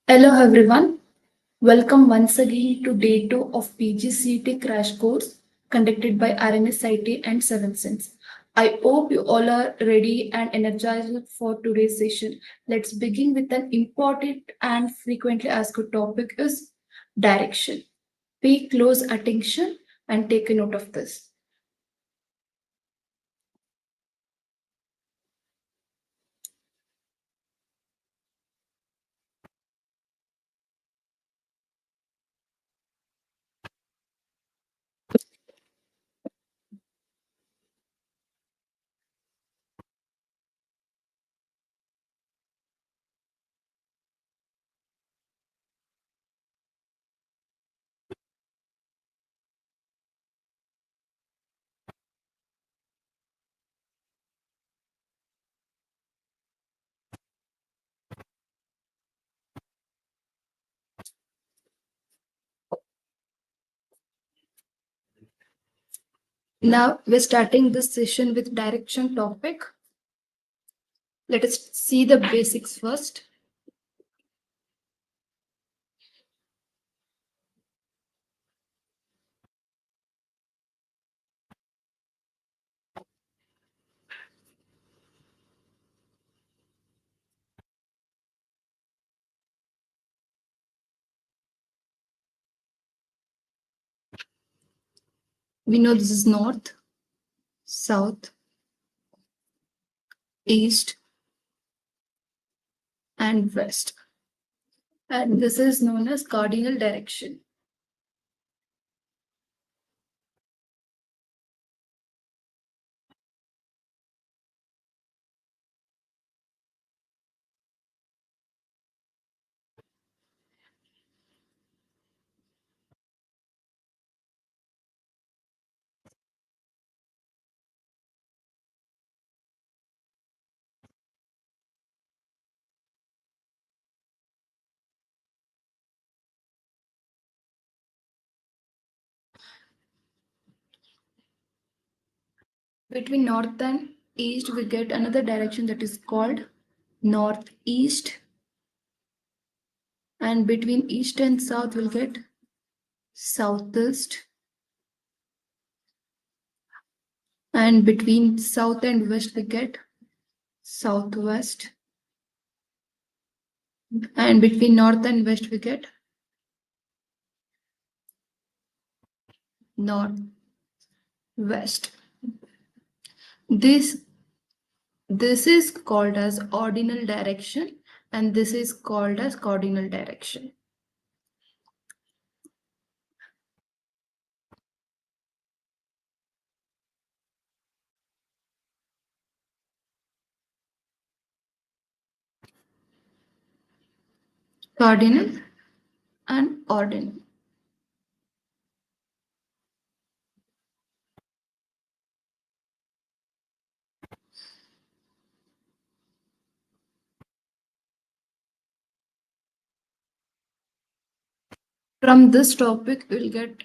Hello everyone, welcome once again to day 2 of PGCET crash course conducted by RNSIT and 7 Sense. I hope you all are ready and energized for today's session. Let's begin with an important and frequently asked topic is direction. Pay close attention and take a note of this. Now we're starting this session with direction topic. Let us see the basics first. We know this is north, south, east, and west. And this is known as cardinal direction. Between north and east, we get another direction that is called northeast. And between east and south, we'll get southeast. And between south and west, we get southwest. And between north and west, we get northwest. This this is called as ordinal direction, and this is called as cardinal direction. Cardinal and ordinal. From this topic, we'll get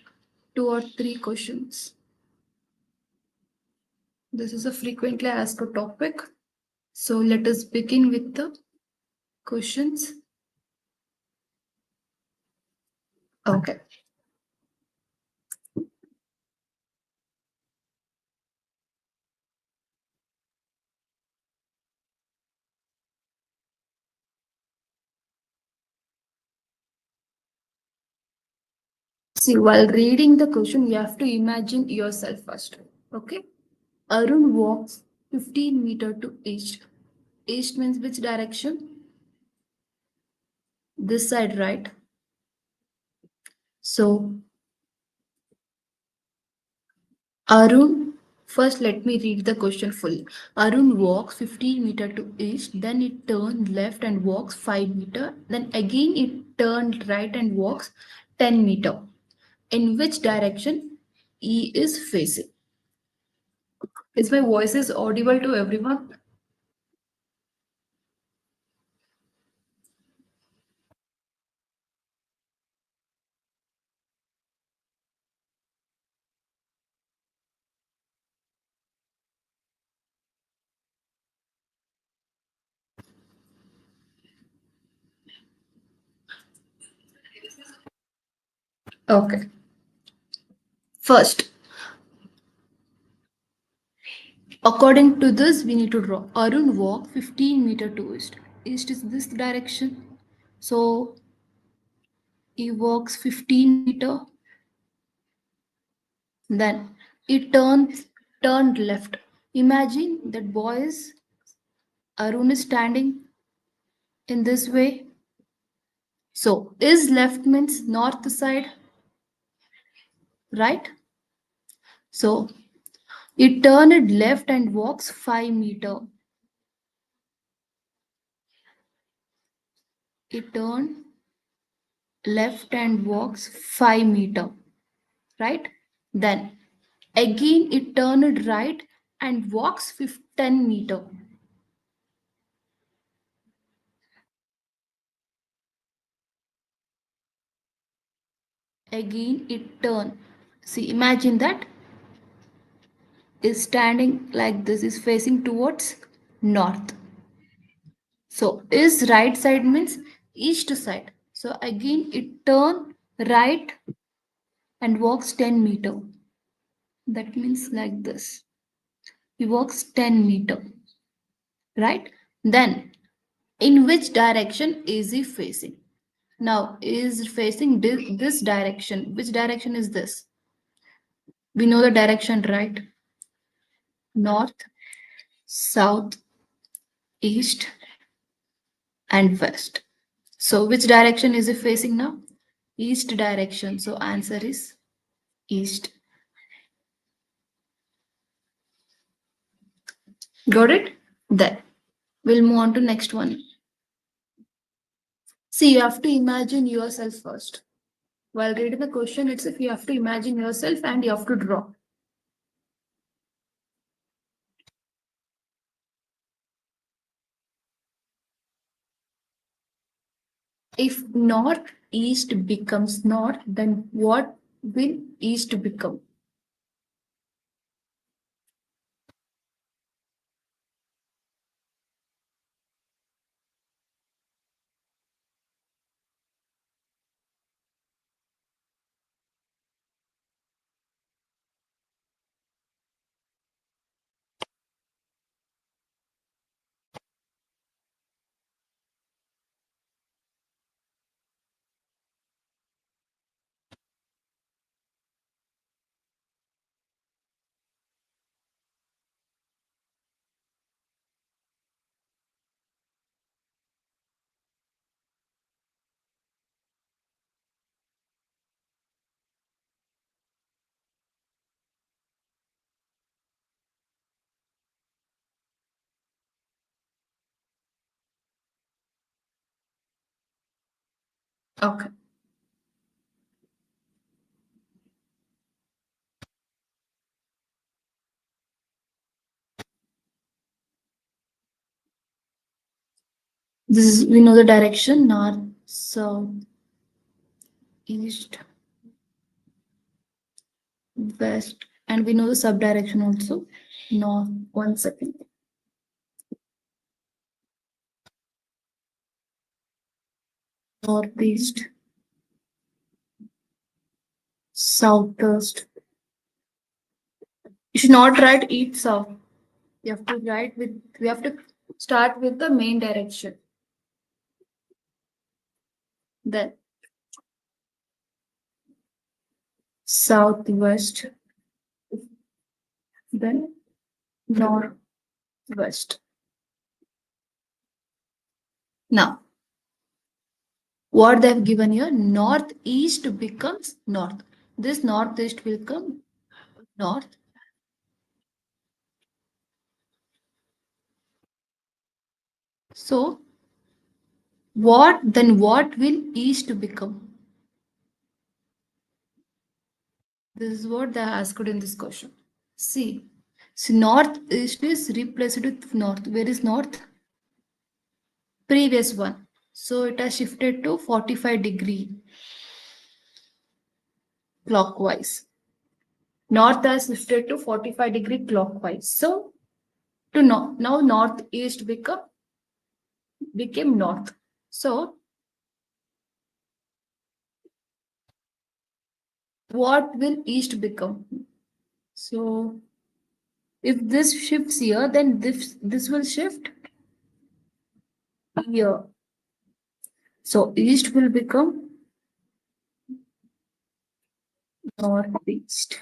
2 or 3 questions. This is a frequently asked topic. So let us begin with the questions. Okay. See, while reading the question, you have to imagine yourself first. Okay. Arun walks 15 meters to east. East means which direction? This side, right? So Arun, first let me read the question fully. Arun walks 15 meters to east, then it turns left and walks 5 meters, then again it turns right and walks 10 meters. In which direction E is facing? Is my voice is audible to everyone? Okay. First, according to this, we need to draw. Arun walk 15 meter to east. East is this direction. So he walks 15 meter. Then he turned left. Imagine that boys Arun is standing in this way. So is left means north side, right? So he turned left and walks 5 meter. He turned left and walks 5 meter, right? Then again it turned right and walks 10 meter. Again it turn. See, imagine that is standing like this, is facing towards north. So is right side means east side. So again it turn right and walks 10 meter. That means like this. He walks 10 meter, right? Then in which direction is he facing? Now is facing this direction. Which direction is this? We know the direction, right? North, south, east, and west. So which direction is it facing now? East direction. So answer is east. Got it? Then we'll move on to next one. See, you have to imagine yourself first. While reading the question itself, you have to imagine yourself and you have to draw. If north east becomes north, then what will east become? Okay. This is, we know the direction north, south, east, west, and we know the sub direction also. North, 1 second. Northeast, southwest. You should not write east south. You have to write with, we have to start with the main direction. Then southwest, then northwest. Now, what they have given here, northeast becomes north. This northeast will come north. So, what will east become? This is what they asked in this question. See, northeast is replaced with north. Where is north? Previous one. So it has shifted to 45-degree clockwise. North has shifted to 45-degree clockwise. So to now northeast became north. So what will east become? So if this shifts here, then this will shift here. So east will become northeast.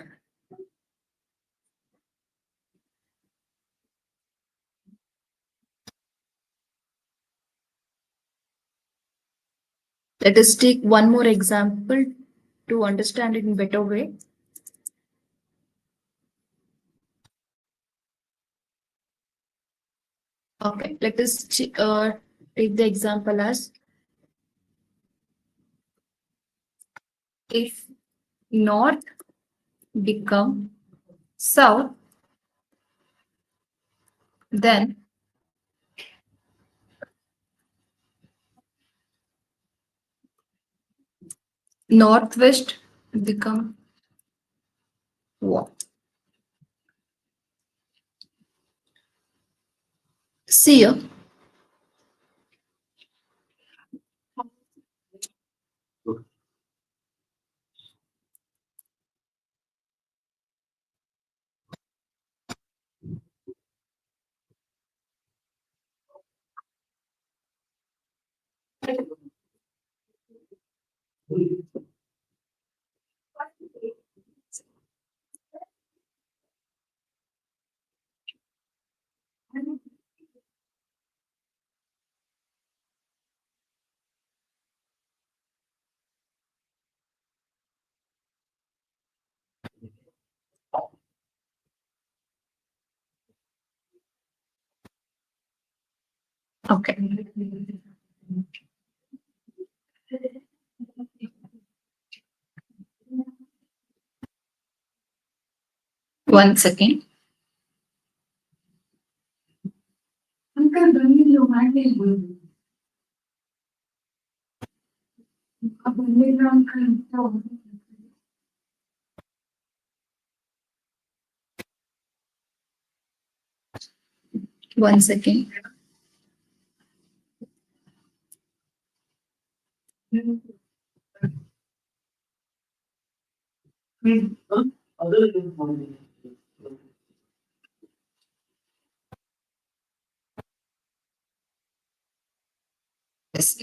Let us take one more example to understand it in better way. Okay, let us take the example as if north become south, then northwest become what? See here. Okay. One second. One second. Yes.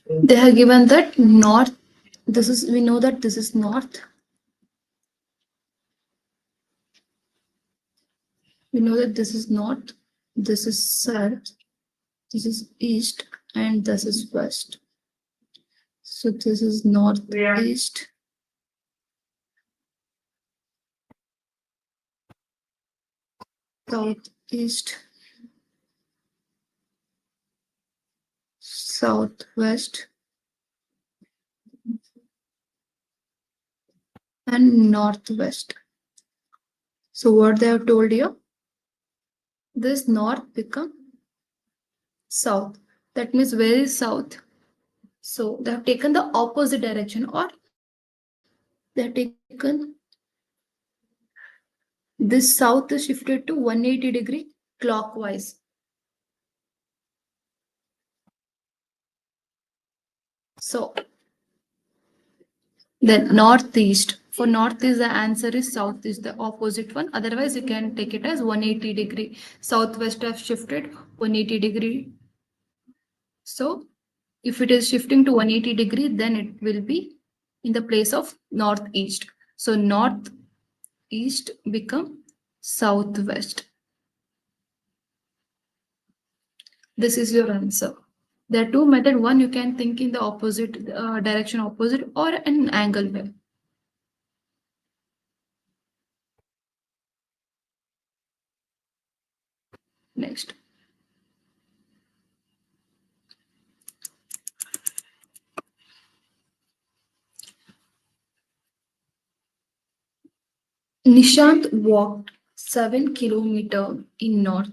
They have given that north. This is, we know that this is north. We know that this is north, this is south, this is east, and this is west. So this is northeast, southeast, southwest, and northwest. So what they have told you, this north become south. That means where is south? So they have taken the opposite direction, or they have taken this south is shifted to 180-degree clockwise. So then northeast. For northeast, the answer is south is the opposite one. Otherwise, you can take it as 180-degree. Southwest have shifted 180-degree. So if it is shifting to 180-degree, then it will be in the place of northeast. So northeast become southwest. This is your answer. There are two methods. One, you can think in the opposite direction, opposite, or an angle way. Next. Nishant walked 7 kilometers in north.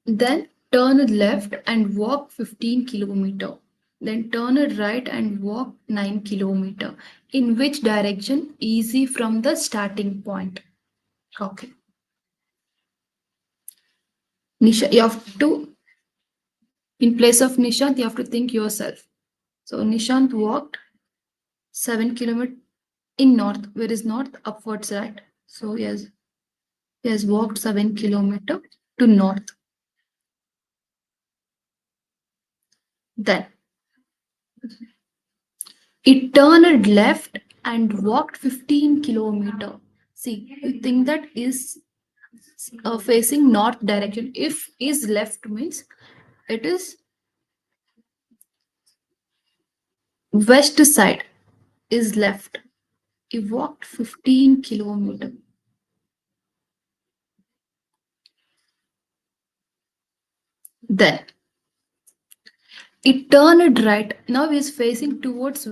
Then turn left and walk 15 kilometers. Then turn right and walk 9 kilometers. In which direction? Easy from the starting point. Okay. Nisha, you have to, in place of Nishant, you have to think yourself. So Nishant walked 7 kilometers in north. Where is north? Upwards, right? So he has walked 7 kilometers to north. Then he turned left and walked 15 kilometers. See, you think that is facing north direction. If is left means it is west side is left. He walked 15 kilometers. Then he turned right. Now he is facing towards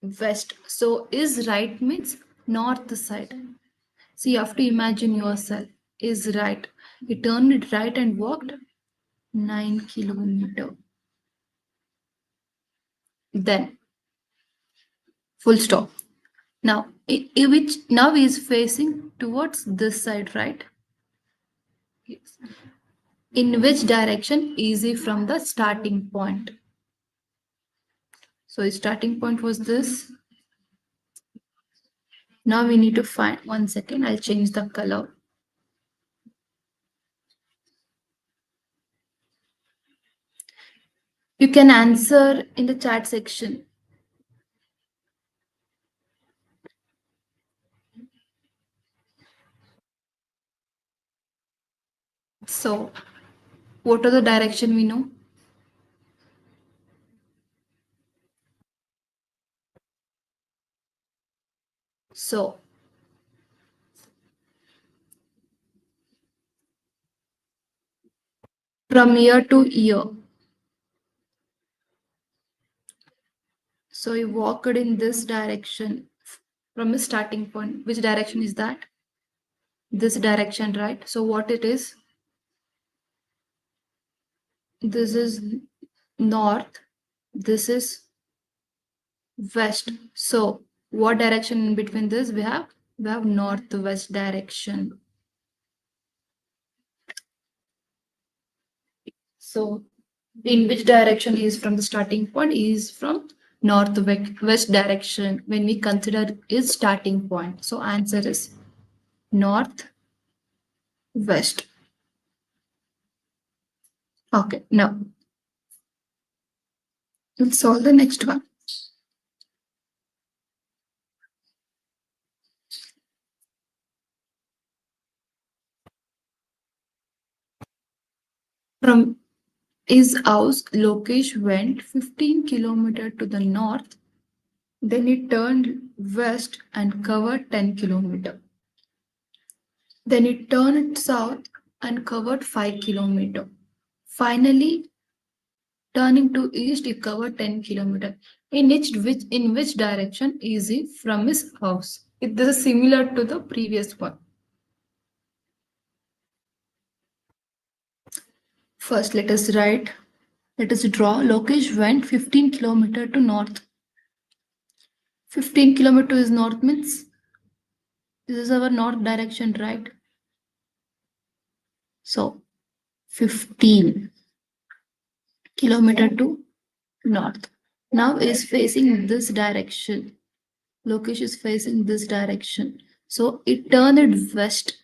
west. So is right means north side. So you have to imagine yourself is right. He turned it right and walked 9 kilometers. Then full stop. Now, which now he is facing towards this side, right? Yes. In which direction is he from the starting point? So his starting point was this. Now we need to find 1 second. I'll change the color. You can answer in the chat section. So, what are the direction we know? So, from year to year. So, you walked in this direction from the starting point. Which direction is that? This direction, right? So, what it is? This is north. This is west. So, what direction in between this we have? We have northwest direction. So, in which direction is from the starting point? Is from northwest direction when we consider is starting point. So, answer is northwest. Okay, now we'll solve the next one. From his house, Lokesh went 15 kilometers to the north. Then he turned west and covered 10 kilometers. Then he turned south and covered 5 kilometers. Finally, turning to east, he covered 10 kilometers. In which direction is he from his house? This is similar to the previous one. First, let us write. Let us draw. Lokesh went 15 kilometers to north. 15 kilometers is north means this is our north direction, right? So 15 kilometers to north. Now is facing this direction. Lokesh is facing this direction. So it turned west.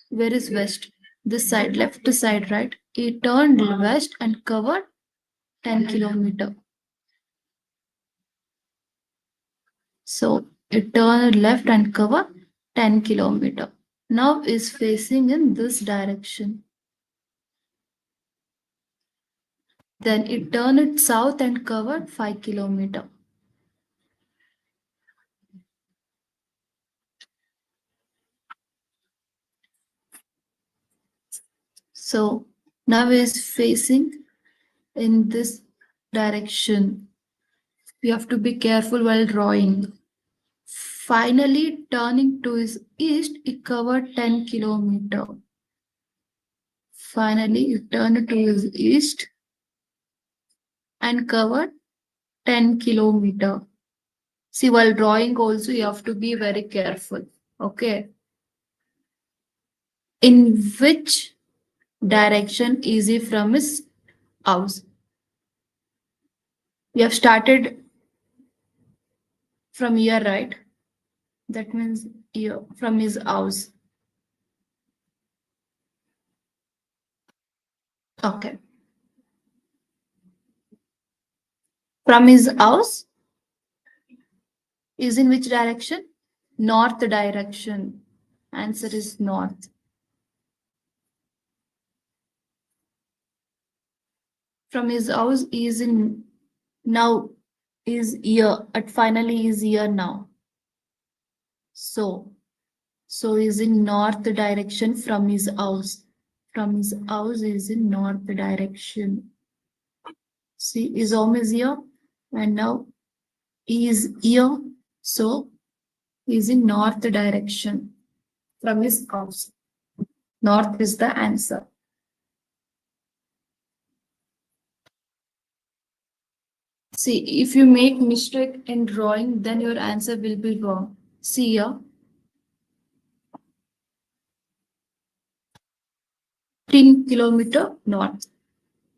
Where is west? This side, left side, right? It turned west and covered 10 kilometers. So it turned left and covered 10 kilometers. Now is facing in this direction. Then it turned south and covered 5 kilometers. So now is facing in this direction. You have to be careful while drawing. Finally, turning to his east, he covered 10 kilometers. Finally, he turned to his east and covered 10 kilometers. See, while drawing also, you have to be very careful. Okay. In which direction is he from his house? We have started from here, right? That means here, from his house. Okay. From his house is in which direction? North direction. Answer is north. From his house is in now, is here, at finally is here now. So is in north direction from his house. From his house is in north direction. See, his home is here and now he is here. So he is in north direction from his house. North is the answer. See, if you make mistake in drawing, then your answer will be wrong. See here, 15 kilometer north.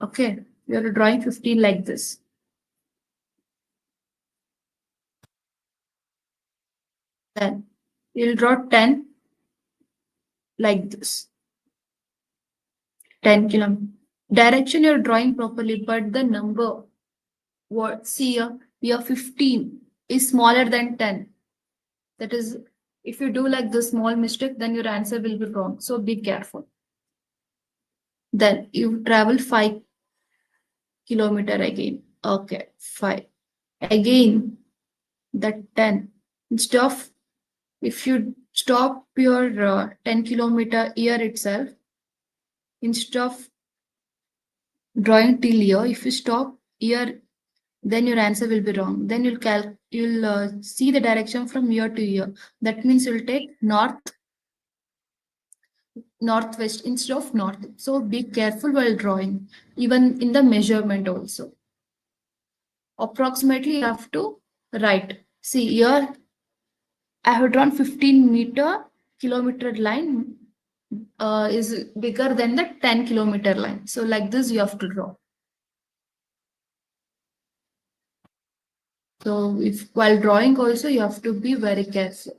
Okay, you are drawing 15 like this. Then you'll draw 10 like this. 10 kilometer. Direction you're drawing properly, but the number, what, see here 15 is smaller than 10. That is, if you do like this small mistake, then your answer will be wrong. So be careful. Then you travel 5 kilometer again. Okay, 5. Again, that 10. Instead of, if you stop your 10 kilometer here itself, instead of drawing till here, if you stop here, then your answer will be wrong. Then you'll see the direction from here to here. That means you'll take northwest instead of north. So be careful while drawing, even in the measurement also. Approximately you have to write. See here, I have drawn 15 kilometer line is bigger than the 10 kilometer line. So like this you have to draw. So if while drawing also you have to be very careful.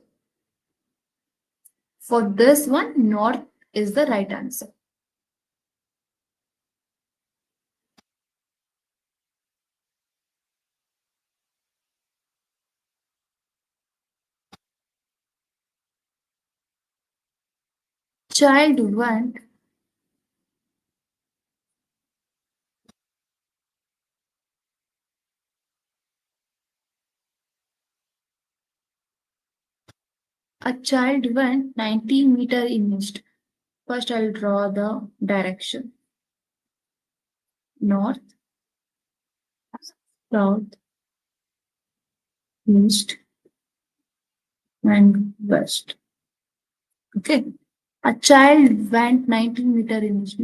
For this one, north is the right answer. Child went a child went 19 meter in east. First I'll draw the direction. North, south, east, and west. Okay. A child went 19 meter in east.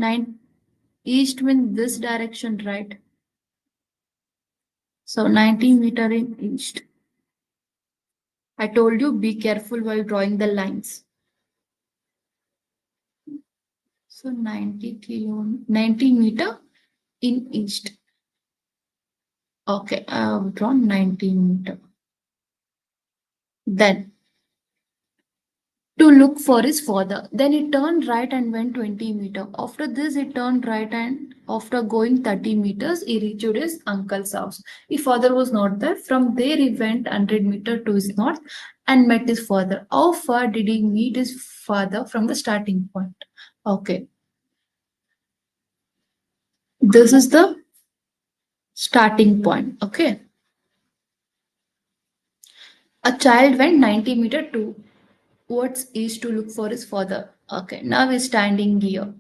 East means this direction, right? So 19 meter in east. I told you be careful while drawing the lines. So 90 meter in east. Okay, I have drawn 19 meter. Then to look for his father. Then he turned right and went 20 meter. After this, he turned right and after going 30 meters, he reached his uncle's house. His father was not there. From there, he went 100 meter to his north and met his father. How far did he meet his father from the starting point? Okay, this is the starting point. Okay, a child went 90 meter towards east to look for his father. Okay, now he's standing here.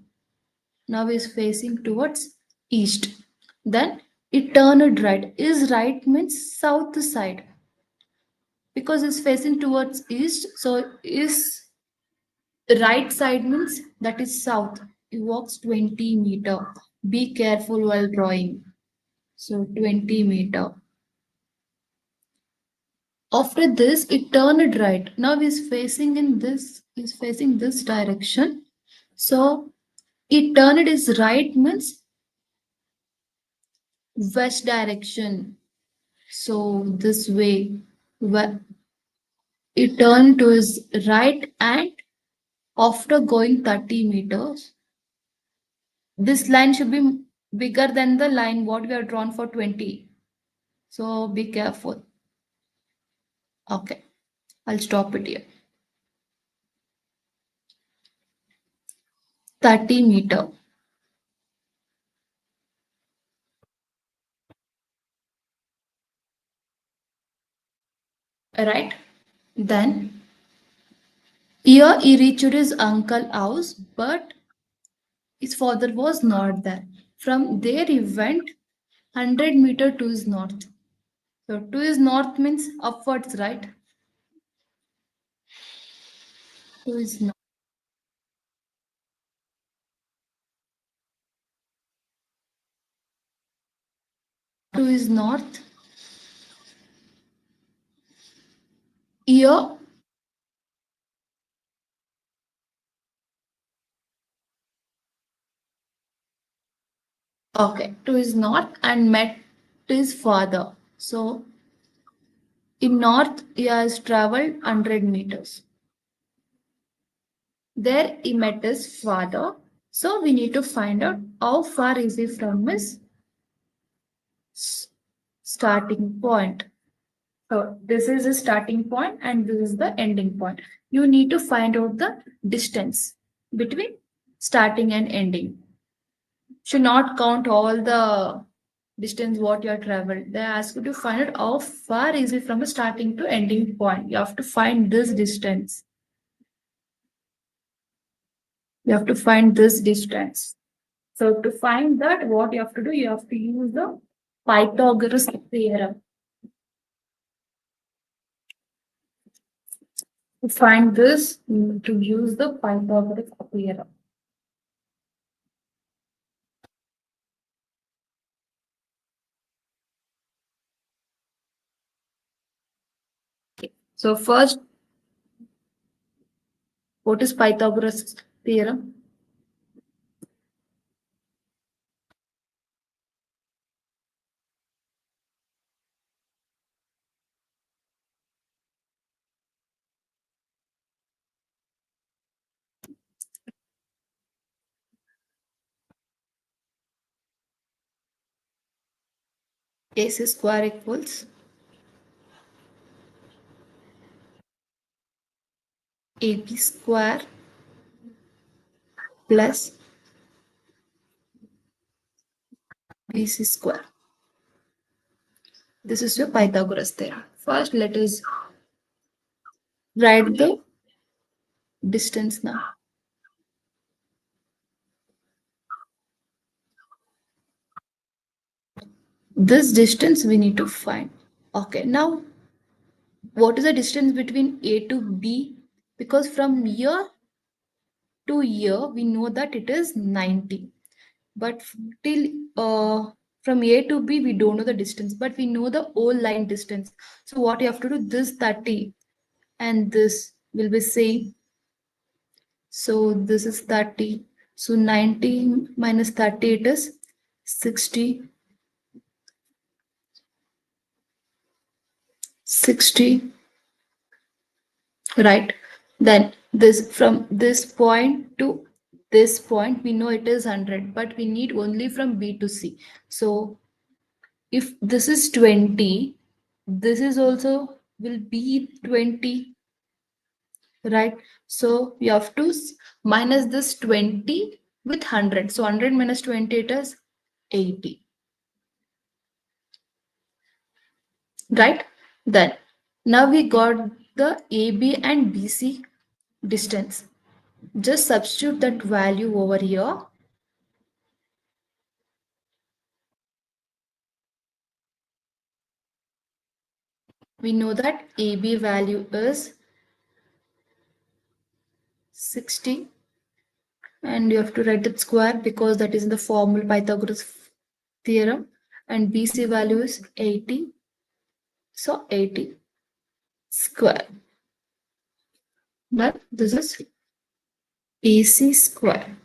Now is facing towards east. Then it turned right. Is right means south side because it's facing towards east. So is right side means that is south. It walks 20 meter. Be careful while drawing. So 20 meter. After this, it turned right. Now is facing in this. Is facing this direction. So it turned is right means west direction. So this way, it turned to his right, and after going 30 meters, this line should be bigger than the line what we have drawn for 20. So be careful. Okay, I'll stop it here. 30 meter, right? Then here he reached his uncle's house, but his father was not there. From there he went 100 meter to his north. So to his north means upwards, right? To his north. To his north. Here, okay, to his north and met his father. So in north he has traveled 100 meters. There he met his father. So we need to find out how far is he from his starting point. So this is the starting point and this is the ending point. You need to find out the distance between starting and ending. Should not count all the distance what you have traveled. They ask you to find out how far is it from the starting to ending point. You have to find this distance. You have to find this distance. So to find that, what you have to do, you have to use the Pythagoras theorem. To find this, you need to use the Pythagoras theorem. So first, what is Pythagoras theorem? AC square equals AB square plus BC square. This is your Pythagoras theorem. First, let us write the distance now. This distance we need to find. Okay, now what is the distance between A to B? Because from here to here we know that it is 90. But till from A to B we don't know the distance, but we know the whole line distance. So what you have to do, this 30 and this will be same. So this is 30. So 90 minus 30 it is 60. 60, right? Then this, from this point to this point we know it is 100, but we need only from B to C. So if this is 20, this is also will be 20, right? So you have to minus this 20 with 100. So 100 minus 20 it is 80, right? Then now we got the AB and BC distance. Just substitute that value over here. We know that AB value is 60, and you have to write it square because that is in the formal Pythagoras theorem, and BC value is 80. So 80 square. But this is AC square.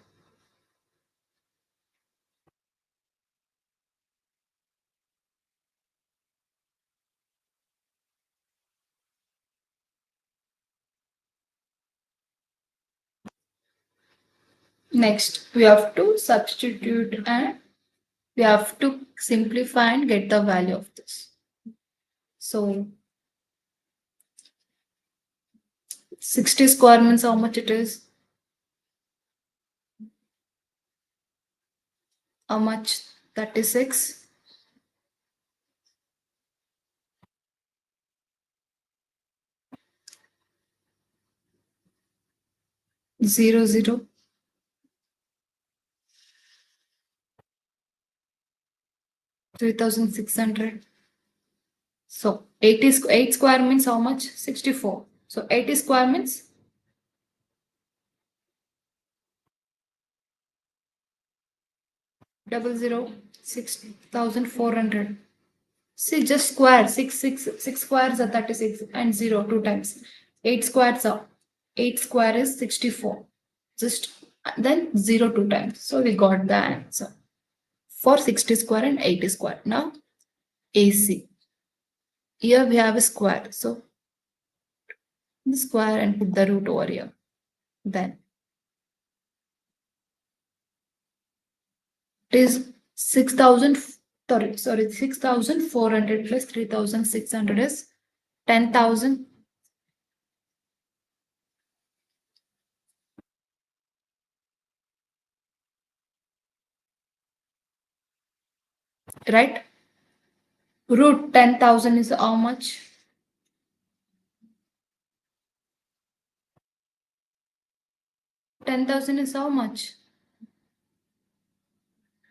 Next, we have to substitute and we have to simplify and get the value of this. So 60 square means how much it is? How much? 36. 0, 3600. So 8 square means how much? 64. So 80 square means 6,400. See, just square. Six squares are 36 and 0 two times. 8 squares are 8 square is 64. Just then 0 two times. So we got the answer for 60 square and 80 square. Now AC. Here we have a square. So the square and put the root over here. Then it is 6,000. Sorry, 6,400 plus 3,600 is 10,000. Right? Root 10,000 is how much? 10,000 is how much?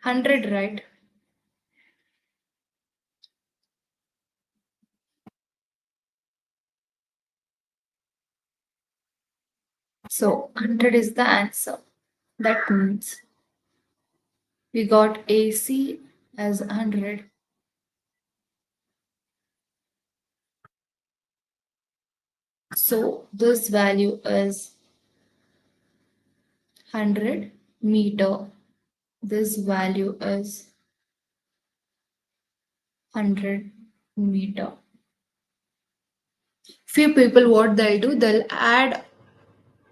100, right? So 100 is the answer. That means we got AC as 100. So this value is 100 meter. This value is 100 meter. Few people, what they'll do, they'll add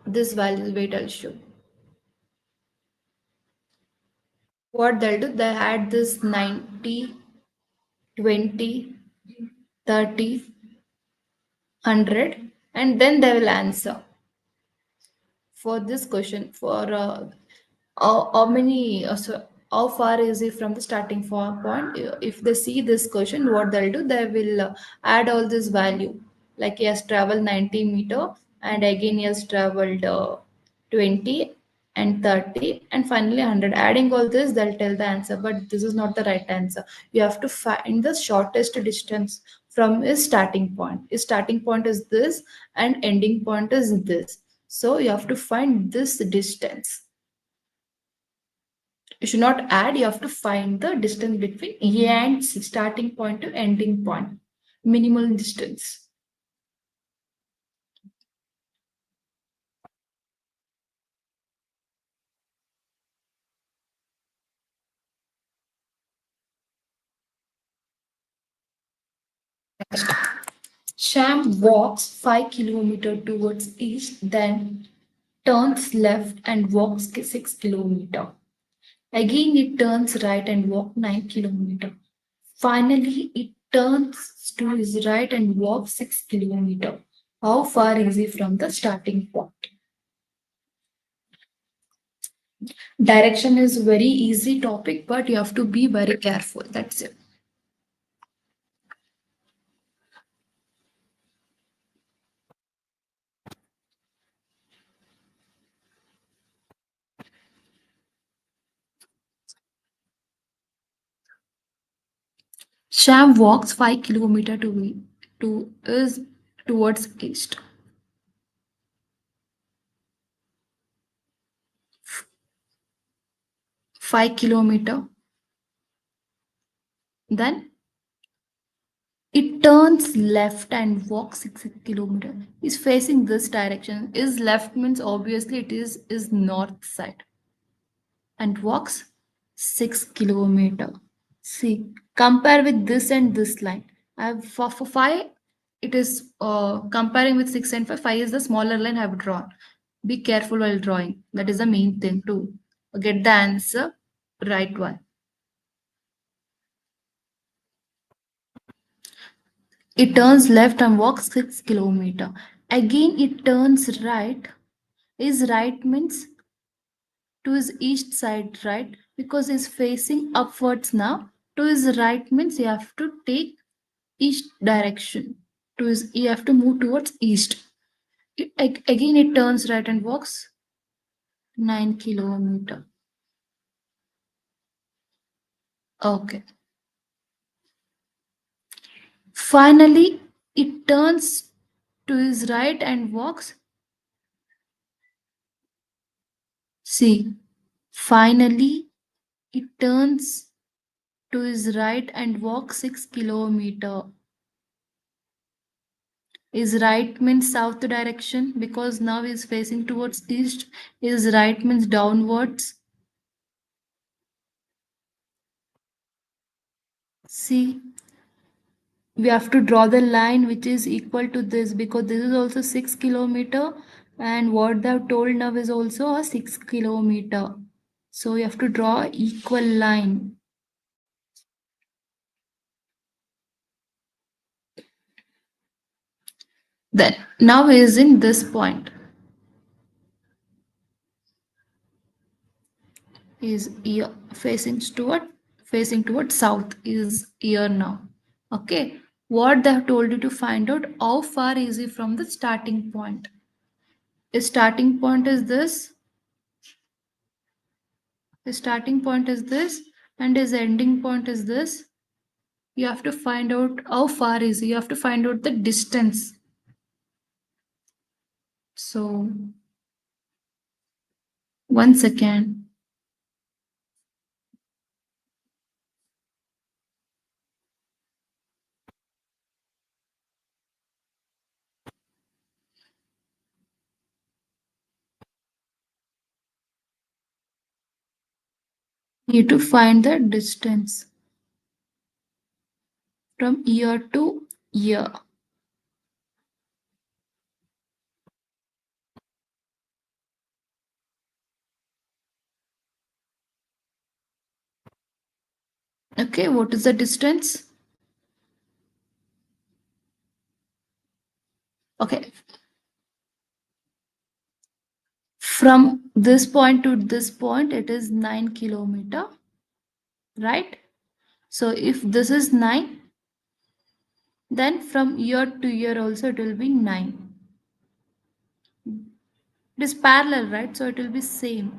this value. Wait, I'll show. What they'll do, they add this 90, 20, 30, 100, and then they will answer for this question. For how many, so how far is it from the starting point? If they see this question, what they'll do, they will add all this value. Like he has traveled 90 meter, and again he has traveled 20 and 30 and finally 100. Adding all this, they'll tell the answer, but this is not the right answer. You have to find the shortest distance from his starting point. His starting point is this and ending point is this. So you have to find this distance. You should not add, you have to find the distance between A and C, starting point to ending point. Minimal distance. Sham walks 5 kilometers towards east, then turns left and walks 6 kilometers. Again, it turns right and walks 9 kilometers. Finally, it turns to his right and walks 6 kilometers. How far is he from the starting point? Direction is very easy topic, but you have to be very careful. That's it. Sham walks 5 kilometers to is towards east. 5 kilometers. Then It turns left and walks 6 kilometers. Is facing this direction. Is left means obviously it is north side and walks 6 kilometers. See, compare with this and this line. I have for five, it is comparing with six and five. Five is the smaller line I have drawn. Be careful while drawing. That is the main thing to get the answer right one. It turns left and walks 6 kilometers. Again, it turns right. Is right means to his east side, right? Because he's facing upwards now. To his right means you have to take east direction. To his, you have to move towards east. Again, it turns right and walks 9 kilometers. Okay. Finally, it turns to his right and walks. See, finally, it turns to his right and walks 6 kilometers. Is right means south direction because now he is facing towards east. Is right means downwards. See, we have to draw the line which is equal to this because this is also 6 kilometers and what they have told now is also a 6 kilometers. So you have to draw equal line. Then now is in this point. Is ear facing toward south is ear now. Okay. What they have told you to find out how far is he from the starting point. His starting point is this. His starting point is this and his ending point is this. You have to find out how far is he. You have to find out the distance. So one second. You need to find the distance from ear to ear. Okay, what is the distance? Okay, from this point to this point, it is 9 kilometers, right? So if this is 9, then from year to year also it will be 9. It is parallel, right? So it will be same.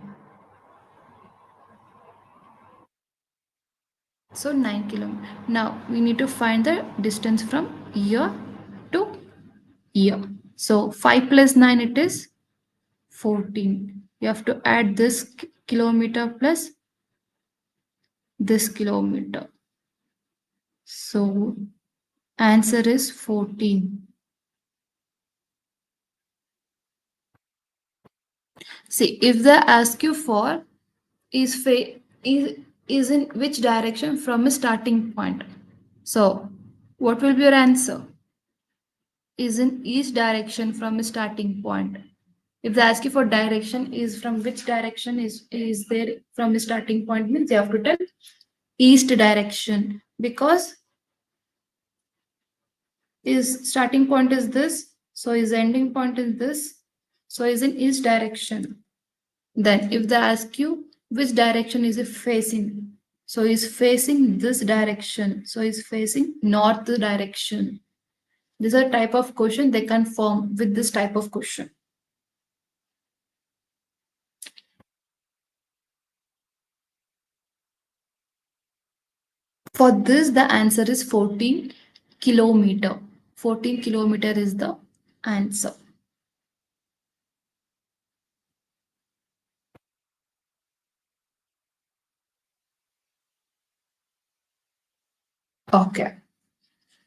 So 9 kilometers. Now we need to find the distance from year to year. So 5 plus 9 it is 14. You have to add this kilometer plus this kilometer. So answer is 14. See, if they ask you for is in which direction from a starting point. So what will be your answer? Is in each direction from a starting point. If they ask you for direction, is from which direction is there from a starting point means you have to tell east direction because his starting point is this, so his ending point is this, so is in east direction. Then if they ask you which direction is it facing, so he's facing this direction, so he's facing north direction. These are type of question they can form with this type of question. For this, the answer is 14 kilometer. 14 kilometer is the answer. Okay.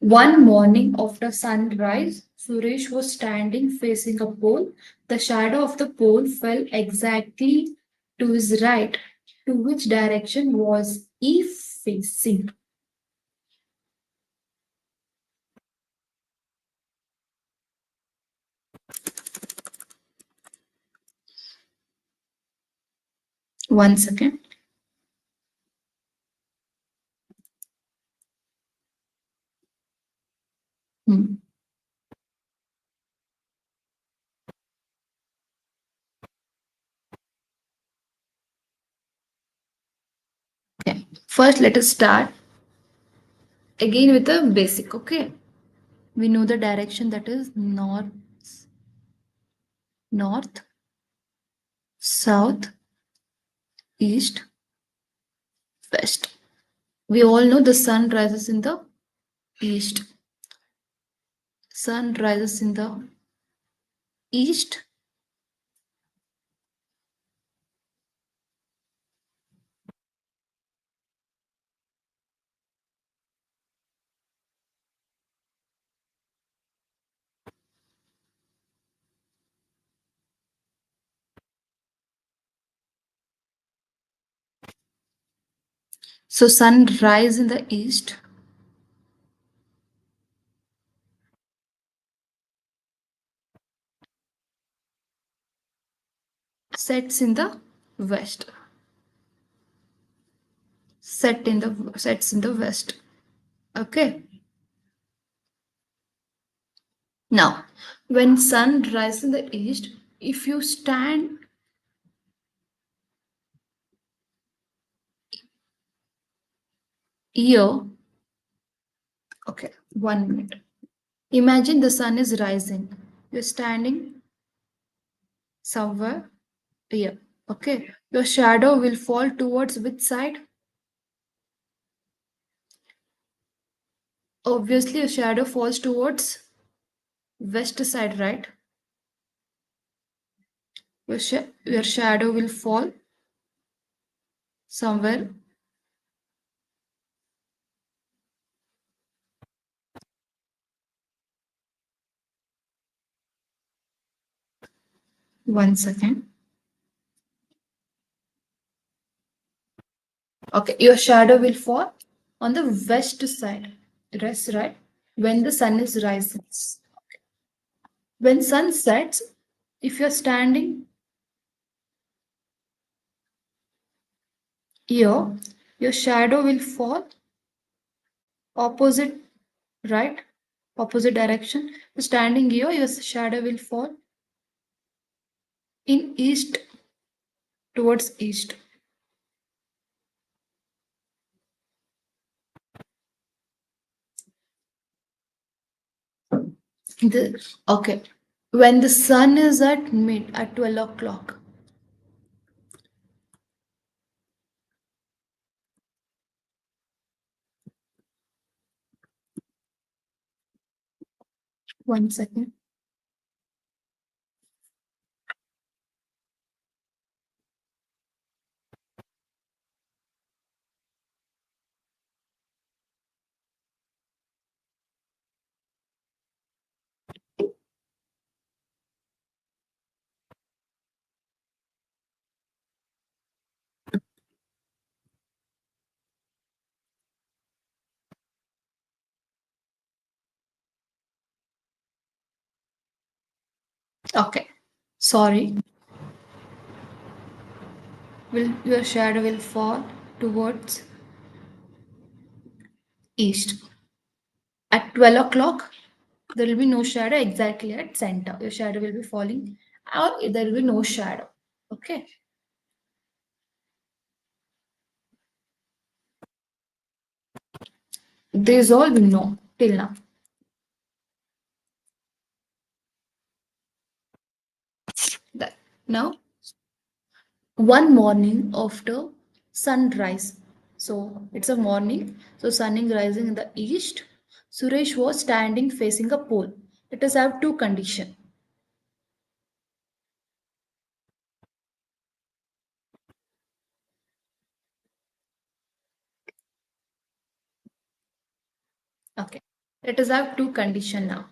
One morning after sunrise, Suresh was standing facing a pole. The shadow of the pole fell exactly to his right. To which direction was he facing? One second. Hmm. Okay. First, let us start again with the basic. Okay. We know the direction, that is north, south, east, west. We all know the sun rises in the east. Sun rises in the east. So sun rise in the east, sets in the west. Sets in the west. Okay. Now, when sun rises in the east, if you stand here, okay, 1 minute. Imagine the sun is rising. You're standing somewhere here. Okay. Your shadow will fall towards which side? Obviously, your shadow falls towards west side, right? Your shadow will fall somewhere. One second. Okay, your shadow will fall on the west side. Rest, right? When the sun is rising. When sun sets, if you're standing here, your shadow will fall opposite, right? Opposite direction. Standing here, your shadow will fall in east, towards east. Okay. When the sun is at mid at 12 o'clock. One second. Okay. Sorry. Your shadow will fall towards east. At 12 o'clock, there will be no shadow exactly at center. Your shadow will be falling, or there will be no shadow. Okay. This all we know till now. That. Now, one morning after sunrise. So it's a morning. So sun is rising in the east. Suresh was standing facing a pole. Let us have two conditions. Okay. Let us have two condition now.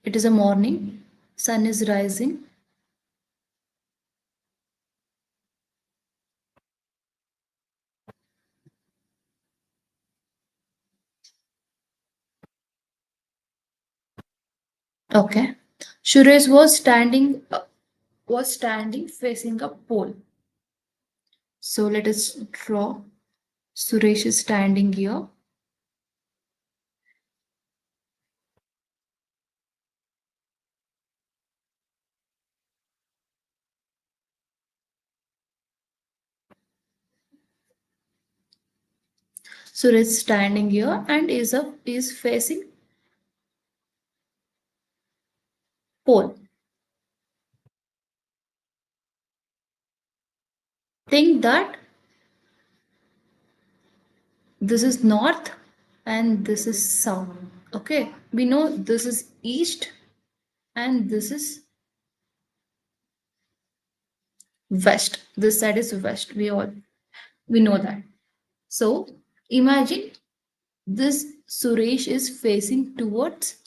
It is a morning, sun is rising. Okay. Suresh was standing facing a pole. So let us draw. Suresh is standing here. Suresh is standing here and is facing pole. Think that this is north and this is south. Okay, we know this is east and this is west. This side is west. We know that. So imagine this Suresh is facing towards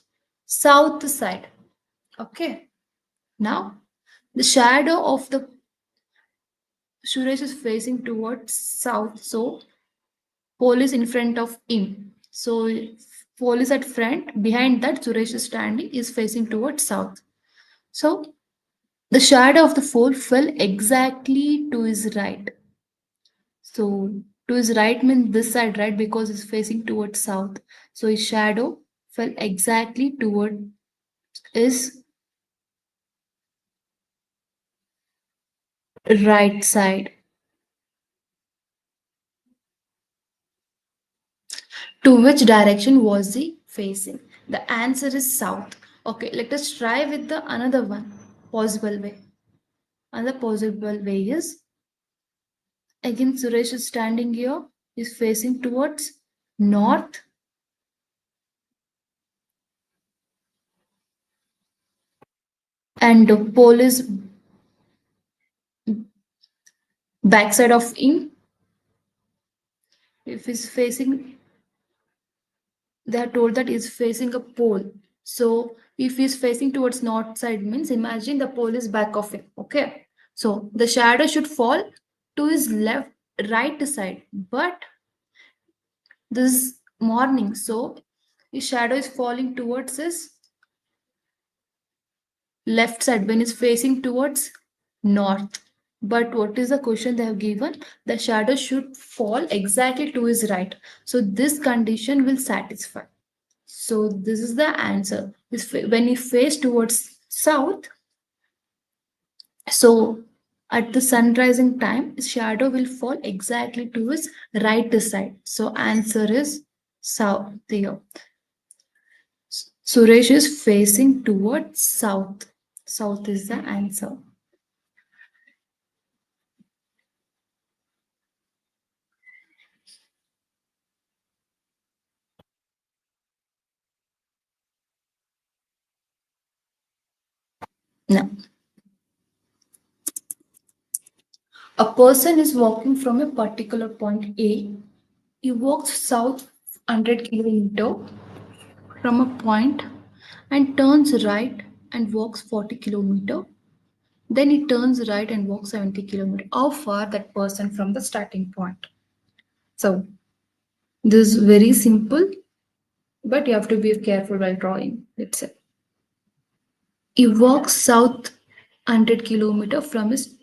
south side. Okay. Now the shadow of the Suresh is facing towards south. So pole is in front of him. So pole is at front. Behind that, Suresh is standing is facing towards south. So the shadow of the pole fell exactly to his right. So to his right means this side, right? Because it's facing towards south. So his shadow fell exactly toward his right side. To which direction was he facing? The answer is south. Okay, let us try with the another one possible way. Another possible way is again Suresh is standing here, is facing towards north and the pole is backside of him. If he's facing, they are told that he's facing a pole. So if he's facing towards north side means imagine the pole is back of him. Okay. So the shadow should fall to his left right side. But this morning, so his shadow is falling towards his left side when it's facing towards north. But what is the question they have given? The shadow should fall exactly to his right. So this condition will satisfy. So this is the answer. When he face towards south, so at the sun rising time, his shadow will fall exactly to his right side. So answer is south here. Suresh is facing towards south. South is the answer. Now, a person is walking from a particular point A. He walks south 100 kilometer from a point and turns right and walks 40 kilometer. Then he turns right and walks 70 kilometers. How far that person from the starting point? So this is very simple, but you have to be careful while drawing. Let's say he walks south 100 kilometer from his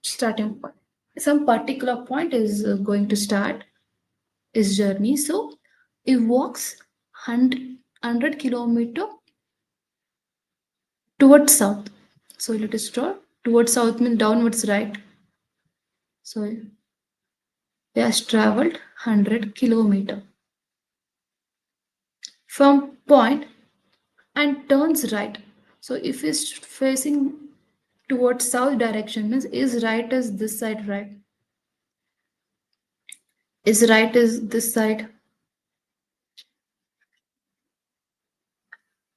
starting point. Some particular point is going to start his journey. So he walks 100 kilometer towards south. So let us draw. Towards south means downwards right. So he has traveled 100 kilometer from point and turns right. So if he's facing towards south direction means is right is this side right. Is right is this side.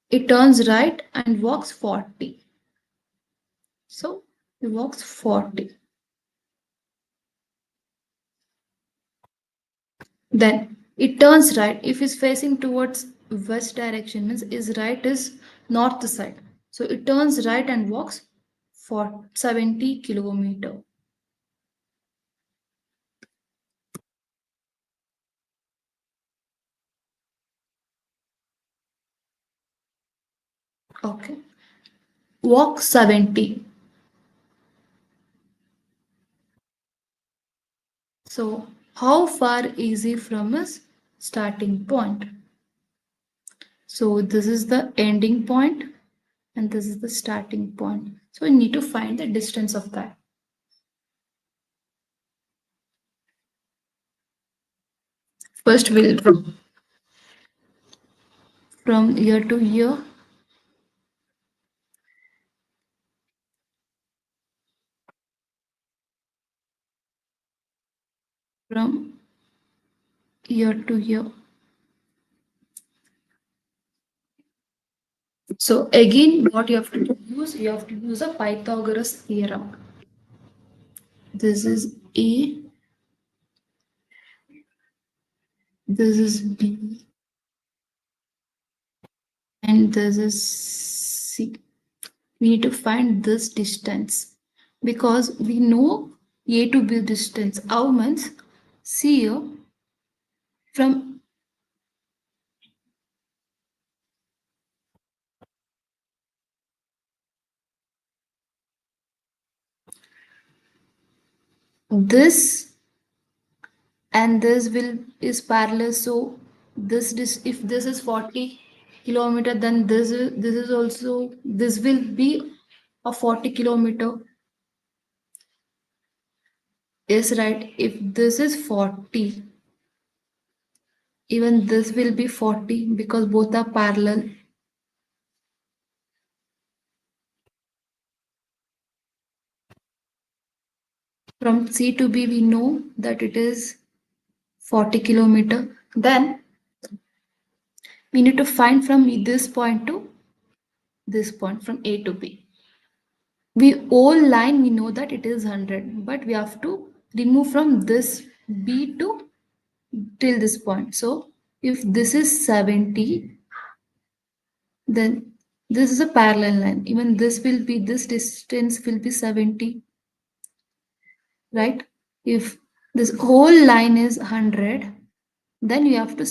He turns right and walks 40. So he walks 40. Then It turns right. If it's facing towards west direction, means is right is north side. So it turns right and walks for 70 kilometer. Okay. Walk 70. So how far is he from his starting point? So this is the ending point and this is the starting point. So we need to find the distance of that. First we'll from year to year, from year to year. So again, what you have to use a Pythagoras theorem. This is A, this is B, and this is C. We need to find this distance because we know A to B distance. How much? See here from this and this will is parallel. So if this is 40 kilometer, then this is also this will be a 40 kilometer. Is right. If this is 40, even this will be 40 because both are parallel. From C to B, we know that it is 40 kilometer. Then we need to find from this point to this point, from A to B. We all line we know that it is 100, but we have to remove from this B to till this point. So if this is 70, then this is a parallel line. Even this distance will be 70, right? If this whole line is 100, then you have to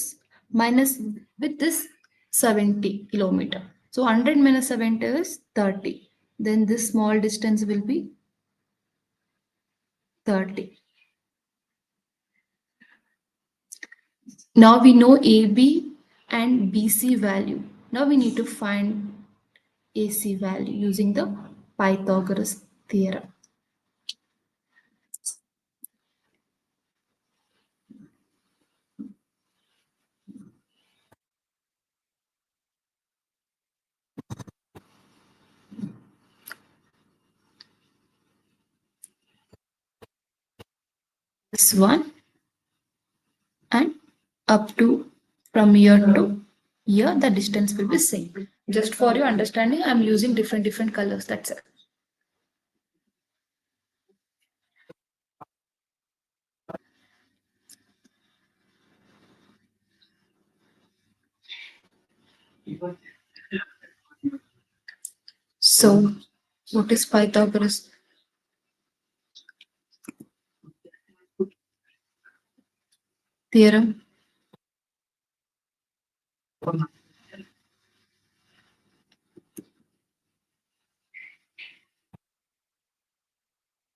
minus with this 70 kilometer. So 100 minus 70 is 30. Then this small distance will be 30. Now we know AB and BC value. Now we need to find AC value using the Pythagoras theorem. This one and up to from year to year, the distance will be same. Just for your understanding, I'm using different colors. That's it. So, what is Pythagoras theorem?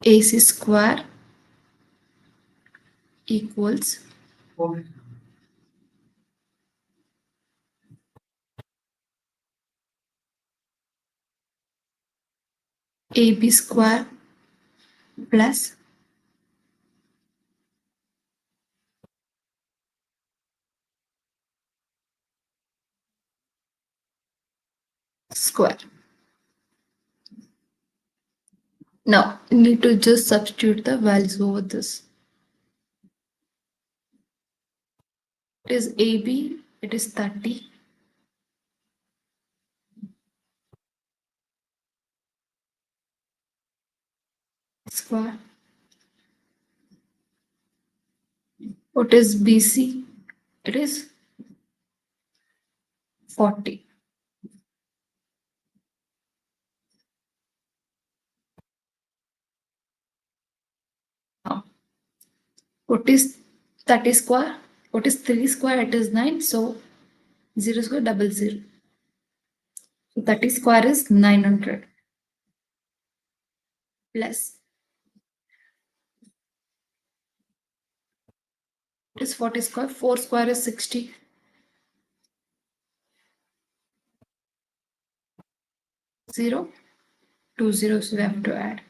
AC square equals AB square plus square. Now, you need to just substitute the values over this. It is AB, it is 30. Square. What is BC? It is 40. Now, what is 30 square? What is 3 square? It is 9. So 0 square double 0. So 30 square is 900 plus it is 40 square. 4 square is 60. 0, 2 zeros we have to add.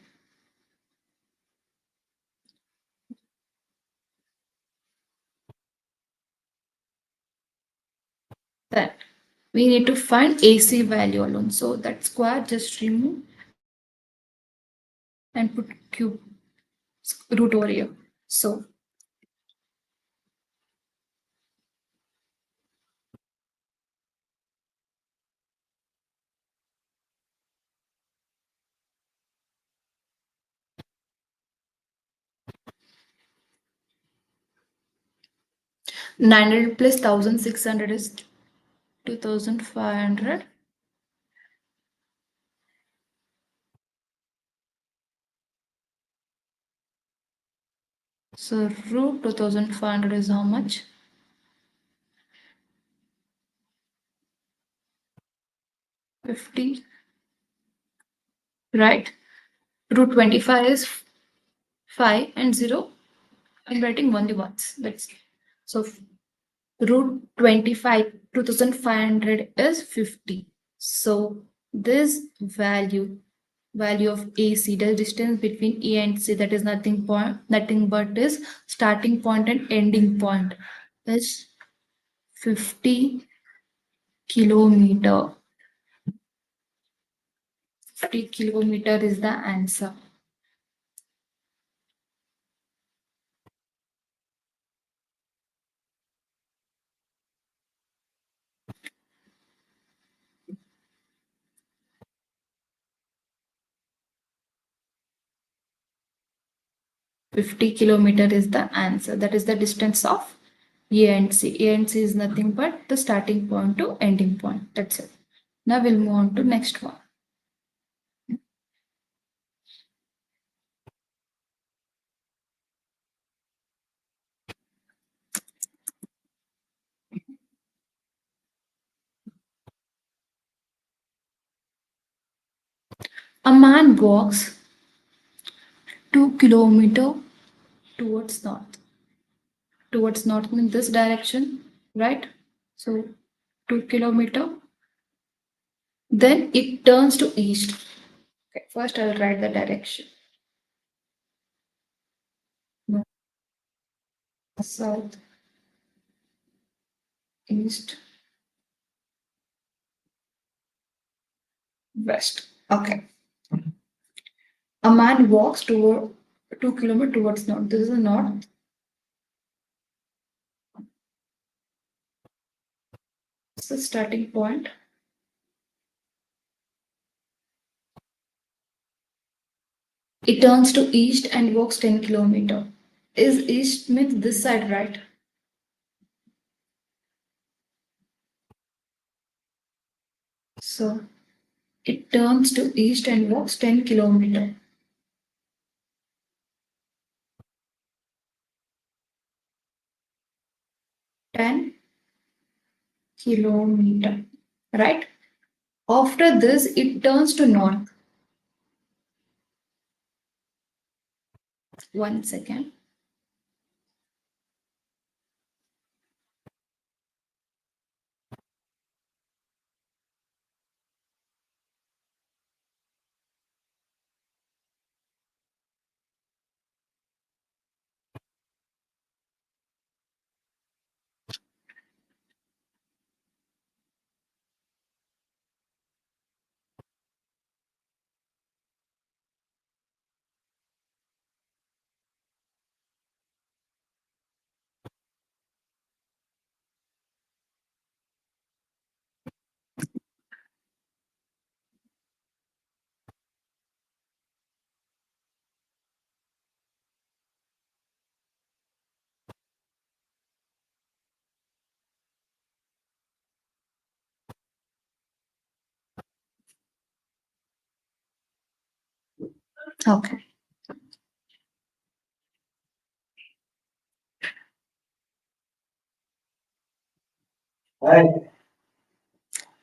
Then we need to find AC value alone. So that square just remove and put cube root over here. So 900 plus 1600 is 2500. So root 2500 is how much? 50. Right. Root 25 is 5 and 0. I'm writing only once. That's so root 25, 2500 is 50. So this value of AC, the distance between E and C, that is nothing but is starting point and ending point, is 50 kilometer. 50 kilometer is the answer. Fifty kilometer is the answer. That is the distance of A and C. A and C is nothing but the starting point to ending point. That's it. Now we'll move on to next one. A man walks 2 kilometer towards north. Towards north in this direction, right? So 2 kilometer. Then it turns to east. Okay, first I'll write the direction. North, south, east, west. Okay. A man walks toward 2 kilometers towards north. This is the north. It's the starting point. It turns to east and walks 10 kilometers. Is east means this side, right? So it turns to east and walks 10 kilometers. 10 kilometers, right? After this, it turns to north. 1 second. Okay.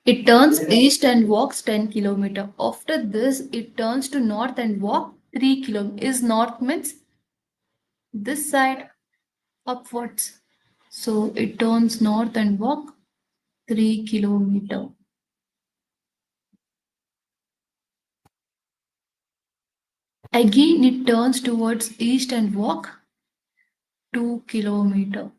It turns east and walks 10 kilometer. After this, it turns to north and walk 3 kilometers. Is north means this side upwards. So it turns north and walk 3 kilometer. Again, it turns towards east and walk 2 kilometer.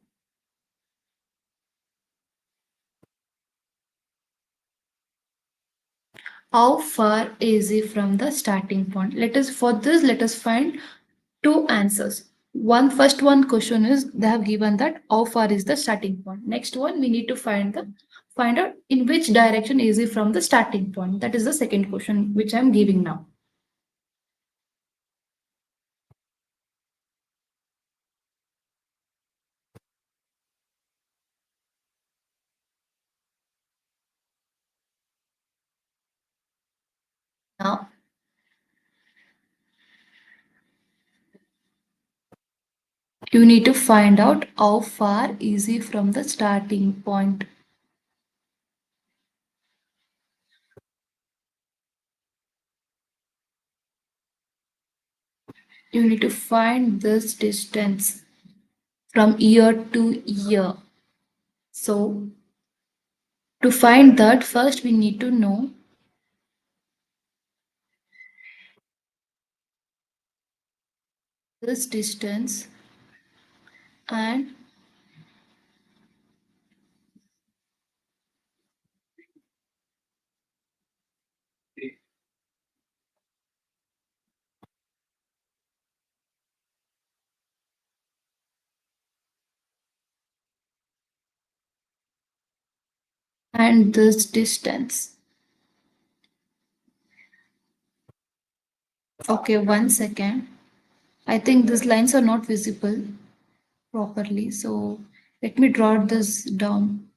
How far is it from the starting point? Let us find two answers. First one question is they have given that how far is the starting point. Next one we need to find out in which direction is it from the starting point. That is the second question which I am giving now. Now you need to find out how far is it from the starting point. You need to find this distance from year to year. So to find that, first we need to know this distance and this distance. Okay, 1 second. I think these lines are not visible properly. So let me draw this down.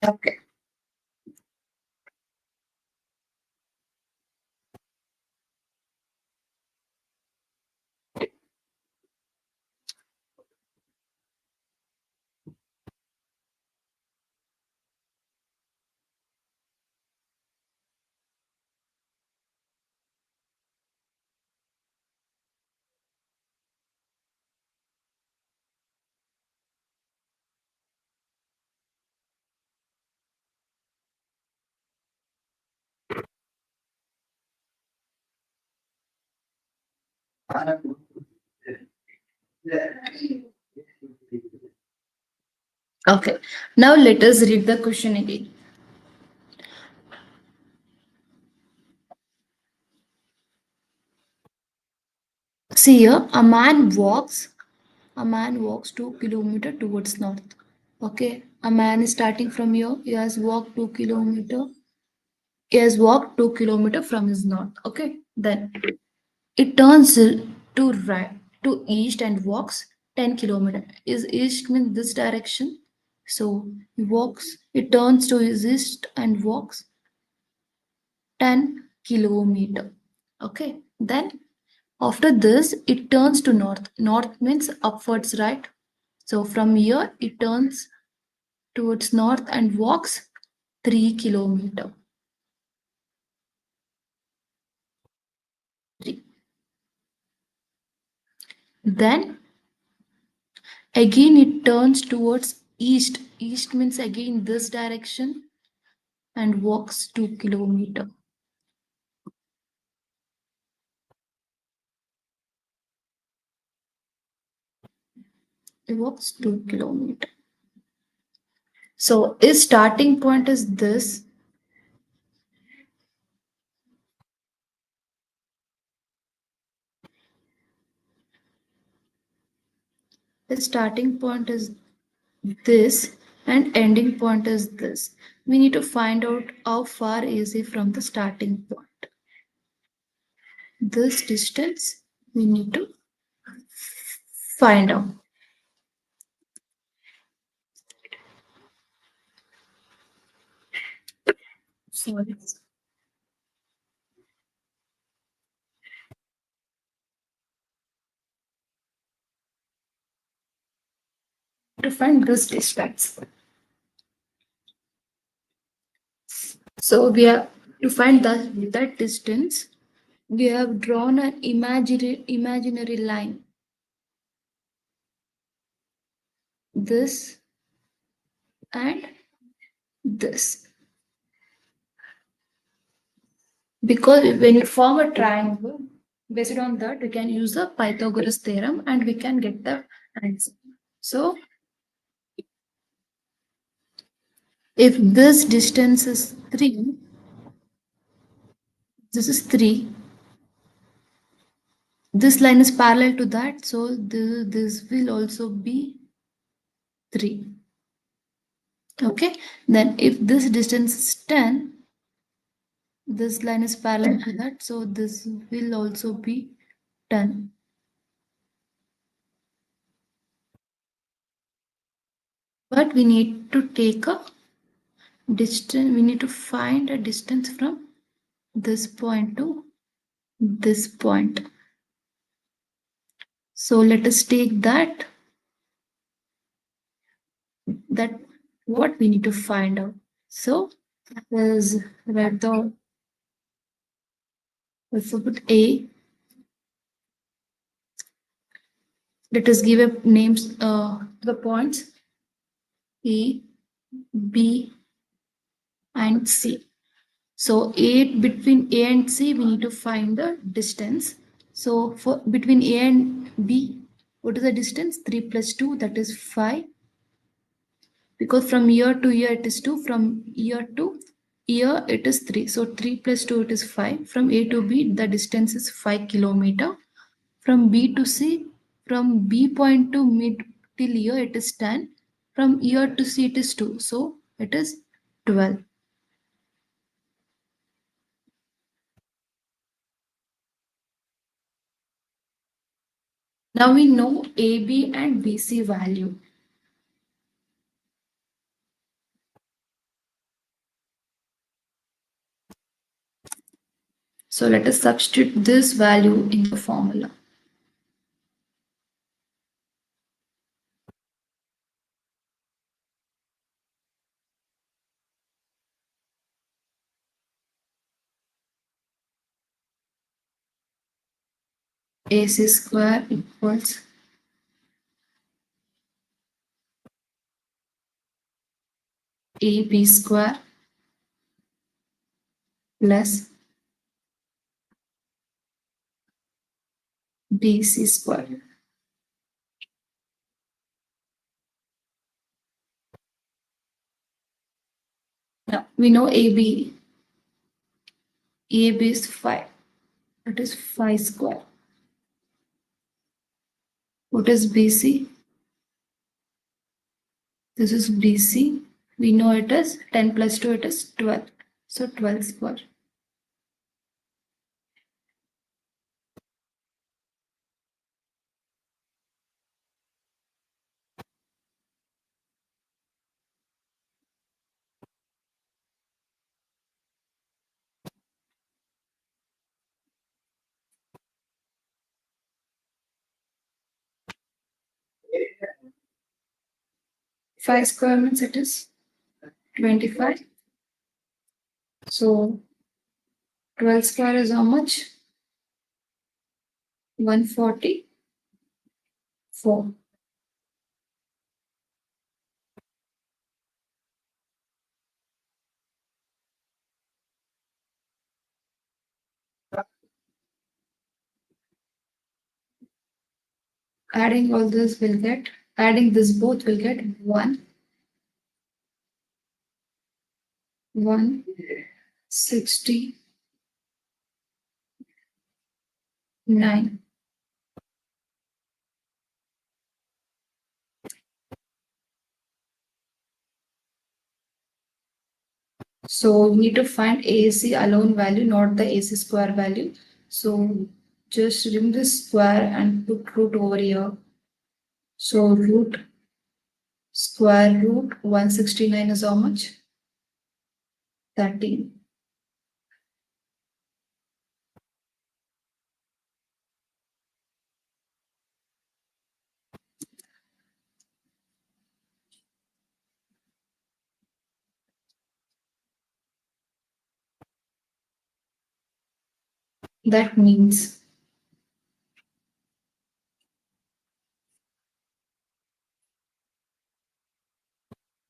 Okay. Okay. Now let us read the question again. See here, a man walks 2 kilometer towards north. Okay. A man is starting from here. He has walked 2 kilometer. He has walked 2 kilometer from his north. Okay. Then it turns to right to east and walks 10 kilometer. Is east means this direction? So it turns to east and walks 10 kilometer. Okay. Then after this, it turns to north. North means upwards, right? So from here, it turns towards north and walks 3 kilometer. 3. Then again it turns towards east. East means again this direction and walks 2 kilometer. It walks 2 kilometer. So its starting point is this. The starting point is this and ending point is this. We need to find out how far is it from the starting point. This distance we need to find out. Sorry. To find this distance. So we have to find that distance. We have drawn an imaginary line. This and this. Because when you form a triangle, based on that, we can use the Pythagoras theorem and we can get the answer. So if this distance is 3, this is 3, this line is parallel to that, so this will also be 3. Okay, then if this distance is 10, this line is parallel to that, so this will also be 10. But we need to take a distance, we need to find a distance from this point to this point. So let us take that what we need to find out. So is write the alphabet A. Let us give a names the points A, B, and C. So between A and C, we need to find the distance. So for between A and B, what is the distance? 3 plus 2, that is 5. Because from year to year it is 2, from year to year it is 3. So 3 plus 2 it is 5. From A to B, the distance is 5 kilometer. From B to C, from B point to mid till year it is 10. From year to C it is 2. So it is 12. Now we know AB and BC value. So let us substitute this value in the formula. AC square equals AB square plus BC square. Now we know AB. AB is 5. That is 5 square. What is BC? This is BC. We know it is 10 plus 2, it is 12. So 12 square. 5 square means it is 25. So 12 square is how much? 144. Adding all this will get, adding this both will get 169. So we need to find AC alone value, not the AC square value. So just remove this square and put root over here. So root square root 169 is how much? 13. That means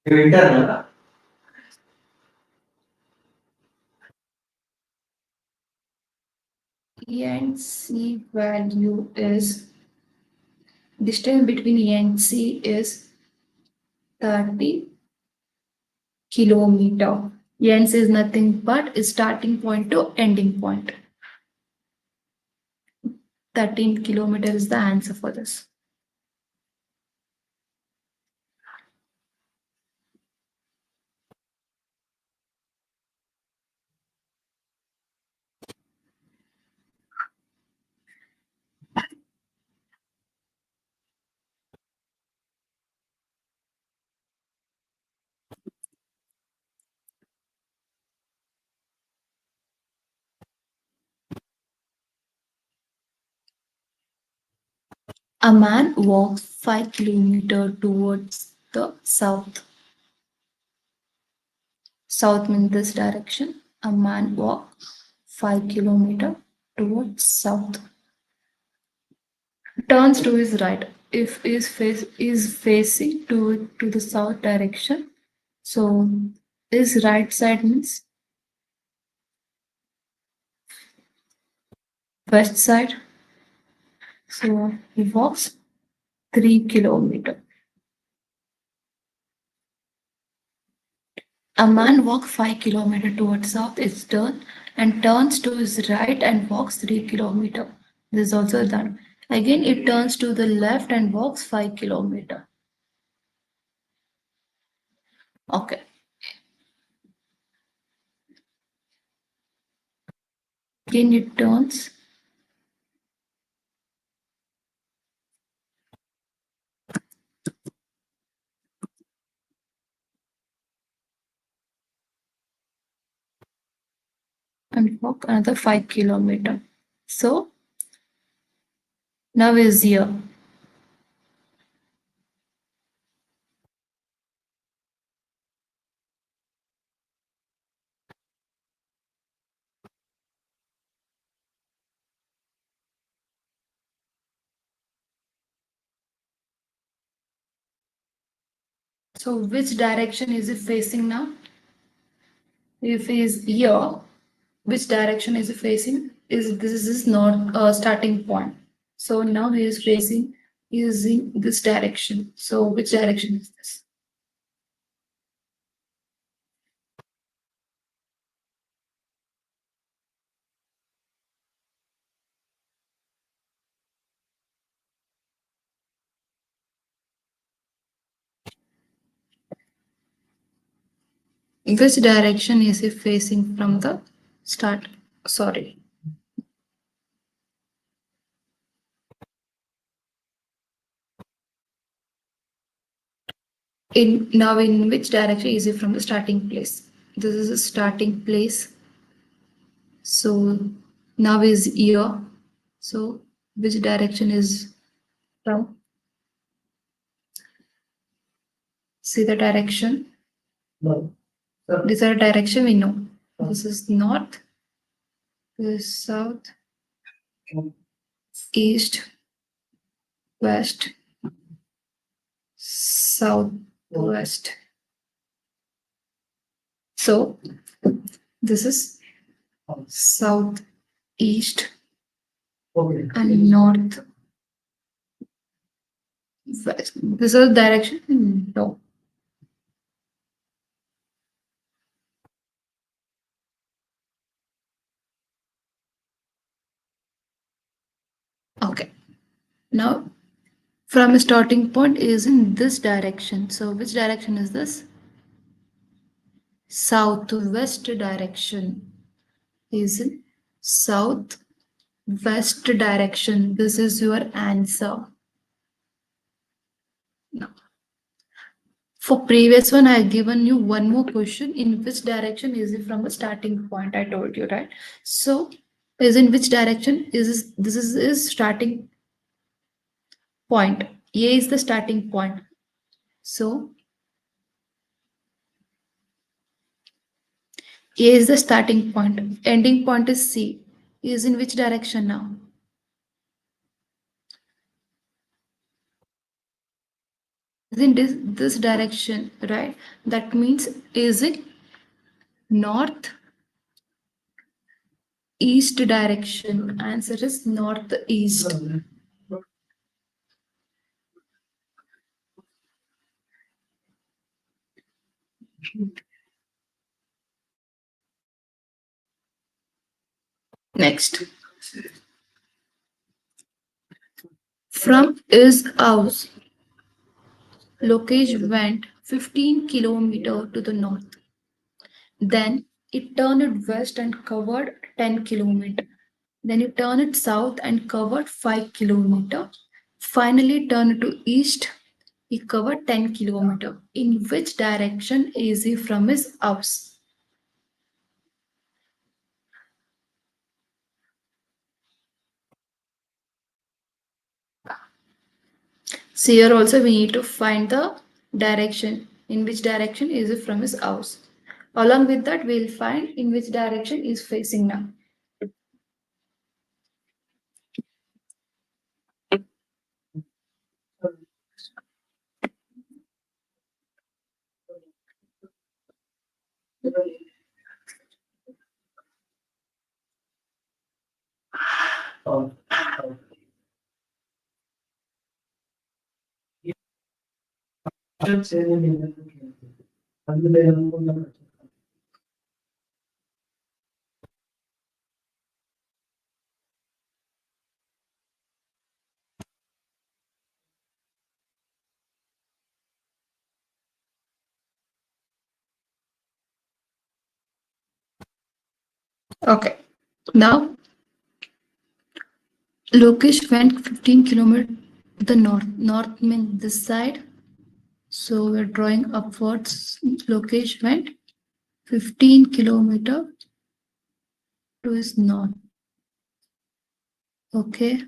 E and C value is, distance between E and C is 30 kilometer. Ends is nothing but is starting point to ending point. 13 kilometer is the answer for this. A man walks 5 kilometers towards the south. South means this direction. A man walks 5 kilometers towards south. Turns to his right. If is facing to the south direction, so his right side means west side. So he walks 3 kilometers. A man walks 5 kilometers towards south, is turned and turns to his right and walks 3 kilometers. This is also done. Again, it turns to the left and walks 5 kilometers. Okay. Again, it turns and walk another 5 kilometers. So now is here. So which direction is it facing now? If he is here, which direction is he facing? Is this is not a starting point. So now he is facing using this direction. So which direction is this? Which direction is he facing from the start? Sorry. In which direction is he from the starting place? This is a starting place. So now is here. So which direction is from? See the direction. These are direction we know. This is north, this is south, east, west, southwest. So this is south, east, and north, west. This is direction. No. Okay. Now, from a starting point is in this direction. So which direction is this? Southwest direction is in southwest direction. This is your answer. Now, for previous one, I have given you one more question. In which direction is it from a starting point? I told you, right? So is in which direction is this is starting point. A is the starting point. So A is the starting point. Ending point is C. Is in which direction now? Is in this direction, right? That means is it north east direction? Answer is northeast. Next. From his house, Lokesh went 15 kilometers to the north. Then it turned west and covered 10 kilometers. Then it turned south and covered 5 kilometers. Finally turned to east. He covered 10 kilometers. In which direction is he from his house? So here also we need to find the direction. In which direction is it from his house? Along with that, we'll find in which direction is facing now. Okay. Now, Lokesh went 15 kilometers to the north. North means this side. So we're drawing upwards. Lokesh went 15 kilometers to his north. Okay.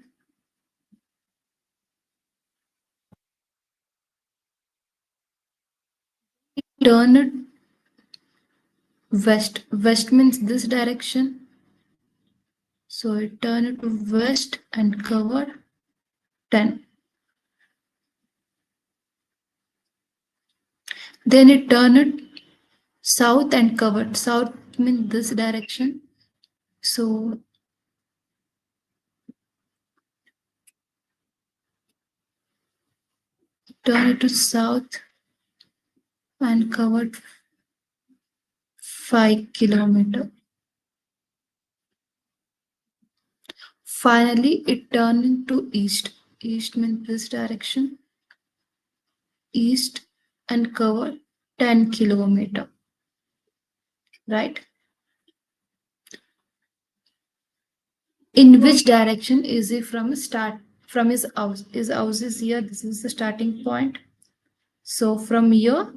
Turn it west. West means this direction. So it turned to west and covered 10. Then it turned south and covered. South means this direction. So turn it to south and covered 5 kilometers. Finally, it turned into east. East means this direction. East and covered 10 kilometers. Right? In which direction is he from start? From his house. His house is here. This is the starting point. So from here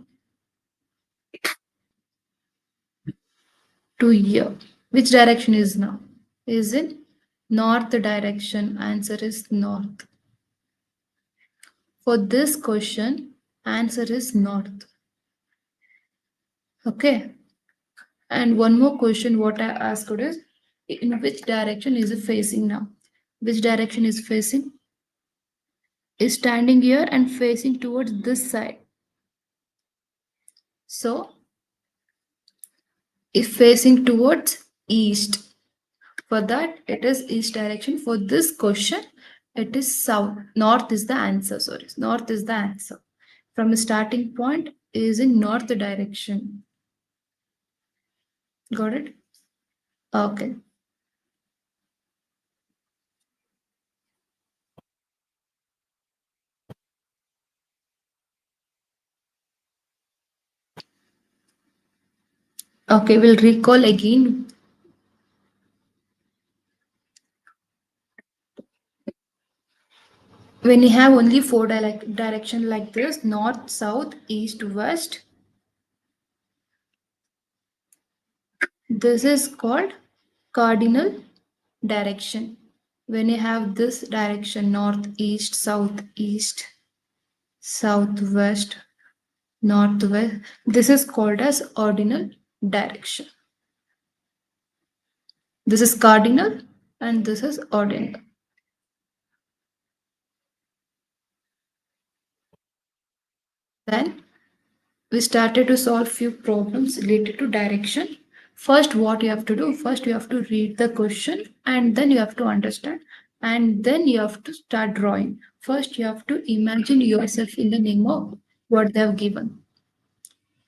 to here. Which direction is now? Is it north direction? Answer is north. For this question, answer is north. Okay. And one more question what I asked is, in which direction is it facing now? Which direction is facing? Is standing here and facing towards this side. So is facing towards east. For that, it is east direction. For this question, it is south. North is the answer. Sorry, north is the answer. From a starting point is in north direction. Got it? Okay. Okay, we'll recall again. When you have only four direction like this, north, south, east, west, this is called cardinal direction. When you have this direction, north, east, south, east, southwest, northwest, this is called as ordinal direction. This is cardinal and this is ordinal. Then we started to solve few problems related to direction. First, what you have to do? First, you have to read the question and then you have to understand and then you have to start drawing. First, you have to imagine yourself in the name of what they have given.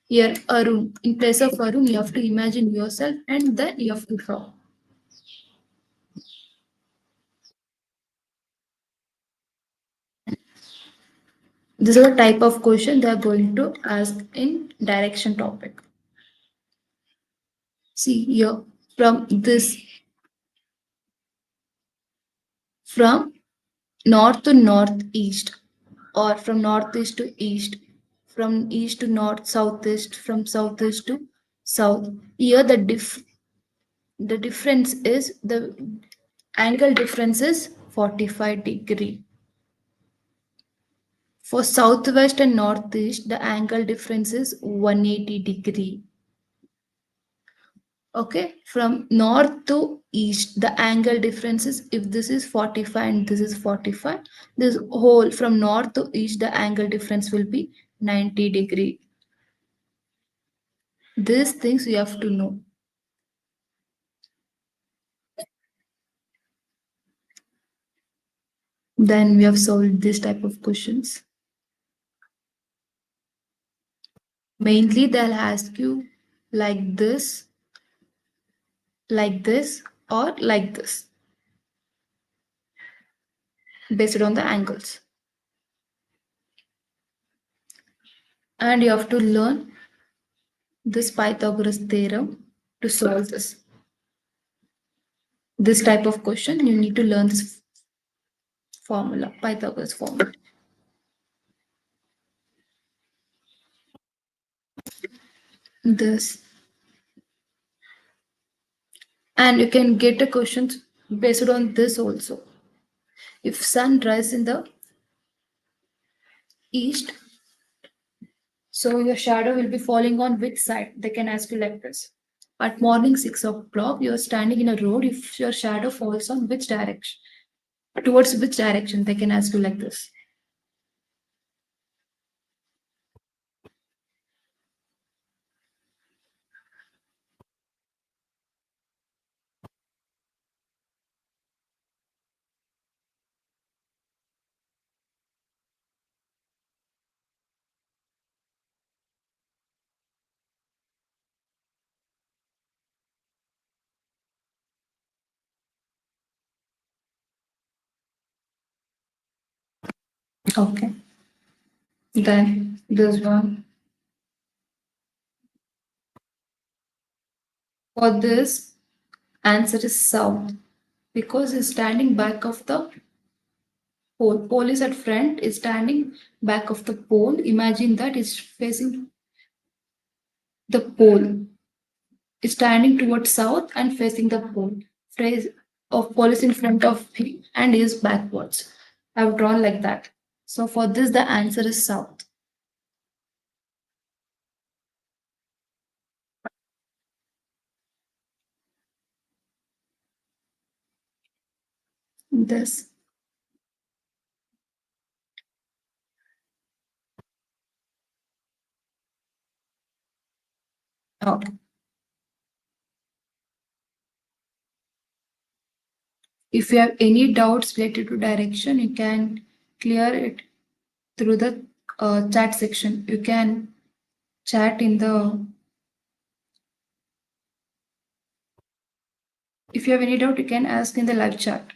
Here, Arun. In place of Arun, you have to imagine yourself and then you have to draw. This is a type of question they are going to ask in direction topic. See here, from this, from north to northeast, or from northeast to east, from east to north, southeast, from southeast to south. Here the difference is the angle difference is 45 degree. For southwest and northeast, the angle difference is 180 degree. Okay, from north to east, the angle difference is, if this is 45 and this is 45, this whole from north to east, the angle difference will be 90 degree. These things you have to know. Then we have solved this type of questions. Mainly they'll ask you like this, or like this, based on the angles. And you have to learn this Pythagoras theorem to solve this type of question. You need to learn this formula, Pythagoras formula. This, and you can get a question based on this also. If sun rises in the east, so your shadow will be falling on which side? They can ask you like this. At morning 6 o'clock, you're standing in a road. If your shadow falls on which direction? Towards which direction? They can ask you like this. Okay. Then this one. For this, answer is south because he's standing back of the pole. Pole is at front, is standing back of the pole. Imagine that is facing the pole, is standing towards south and facing the pole. Phrase of pole is in front of him and is backwards. I've drawn like that. So for this, the answer is south. This. Okay. If you have any doubts related to direction, you can clear it through the chat section. You can chat in the. If you have any doubt, you can ask in the live chat.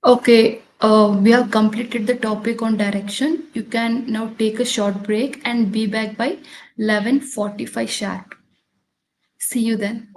Okay, we have completed the topic on direction. You can now take a short break and be back by 11:45 sharp. See you then.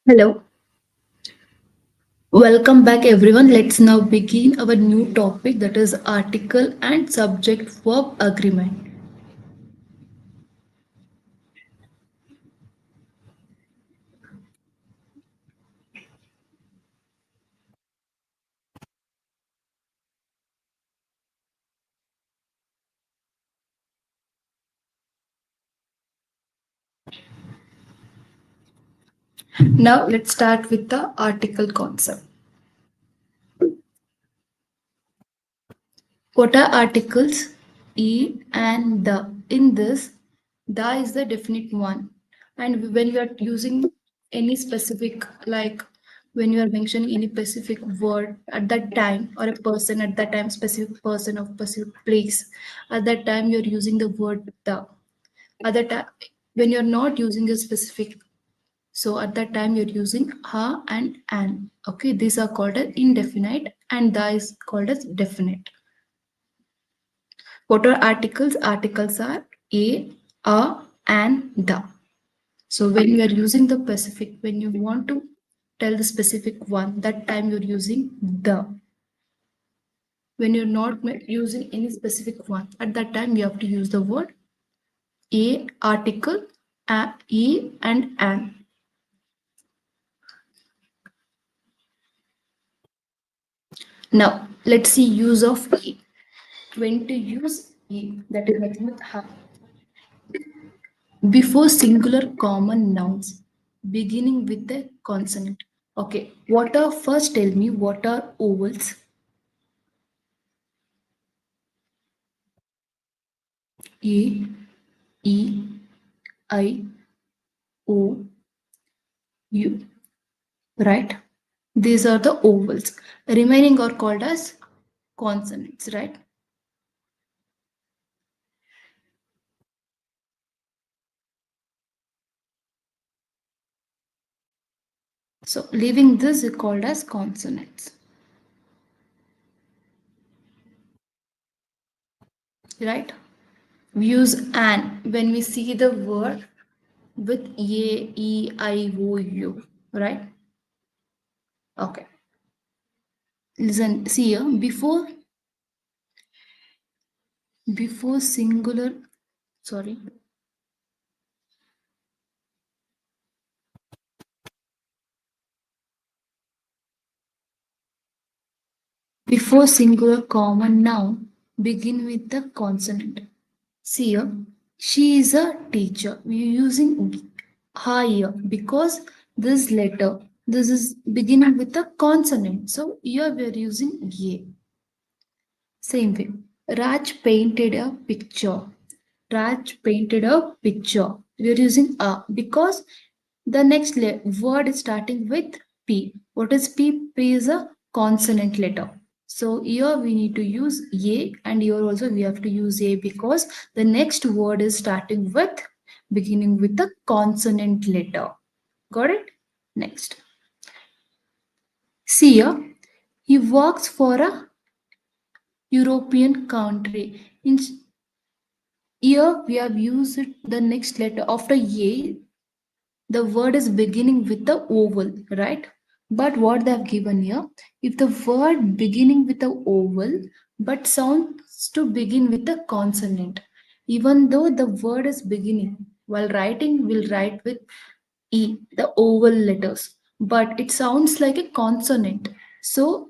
Hello, welcome back everyone. Let's now begin our new topic, that is article and subject verb agreement. Now let's start with the article concept. What are articles? E and the. In this, the is the definite one. And when you are using any specific, like when you are mentioning any specific word at that time, or a person at that time, specific person of specific place, at that time you're using the word the. At that time, when you're not using a specific, so at that time you're using ha and an. Okay, these are called as indefinite, and the is called as definite. What are articles? Articles are a, and the. So when you are using the specific, when you want to tell the specific one, that time you're using the. When you're not using any specific one, at that time you have to use the word a, article, e, and an. Now let's see use of e. When to use e, that is nothing but ha. Before singular common nouns beginning with a consonant. Okay, what are, first tell me what are ovals? A, E, I, O, U, right? These are the ovals. Remaining are called as consonants, right? So leaving this is called as consonants, right? We use an when we see the word with A, E, I, O, U, right? Okay. Listen, see here, before singular, sorry, before singular common noun begin with the consonant. See here, she is a teacher. We are using ha here because this letter, this is beginning with a consonant. So here we are using ye. Same way. Raj painted a picture. Raj painted a picture. We are using a because the next word is starting with P. What is P? P is a consonant letter. So here we need to use a, and here also we have to use a because the next word is starting with, beginning with the consonant letter. Got it? Next. See here, he works for a European country. In here we have used the next letter after a, the word is beginning with the oval, right? But what they have given here, if the word beginning with the oval but sounds to begin with a consonant, even though the word is beginning, while writing we'll write with e, the oval letters, but it sounds like a consonant. So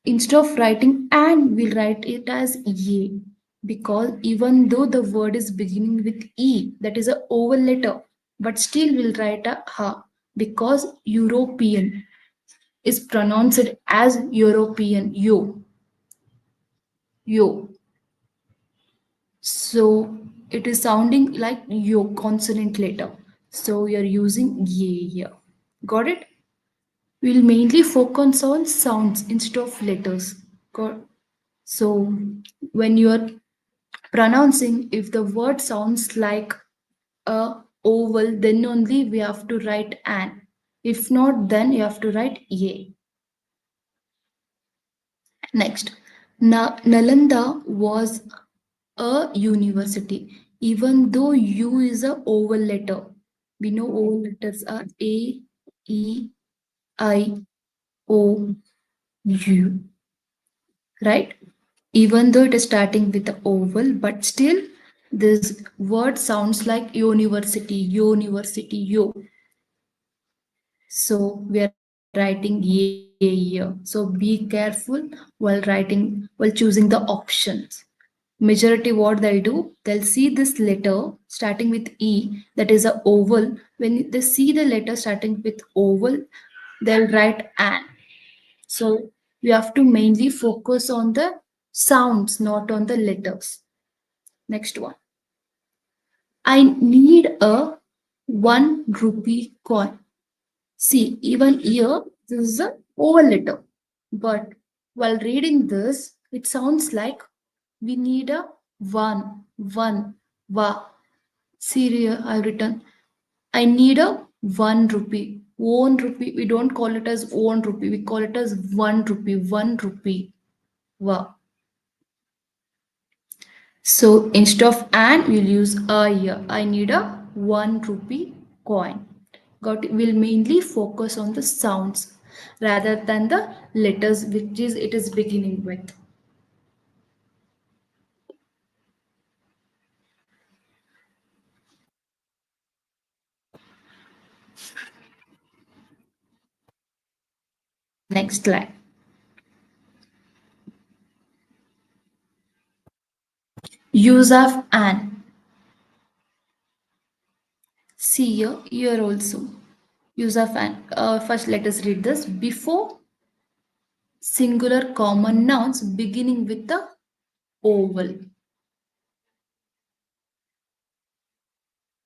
instead of writing and, we'll write it as ye, because even though the word is beginning with e, that is a oval letter, but still we'll write a ha because European is pronounced as European, yo. So it is sounding like yo consonant letter. So we are using ye here. Got it? We'll mainly focus on sounds instead of letters. Got. So when you are pronouncing, if the word sounds like a oval, then only we have to write an. If not, then you have to write a. Next, Nalanda was a university. Even though U is a oval letter, we know oval letters are A, E, I, O, U, right? Even though it is starting with the oval, but still this word sounds like university, university, yo. So we are writing A here. So be careful while choosing the options. Majority what they'll do, they'll see this letter starting with E, that is a oval. When they see the letter starting with oval, they'll write an. So we have to mainly focus on the sounds, not on the letters. Next one. I need a 1 rupee coin. See, even here, this is a oval letter. But while reading this, it sounds like we need a one, wa. See here, I've written, I need a 1 rupee. 1 rupee, we don't call it as 1 rupee, we call it as 1 rupee, 1 rupee. Wa. So instead of an, we'll use a here. I need a 1 rupee coin. Got it? We'll mainly focus on the sounds rather than the letters which is it is beginning with. Next line. Use of an. See here also. Use of an. First, let us read this. Before singular common nouns beginning with the oval.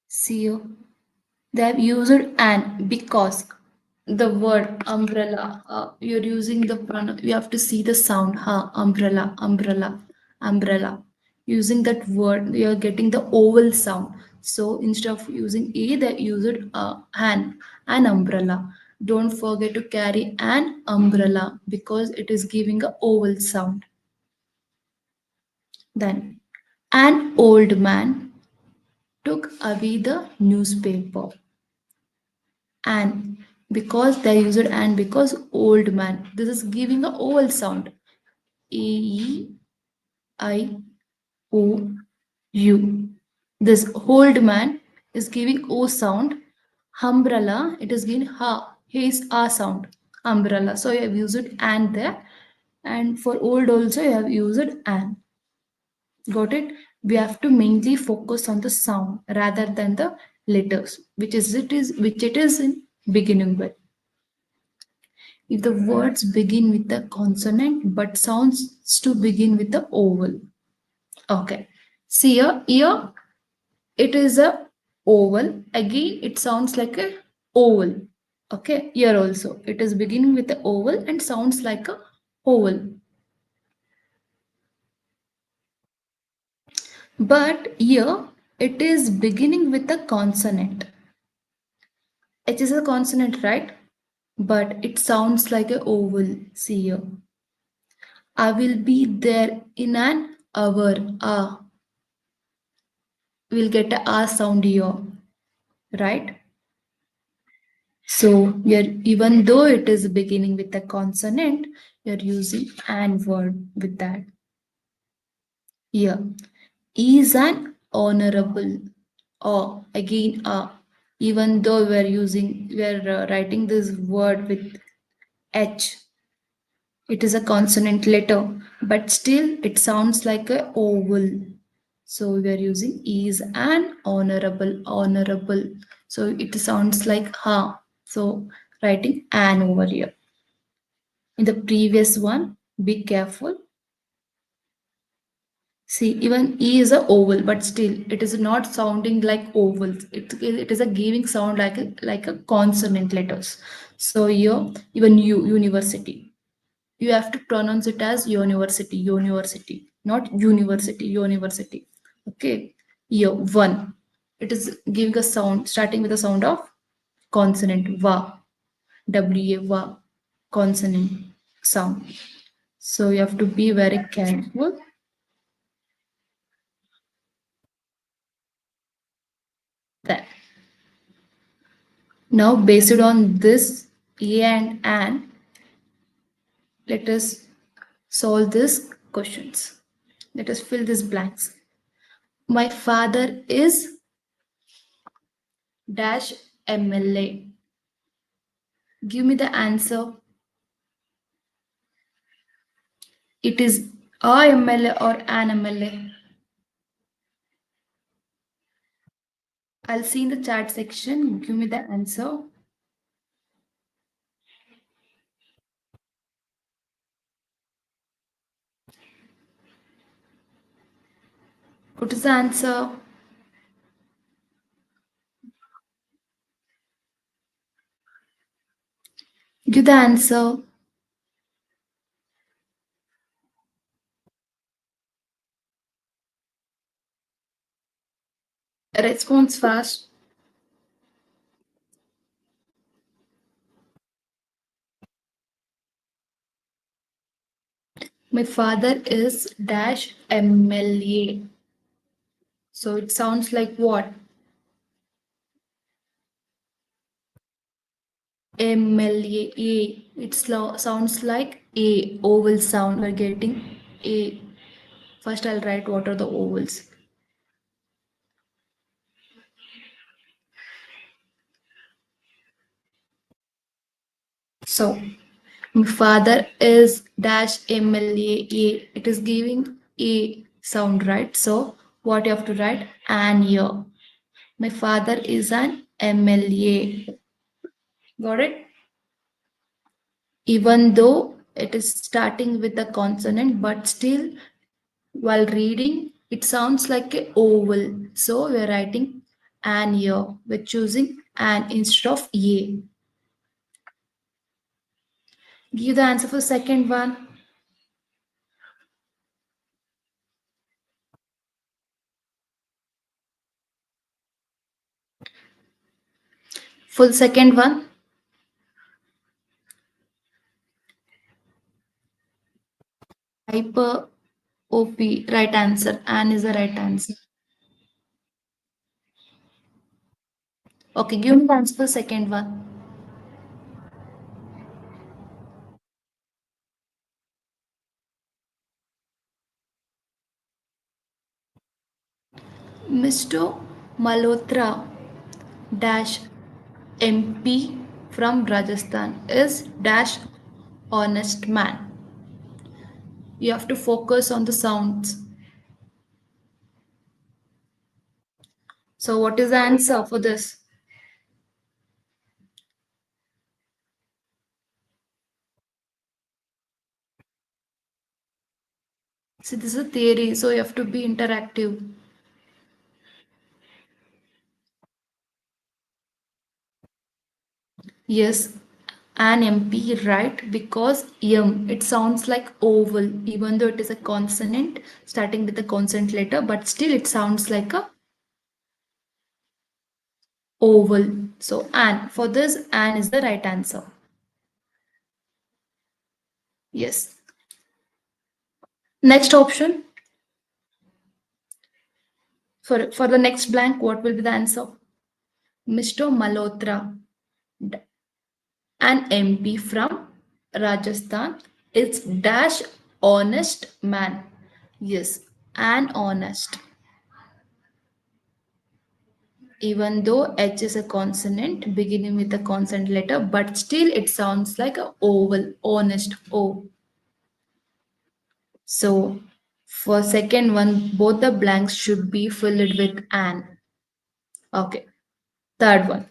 See here. They have used an because the word umbrella. You're using the pronoun. You have to see the sound. Ha, umbrella, umbrella, umbrella. Using that word, you're getting the oval sound. So instead of using a, they used an umbrella. Don't forget to carry an umbrella because it is giving a oval sound. Then, an old man took away the newspaper. And because they used and because old man, this is giving a oval sound. A-E-I-O-U. This old man is giving O sound. Umbrella, it is giving ha. Here is a sound. Umbrella. So you have used and there. And for old also you have used and. Got it? We have to mainly focus on the sound rather than the letters, which it is in beginning with. If the words begin with a consonant but sounds to begin with the oval. Okay. See here it is a oval. Again, it sounds like a oval. Okay. Here also, it is beginning with the oval and sounds like a oval. But here, it is beginning with a consonant. H is a consonant, right? But it sounds like a oval. See here. I will be there in an hour. Ah, we'll get a R sound here, right? So even though it is beginning with a consonant, you're using an word with that. Here, is an honorable. Or again, even though we're writing this word with H, it is a consonant letter, but still it sounds like a oval. So we are using is an honorable, honorable. So it sounds like ha. So writing an over here. In the previous one, be careful. See, even E is a oval, but still it is not sounding like ovals. It is a giving sound like a consonant letters. So here, even U, university. You have to pronounce it as university, university, not university, university. Okay. Here, one. It is giving a sound, starting with a sound of consonant, va, W-A, va, consonant sound. So you have to be very careful. Now, based on this A and an, let us solve these questions. Let us fill these blanks. My father is dash MLA. Give me the answer. It is a MLA or an MLA. I'll see in the chat section. Give me the answer. What is the answer? Give the answer. Response fast. My father is dash MLA. So it sounds like what? MLA. It sounds like A. Oval sound. We're getting A. First, I'll write what are the ovals. So, my father is dash MLA. It is giving A sound, right? So, what you have to write? An year. My father is an MLA. Got it? Even though it is starting with a consonant, but still, while reading, it sounds like a oval. So, we're writing an year. We're choosing an instead of A. Give the answer for second one. For the second one, hyper OP, right answer. An is the right answer. Okay, give me the answer for the second one. Mr. Malhotra dash MP from Rajasthan is dash honest man. You have to focus on the sounds. So, what is the answer for this? See, this is a theory, so you have to be interactive. Yes, an MP, right? Because it sounds like oval, even though it is a consonant starting with a consonant letter, but still it sounds like a oval. So, an. For this, an is the right answer. Yes. Next option. For the next blank, what will be the answer? Mr. Malhotra, an MP from Rajasthan, is dash honest man. Yes, an honest. Even though H is a consonant beginning with a consonant letter, but still it sounds like a oval, honest O. So for second one, both the blanks should be filled with an. Okay. Third one.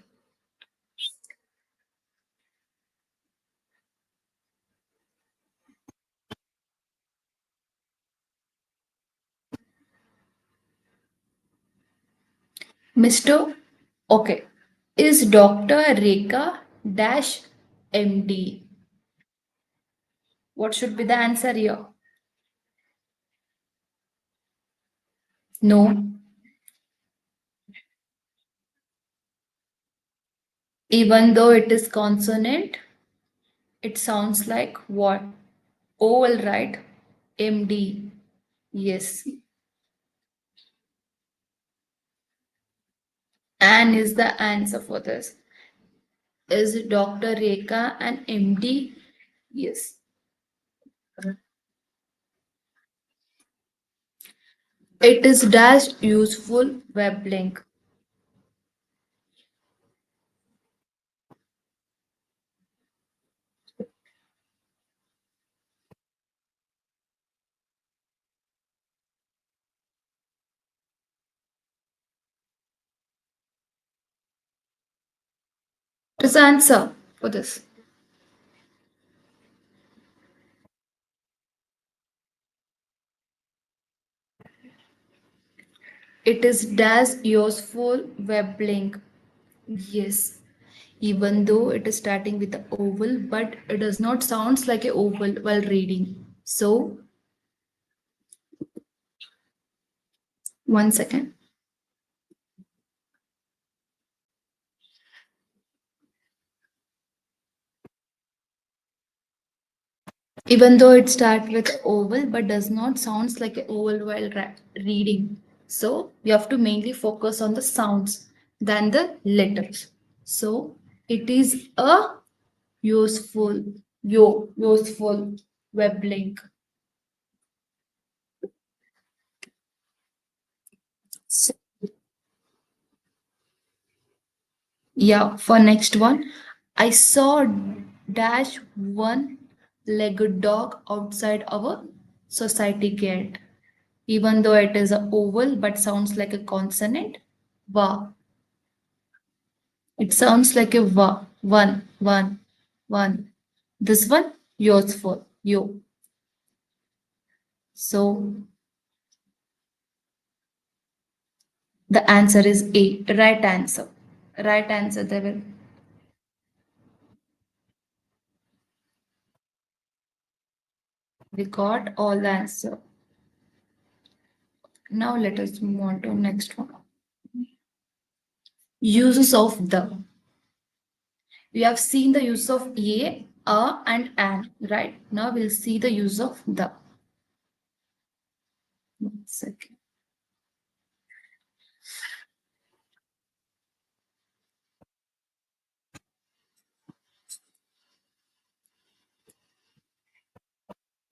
Mr. Okay. Is Dr. Rekha dash MD? What should be the answer here? No. Even though it is consonant, it sounds like what? Oval, right? MD. Yes. An is the answer for this. Is Dr. Rekha an MD? Yes. It is dash useful web link. What is the answer for this? It is dash useful web link. Yes. Even though it is starting with the oval, but it does not sounds like a oval while reading. So, one second. Even though it starts with oval, but does not sounds like a oval while reading. So, you have to mainly focus on the sounds than the letters. So, it is a useful, useful web link. Yeah, for next one, I saw dash one legged dog outside our society gate. Even though it is a oval but sounds like a consonant, wa. It sounds like a wa. One, one, one. This one, useful, yo. So the answer is A. Right answer. Right answer, Devil. We got all the answer. Now let us move on to next one. Uses of the. We have seen the use of a, and an, right? Now we'll see the use of the. One second.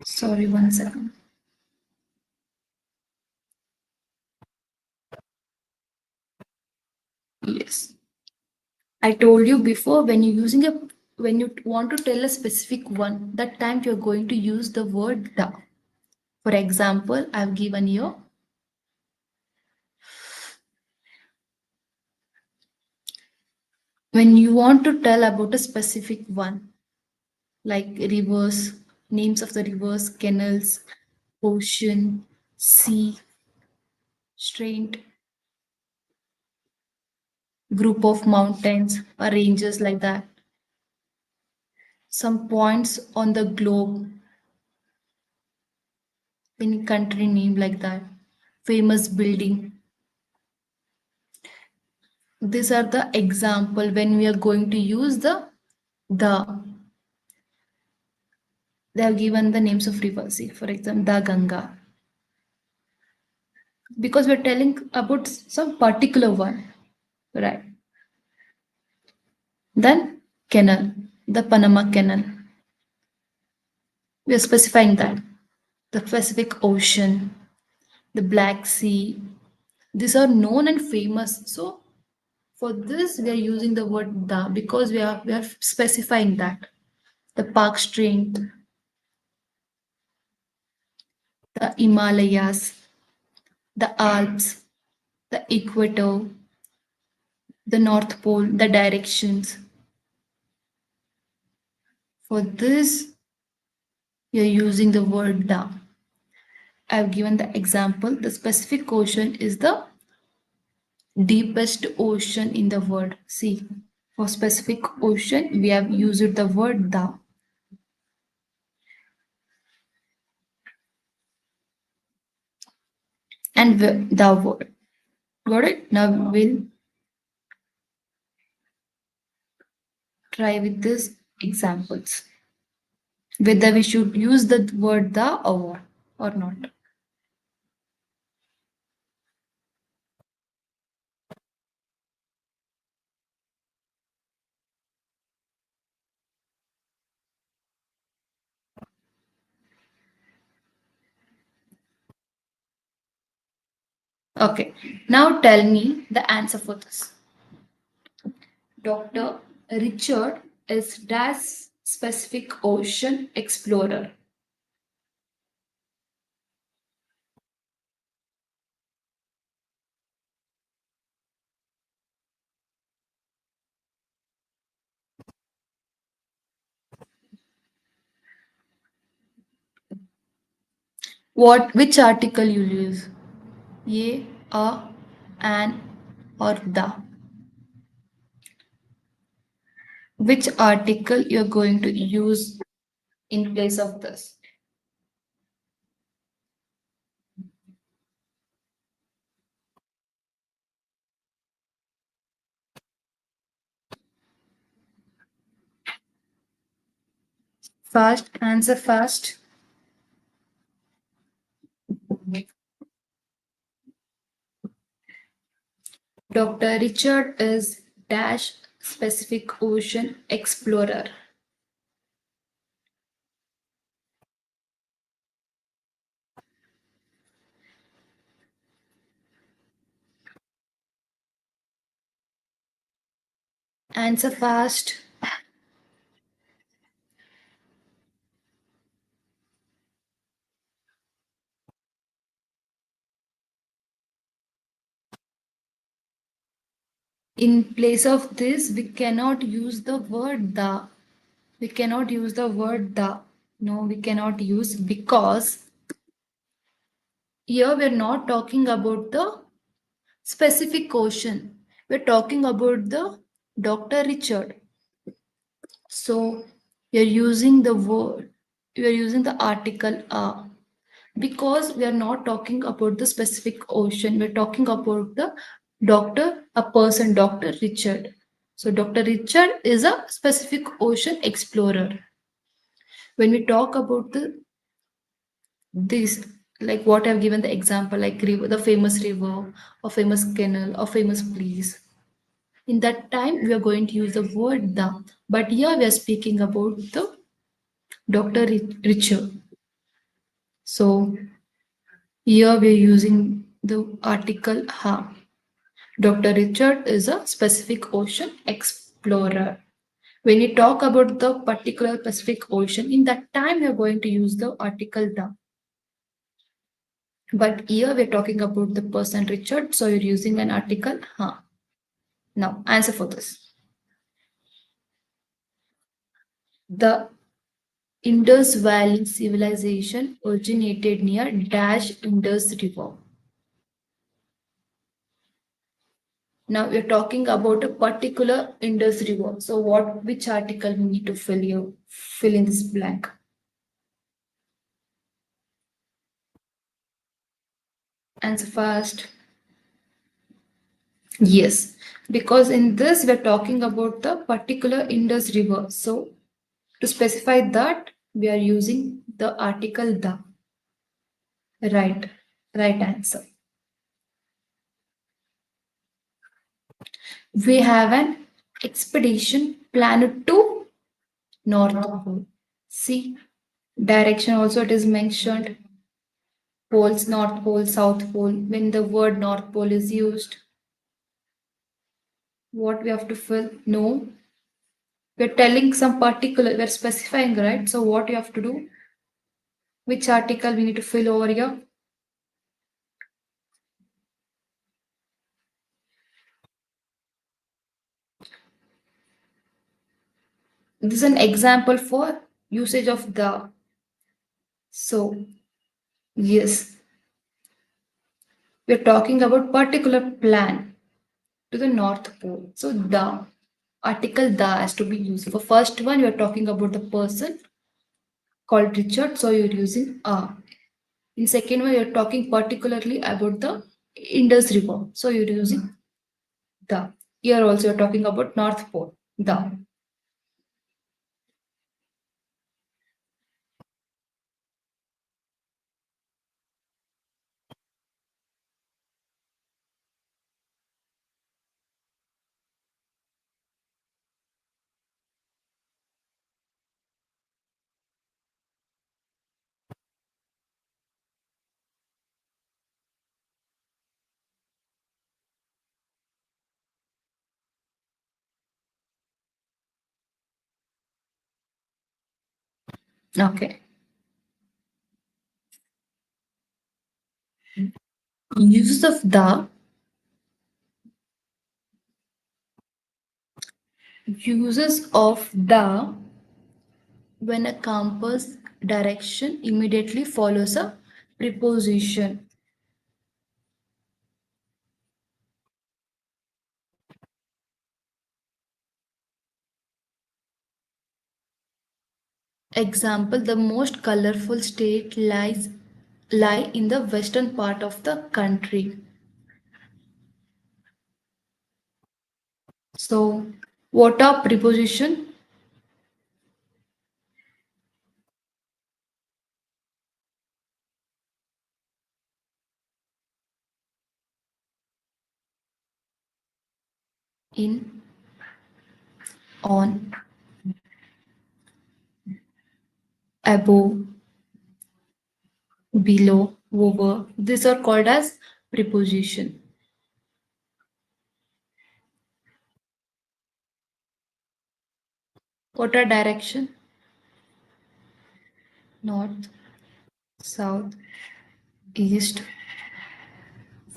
Sorry, one second. Yes. I told you before when you want to tell a specific one, that time you're going to use the word the. For example, I've given you when you want to tell about a specific one, like rivers, names of the rivers, canals, ocean, sea, straight, group of mountains or ranges like that. Some points on the globe, in country name like that. Famous building. These are the example when we are going to use the. They have given the names of rivers. See, for example, the Ganga. Because we're telling about some particular one, right? Then canal, the Panama Canal. We are specifying that. The Pacific Ocean, the Black Sea. These are known and famous. So for this, we are using the word the because we are specifying that. The Park Street, the Himalayas, the Alps, the Equator, the North Pole, the directions. For this, we are using the word the. I've given the example. The specific ocean is the deepest ocean in the world. See, for specific ocean, we have used the word the. And the word. Got it? Now we'll try with these examples. Whether we should use the word the or not. Okay. Now tell me the answer for this. Dr. Richard is dash specific ocean explorer. Which article you use? Ye, a, an, or the? Which article you're going to use in place of this? Fast, answer fast. Dr. Richard is dash specific ocean explorer. Answer fast. In place of this, we cannot use the word the. We cannot use the word the. No, we cannot use because here we're not talking about the specific ocean. We're talking about the Dr. Richard. So you're using the word, you're using the article because we are not talking about the specific ocean. We're talking about the doctor, a person, Dr. Richard. So Dr. Richard is a specific ocean explorer. When we talk about the this, like what I've given the example, like river, the famous river, or famous canal, or famous place. In that time, we are going to use the word the, but here we are speaking about the Dr. Richard. So here we are using the article ha. Dr. Richard is a specific ocean explorer. When we talk about the particular Pacific Ocean, in that time we are going to use the article the. But here we're talking about the person Richard, so you're using an article ha. Now, answer for this. The Indus Valley civilization originated near Dash Indus River. Now we're talking about a particular Indus River. So which article we need to fill in this blank? Answer fast. Yes, because in this we're talking about the particular Indus River. So to specify that, we are using the article the. Right, right answer. We have an expedition planned to North Pole. See, direction also it is mentioned. Poles, North Pole, South Pole. When the word North Pole is used, what we have to fill? No, we're telling some particular, we're specifying, right? So what you have to do? Which article we need to fill over here? This is an example for usage of the. So yes, we're talking about particular plan to the North Pole. So the article the has to be used. For first one, you're talking about the person called Richard, so you're using a. In second one, you're talking particularly about the Indus River, so you're using the. Here also you're talking about North Pole, the. Okay. Use of the uses of the when a compass direction immediately follows a preposition. Example, the most colorful state lie in the western part of the country. So, what are preposition? In, on, above, below, over. These are called as preposition. What are direction? North, south, east,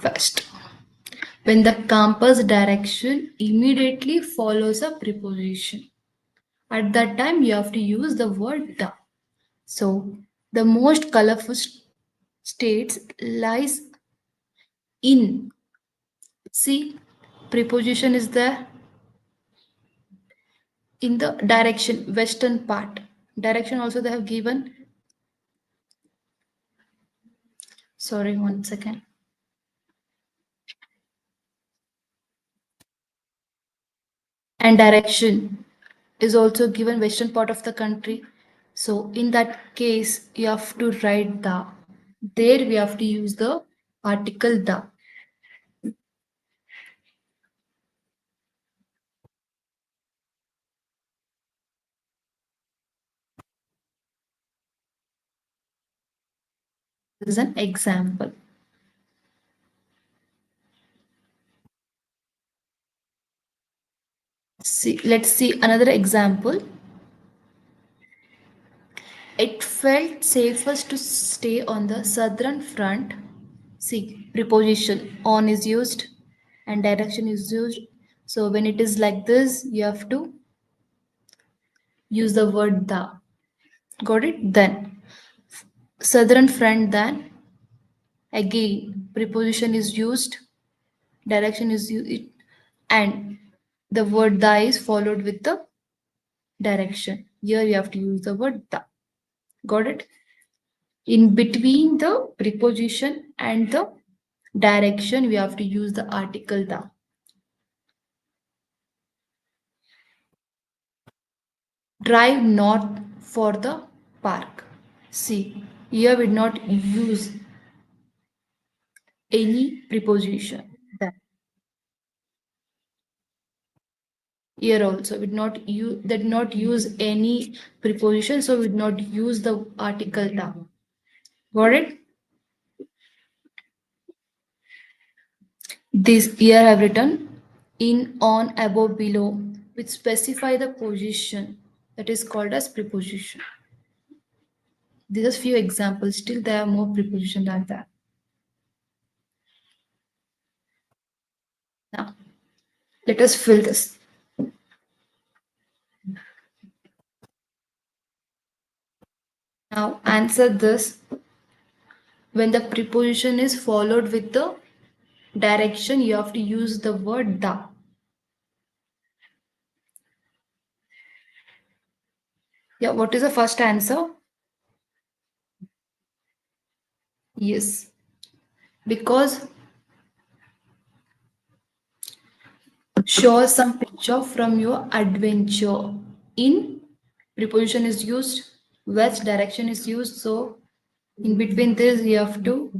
west. When the compass direction immediately follows a preposition. At that time, you have to use the word the. So, the most colorful states lies in. See, preposition is there in the direction, western part. Direction also they have given. Sorry, one second. And direction is also given western part of the country. So in that case, you have to write the. There we have to use the article the. This is an example. See, let's see another example. It felt safest to stay on the southern front. See, preposition on is used and direction is used. So when it is like this, you have to use the word the. Got it? Then southern front, then again preposition is used, direction is used, and the word the is followed with the direction. Here you have to use the word the. Got it? In between the preposition and the direction, we have to use the article the. Drive north for the park. See, here we not use any preposition. That here also we not use any preposition, so we not use the article the. Got it? This here I have written in, on, above, below, which specify the position that is called as preposition. These are few examples. Still, there are more preposition than that. Now, let us fill this. Now, answer this. When the preposition is followed with the direction, you have to use the word the. Yeah, what is the first answer? Yes. Because show some picture from your adventure. In, preposition is used, west direction is used, so in between this you have to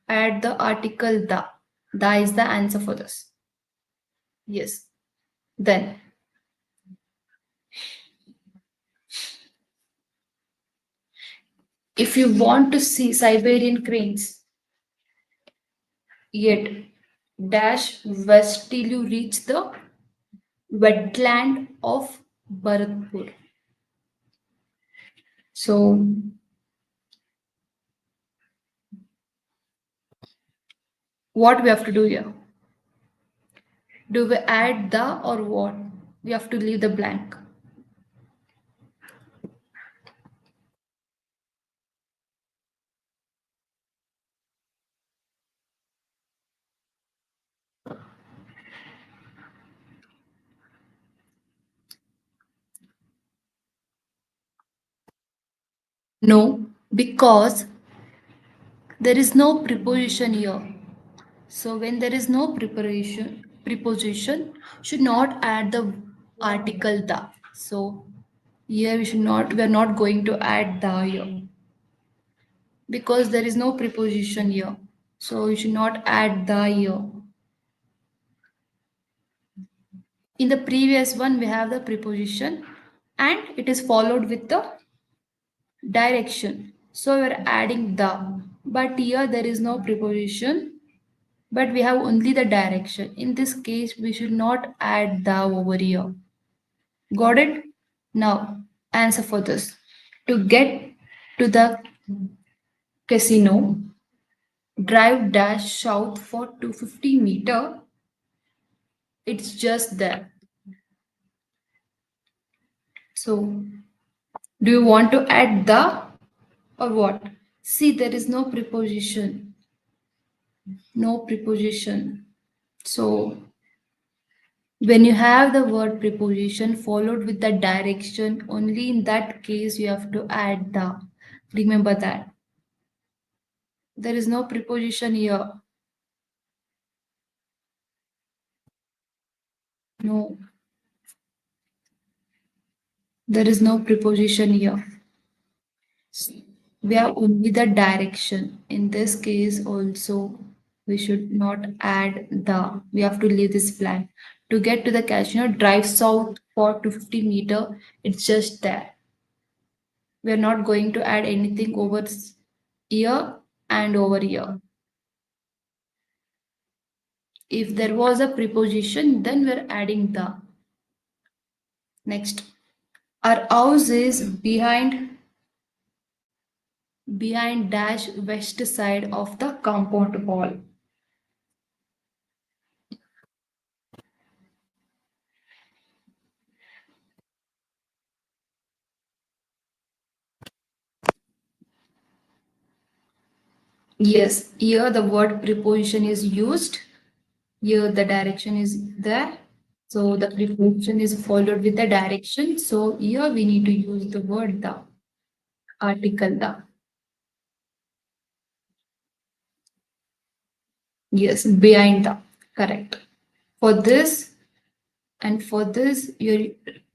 add the article the. The is the answer for this. Yes. Then if you want to see Siberian cranes, yet dash west till you reach the wetland of Bharatpur. So what we have to do here? Do we add the or what? We have to leave the blank. No, because there is no preposition here. So when there is no preposition should not add the article the. So here we are not going to add the here because there is no preposition here. So you should not add the here. In the previous one, we have the preposition and it is followed with the direction. So we are adding the. But here there is no preposition, but we have only the direction. In this case, we should not add the over here. Got it? Now, answer for this. To get to the casino, drive dash south for 250 meter. It's just there. So, do you want to add the or what? See, there is no preposition. No preposition. So, when you have the word preposition followed with the direction, only in that case you have to add the. Remember that. There is no preposition here. No, there is no preposition here. We have only the direction. In this case also, we should not add the. We have to leave this blank. To get to the casino, drive south for 250 meter. It's just there. We are not going to add anything over here and over here. If there was a preposition, then we're adding the. Next, our house is behind dash west side of the compound wall. Yes, here the word preposition is used. Here the direction is there. So the preposition is followed with the direction. So here we need to use the word the, article the. Yes, behind the. Correct. For this and for this, you're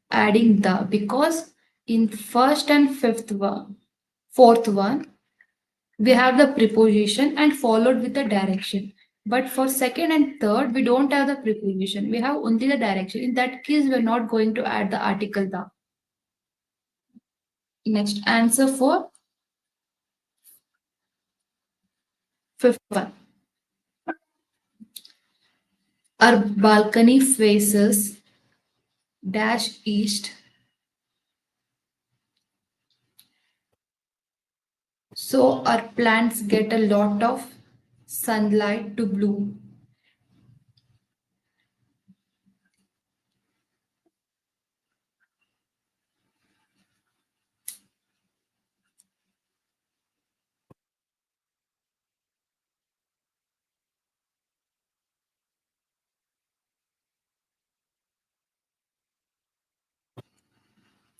adding the because in first and fourth one, we have the preposition and followed with the direction. But for second and third, we don't have the preposition. We have only the direction. In that case, we're not going to add the article the. Next answer for fifth one. Our balcony faces dash east. So our plants get a lot of sunlight to bloom.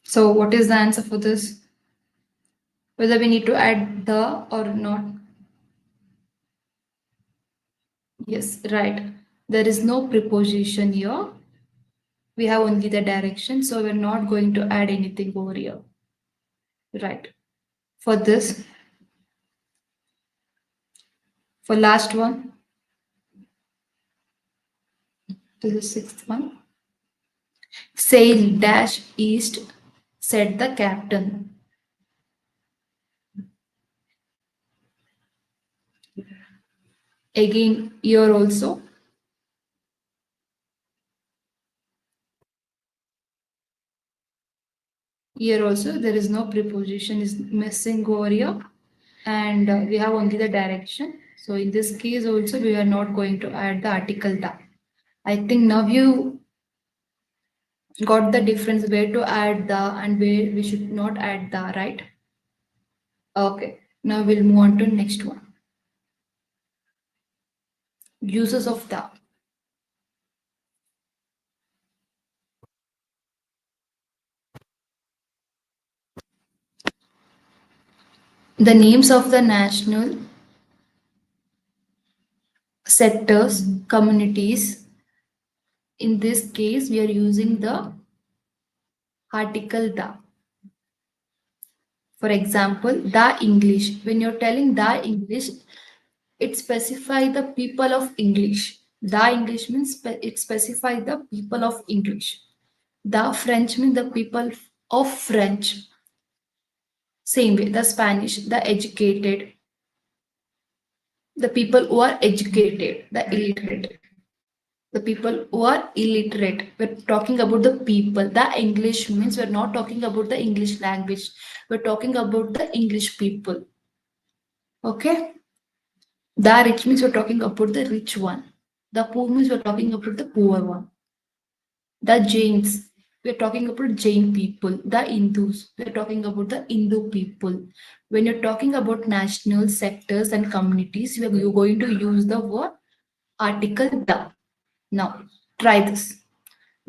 So what is the answer for this? Whether we need to add the or not? Yes, right. There is no preposition here. We have only the direction, so we're not going to add anything over here. Right. For this, for last one, to the sixth one. Sail dash east, said the captain. Again, here also. Here also there is no preposition is missing over here, and we have only the direction. So in this case also we are not going to add the article the. I think now you got the difference where to add the and where we should not add the, right? Okay. Now we'll move on to next one. Uses of the. The names of the national sectors, communities. In this case, we are using the article the. For example, the English. When you're telling the English, it specify the people of English. The English means it specify the people of English. The French means the people of French. Same way, the Spanish, the educated, the people who are educated, the illiterate, the people who are illiterate. We're talking about the people. The English means we're not talking about the English language. We're talking about the English people. Okay? The rich means we're talking about the rich one. The poor means we're talking about the poor one. The Jains, we're talking about Jain people. The Hindus, we're talking about the Hindu people. When you're talking about national sectors and communities, you're going to use the word article the. Now, try this.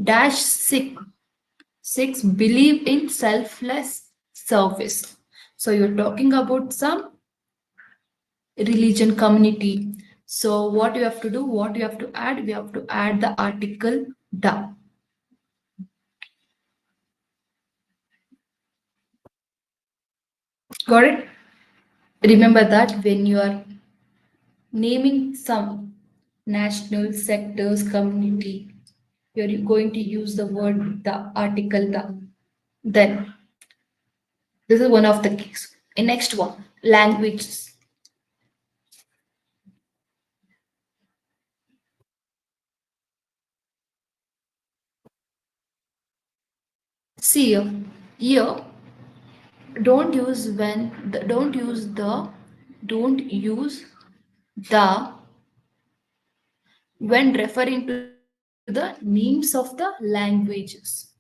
Dash six believe in selfless service. So you're talking about some religion community. So what you have to do, what you have to add, we have to add the article the. Got it? Remember that when you are naming some national sectors community, you're going to use the word the article the. Then this is one of the keys. In next one, languages. See here, don't use the when referring to the names of the languages.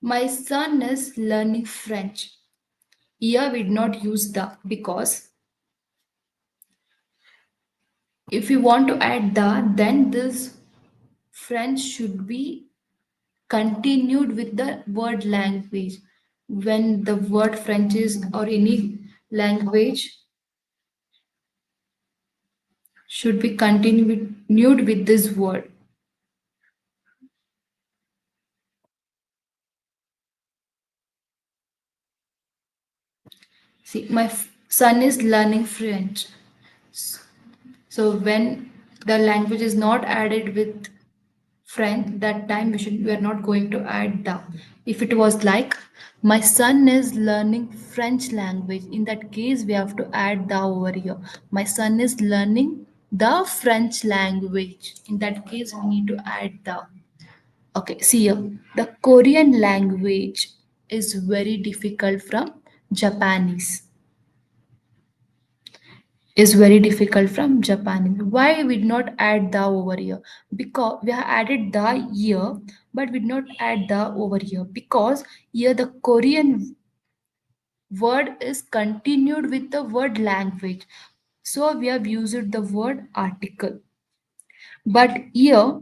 My son is learning French. Here we did not use the because if you want to add the, then this French should be continued with the word language. When the word French is or any language should be continued with this word. See, my son is learning French. So when the language is not added with French, that time we are not going to add the. If it was like my son is learning French language, in that case we have to add the over here. My son is learning the French language. In that case we need to add the. Okay, see here. The Korean language is very difficult from Japanese. Is very difficult from Japanese. Why we did not add the over here? Because we have added the here, but we did not add the over here because here the Korean word is continued with the word language. So we have used the word article. But here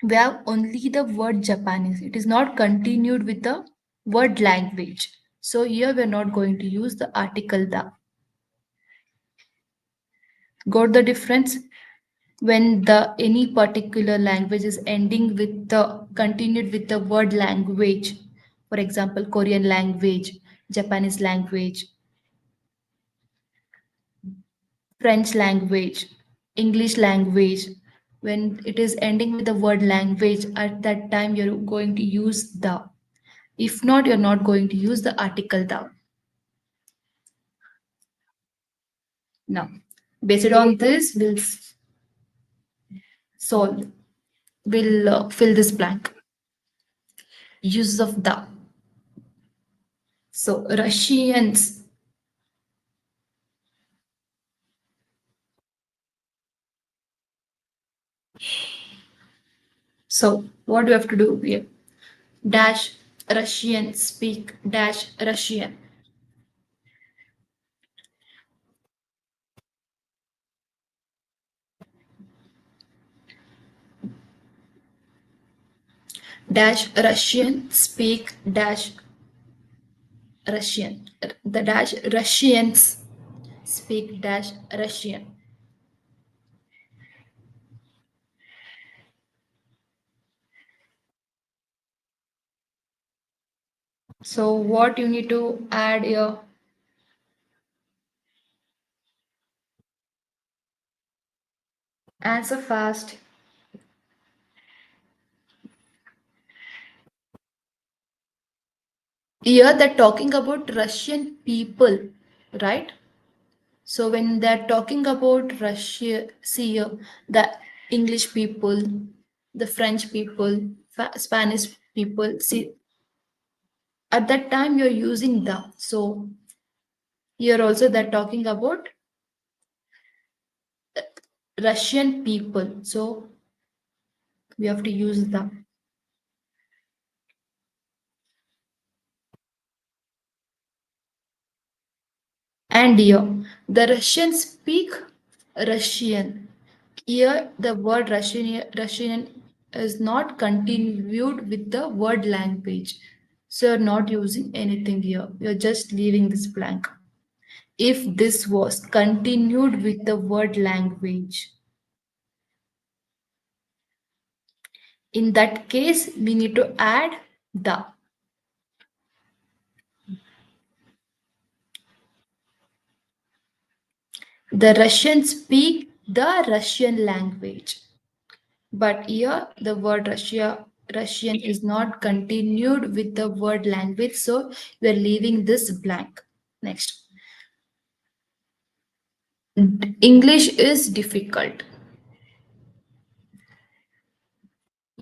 we have only the word Japanese. It is not continued with the word language. So here we are not going to use the article the. Got the difference? When the any particular language is ending with the continued with the word language, for example Korean language, Japanese language, French language, English language, when it is ending with the word language, at that time you're going to use the. If not, you're not going to use the article the. Now based on this solve we'll fill this blank. use of the. So Russians. So what do we have to do here? Dash Russian speak dash Russian. Dash Russian speak dash Russian. The dash Russians speak dash Russian. So what you need to add here? Answer fast. Here they're talking about Russian people, right? So when they're talking about Russia, see here, the English people, the French people, Spanish people, see at that time you're using the. So here also they're talking about Russian people. So we have to use the. And here the Russians speak Russian. Here the word Russian is not continued with the word language. So you're not using anything here. You're just leaving this blank. If this was continued with the word language, in that case, we need to add the. The Russians speak the Russian language. But here the word Russian is not continued with the word language, so we are leaving this blank. Next. English is difficult.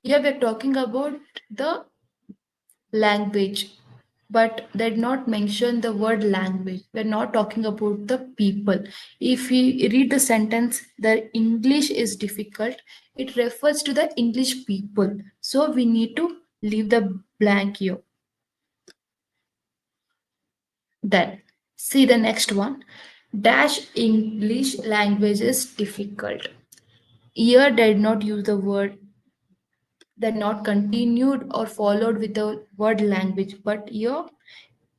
Here we are talking about the language, but they did not mention the word language. We're not talking about the people. If we read the sentence, the English is difficult, it refers to the English people. So we need to leave the blank here. Then see the next one. Dash English language is difficult. Here they did not use the word, they're not continued or followed with the word language, but here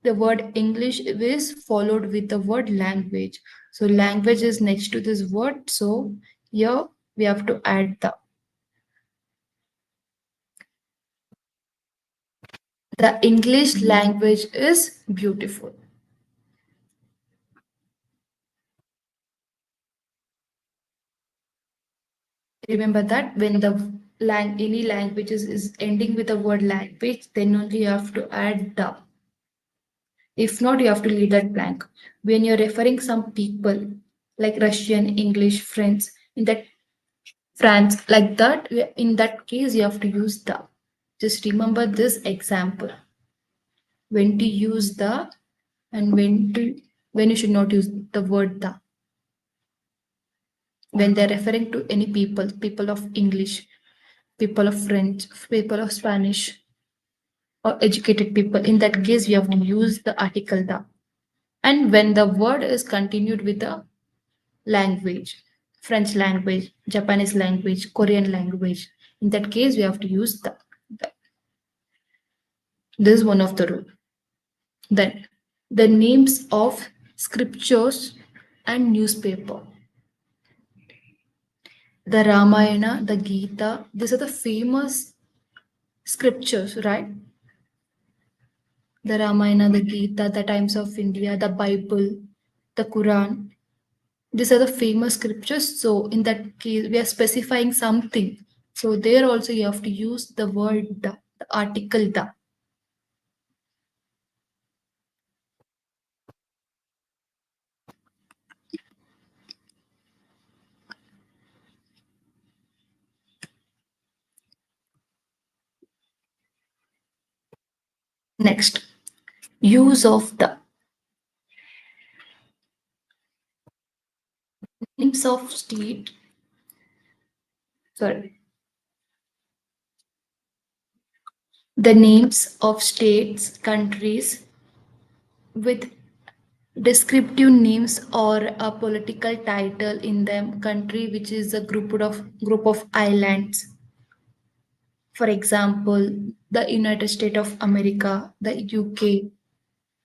the word English is followed with the word language. So language is next to this word. So here we have to add the English language is beautiful. Remember that when the any languages is ending with the word language, then only you have to add the. If not, you have to leave that blank. When you're referring some people like Russian, English, French, in that France, like that, in that case, you have to use the. Just remember this example. When to use the and when you should not use the word the. When they're referring to any people, people of English, people of French, people of Spanish, or educated people, in that case, we have to use the article the. And when the word is continued with the language, French language, Japanese language, Korean language, in that case, we have to use the. This is one of the rule. Then the names of scriptures and newspaper. The Ramayana, the Gita, these are the famous scriptures, right? The Ramayana, the Gita, the Times of India, the Bible, the Quran. These are the famous scriptures. So in that case, we are specifying something. So there also you have to use the word the article the. Next, use of the names of state, sorry, the names of states, countries with descriptive names or a political title in them. Country which is a group of islands. For example, the United States of America, the UK,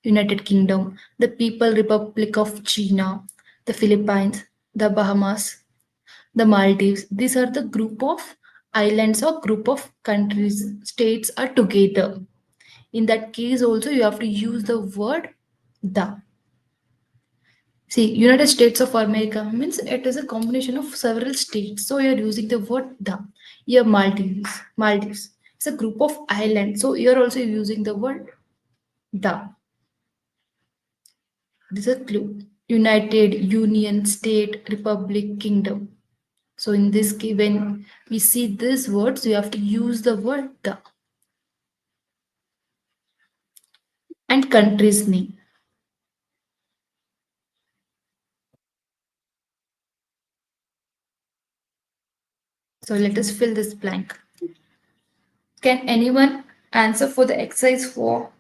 United Kingdom, the People Republic of China, the Philippines, the Bahamas, the Maldives. These are the group of islands or group of countries, states are together. In that case, also you have to use the word the. See, United States of America means it is a combination of several states. So you're using the word the. Here Maldives. Maldives. It's a group of islands. So you're also using the word the. This is a clue. United, Union, State, Republic, Kingdom. So in this case, when we see these words, you have to use the word the and country's name. So let us fill this blank. Can anyone answer for the exercise 4?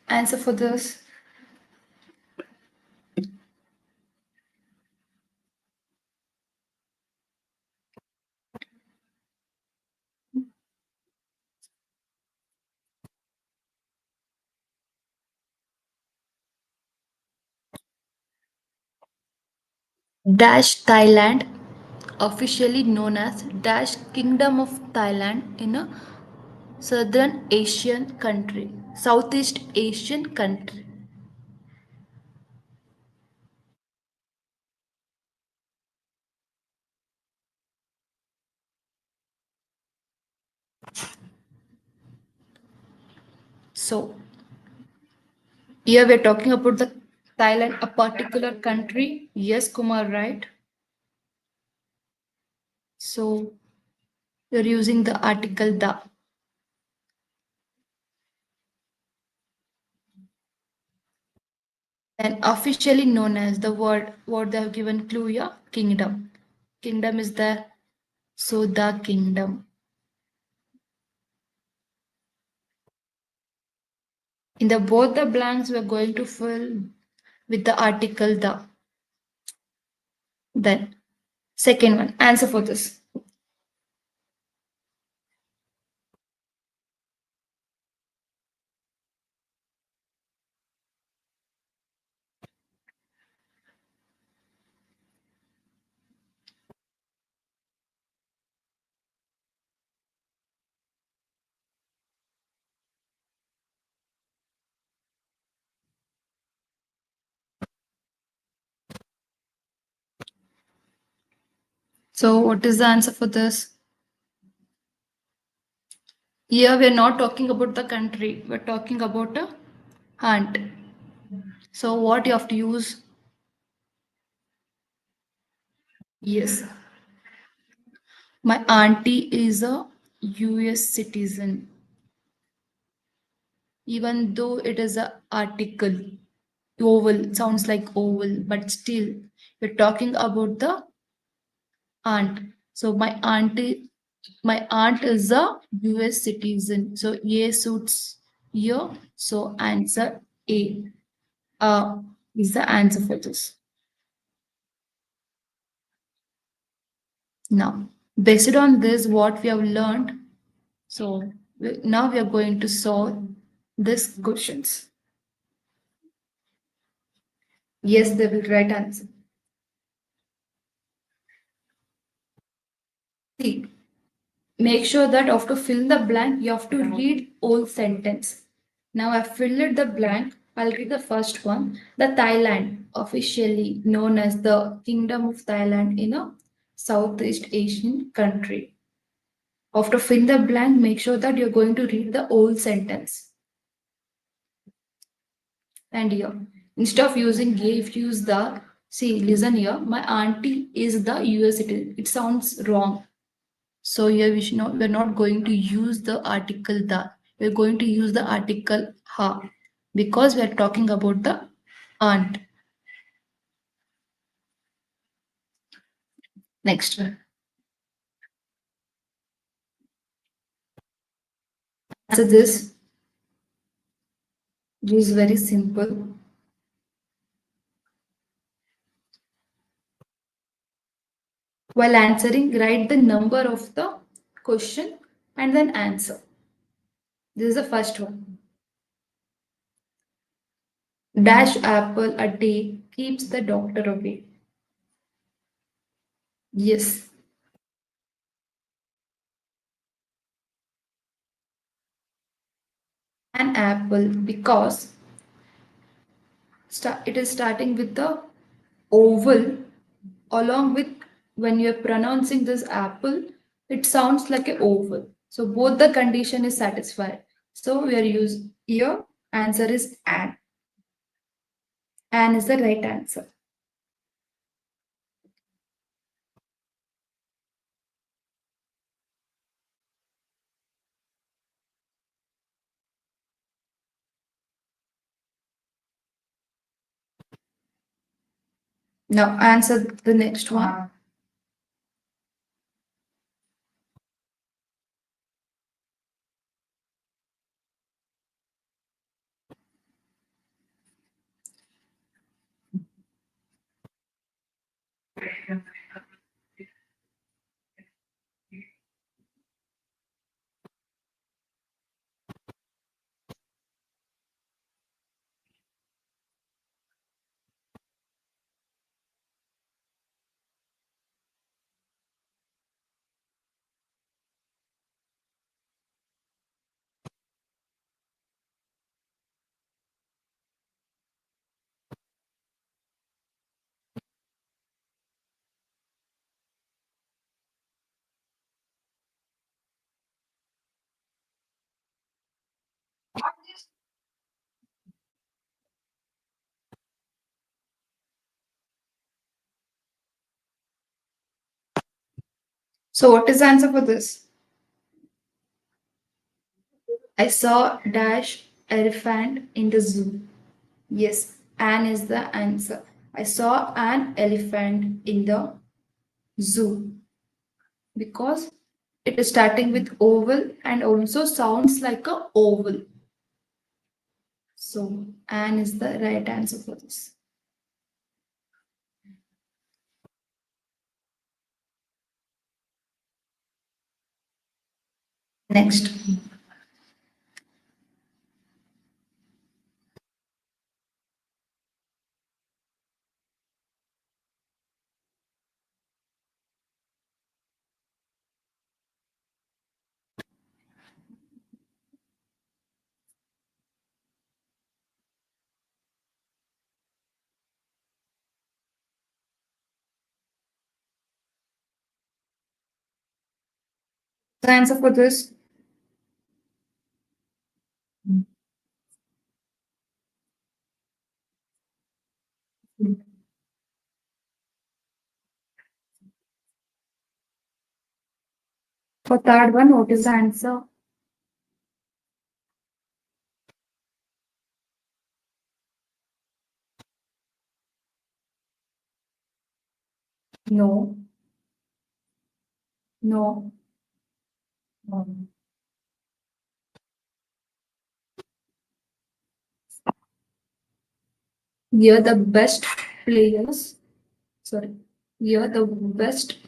Answer for this. Dash Thailand, officially known as Dash Kingdom of Thailand in a Southern Asian country, Southeast Asian country. So here we're talking about the Thailand, a particular country. Yes, Kumar, right? So you're using the article the. And officially known as the word what they have given clue here, kingdom. Kingdom is there. So the kingdom. In the both the blanks, we are going to fill with the article the. Then second one, answer for this. So what is the answer for this? Here we are not talking about the country. We're talking about a aunt. So what you have to use? Yes. My auntie is a US citizen. Even though it is a article, oval sounds like oval, but still we're talking about the aunt. So my aunt is a US citizen. So A suits here. So answer A is the answer for this. Now, based on this, what we have learned, so now we are going to solve these questions. Yes, they will right answer. See, make sure that after fill the blank, you have to read whole sentence. Now I've filled the blank. I'll read the first one. The Thailand, officially known as the Kingdom of Thailand in a Southeast Asian country. After fill the blank, make sure that you're going to read the whole sentence. And here, instead of using a, if you use the, see, listen here, my auntie is the US citizen. It sounds wrong. So here we should not, we're not going to use the article the. We're going to use the article ha because we're talking about the aunt. Next. So this is very simple. While answering, write the number of the question and then answer. This is the first one. Dash apple a day keeps the doctor away. Yes. An apple because it is starting with the oval along with when you're pronouncing this apple, it sounds like an oval. So both the condition is satisfied. So we are using here answer is an. An is the right answer. Now answer the next one. So what is the answer for this? I saw dash elephant in the zoo. Yes, an is the answer. I saw an elephant in the zoo because it is starting with oval and also sounds like a oval. So an is the right answer for this. Next. The answer for this. For third one, what is the answer? No. No. No. Here the best players, sorry, here the best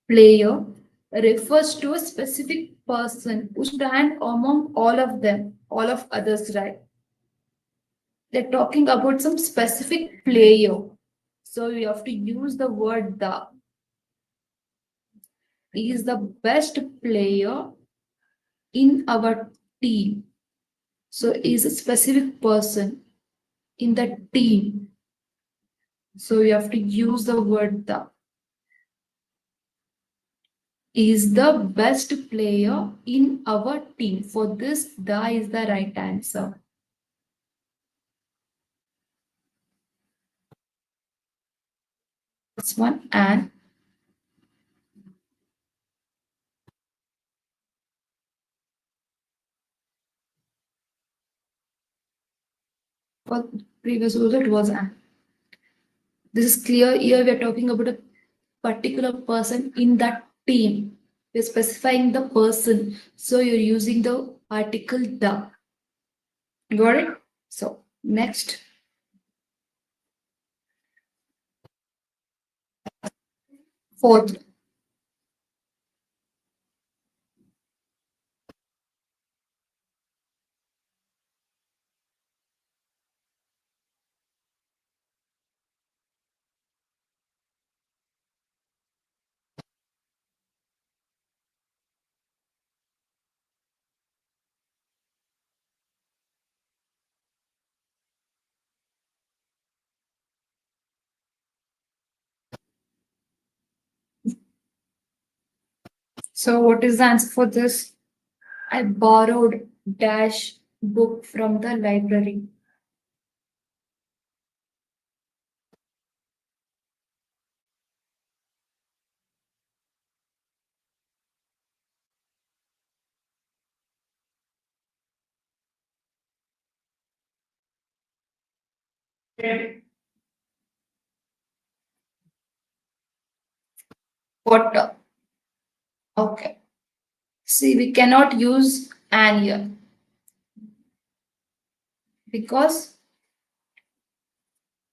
player refers to a specific person who stand among all of them, all of others, right? They're talking about some specific player. So you have to use the word the. He is the best player in our team. So he is a specific person in the team. So you have to use the word the. is the best player in our team. For this, the is the right answer. This one and for previous also it was an. This is clear. Here we are talking about a particular person in that team. We're specifying the person. So you're using the article the. Got it? So next, fourth. So what is the answer for this? I borrowed dash book from the library. What? Okay. See, we cannot use an here because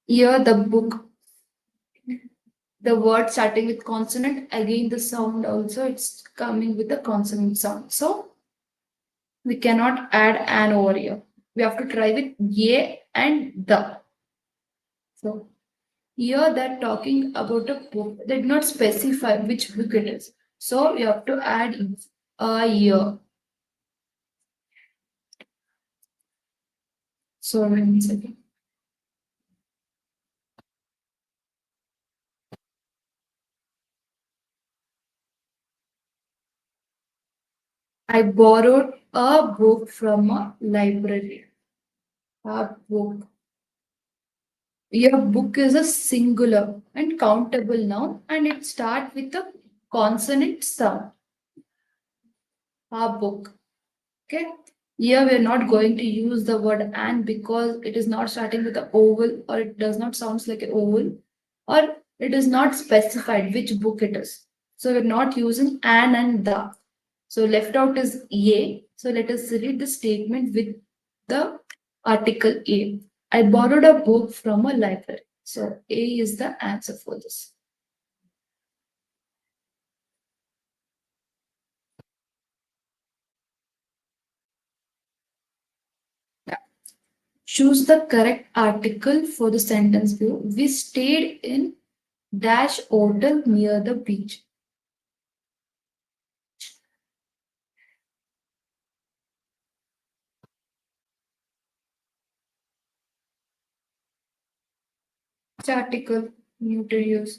here the book, the word starting with consonant, again the sound also it's coming with the consonant sound. So we cannot add an over here. We have to try with ye and the. So here they're talking about a book. They did not specify which book it is. So you have to add a year. So one second. I borrowed a book from a library. A book. Your book is a singular and countable noun and it starts with a consonant sound. A book. Okay. Here we are not going to use the word and because it is not starting with a oval or it does not sound like an oval or it is not specified which book it is. So we're not using an and the. So left out is A. So let us read the statement with the article A. I borrowed a book from a library. So A is the answer for this. Yeah. Choose the correct article for the sentence view. We stayed in dash hotel near the beach. Which article you to use?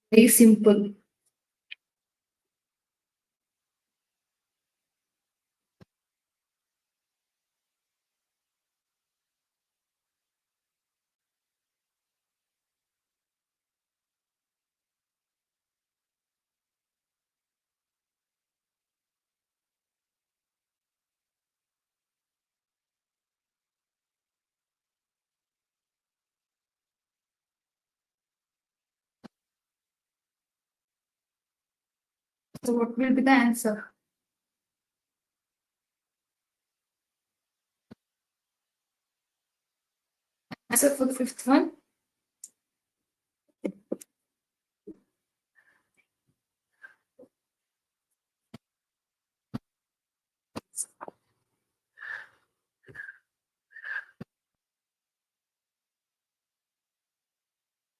Very simple. So what will be the answer? Answer for the fifth one?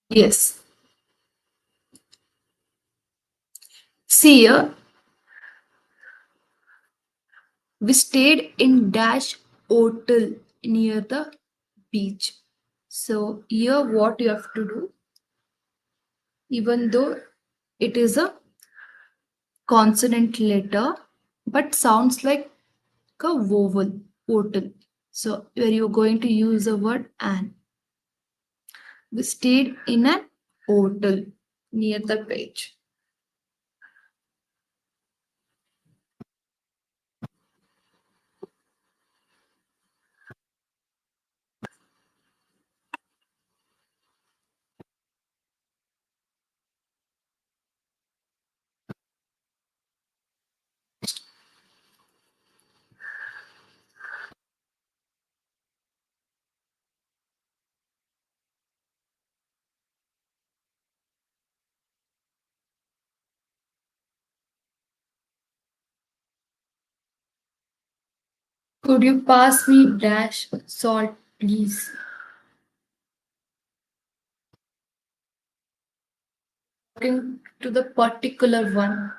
Yes. See here, we stayed in dash hotel near the beach. So here what you have to do, even though it is a consonant letter, but sounds like a vowel, votal. So where you're going to use the word and. We stayed in an hotel near the page. Could you pass me dash salt, please? Talking to the particular one.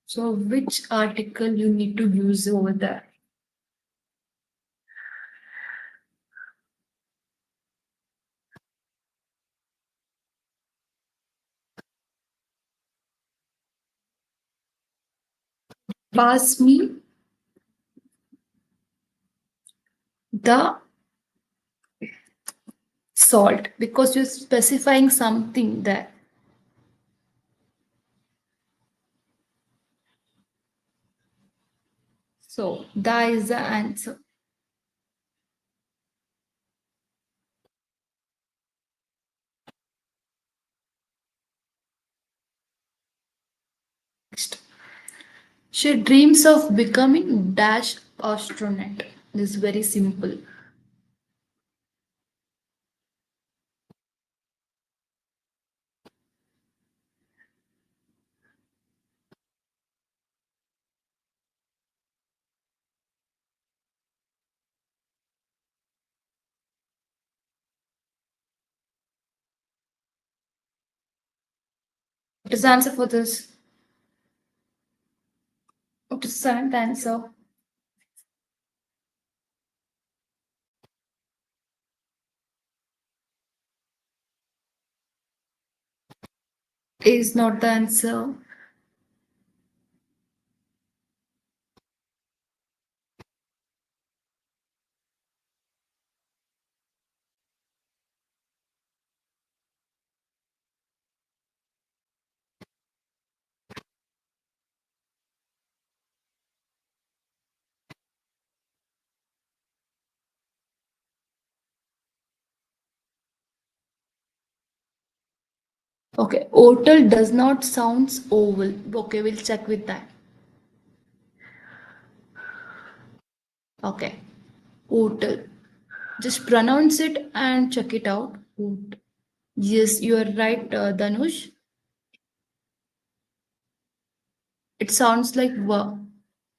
So which article you need to use over there? Pass me the salt because you're specifying something there. So that is the answer. Next. She dreams of becoming dash astronaut. This is very simple. What is the answer for this? What is the answer? Is not the answer. Okay, otal does not sounds oval. Okay, we'll check with that. Okay, otal. Just pronounce it and check it out. Yes, you are right, Danush. It sounds like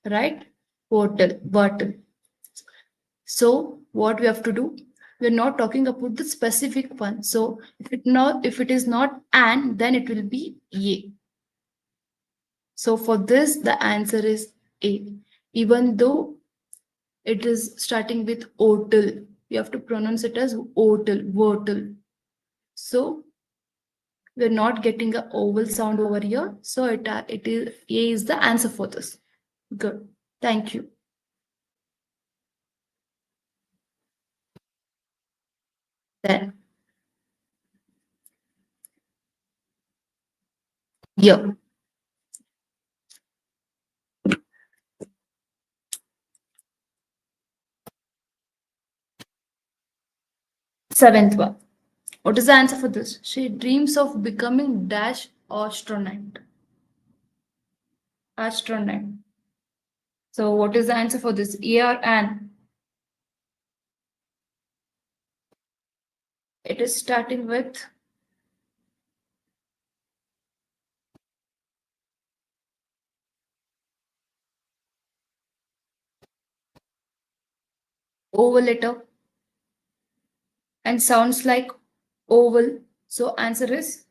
right? Otal, bottle. So what we have to do? We're not talking about the specific one. So if it is not an, then it will be ye. So for this, the answer is A. Even though it is starting with otal, you have to pronounce it as otal, votal. So we're not getting a oval sound over here. So it is A is the answer for this. Good. Thank you. Then yeah, seventh one. What is the answer for this? She dreams of becoming dash astronaut. Astronaut. So what is the answer for this? A or an? It is starting with oval letter and sounds like oval. So answer is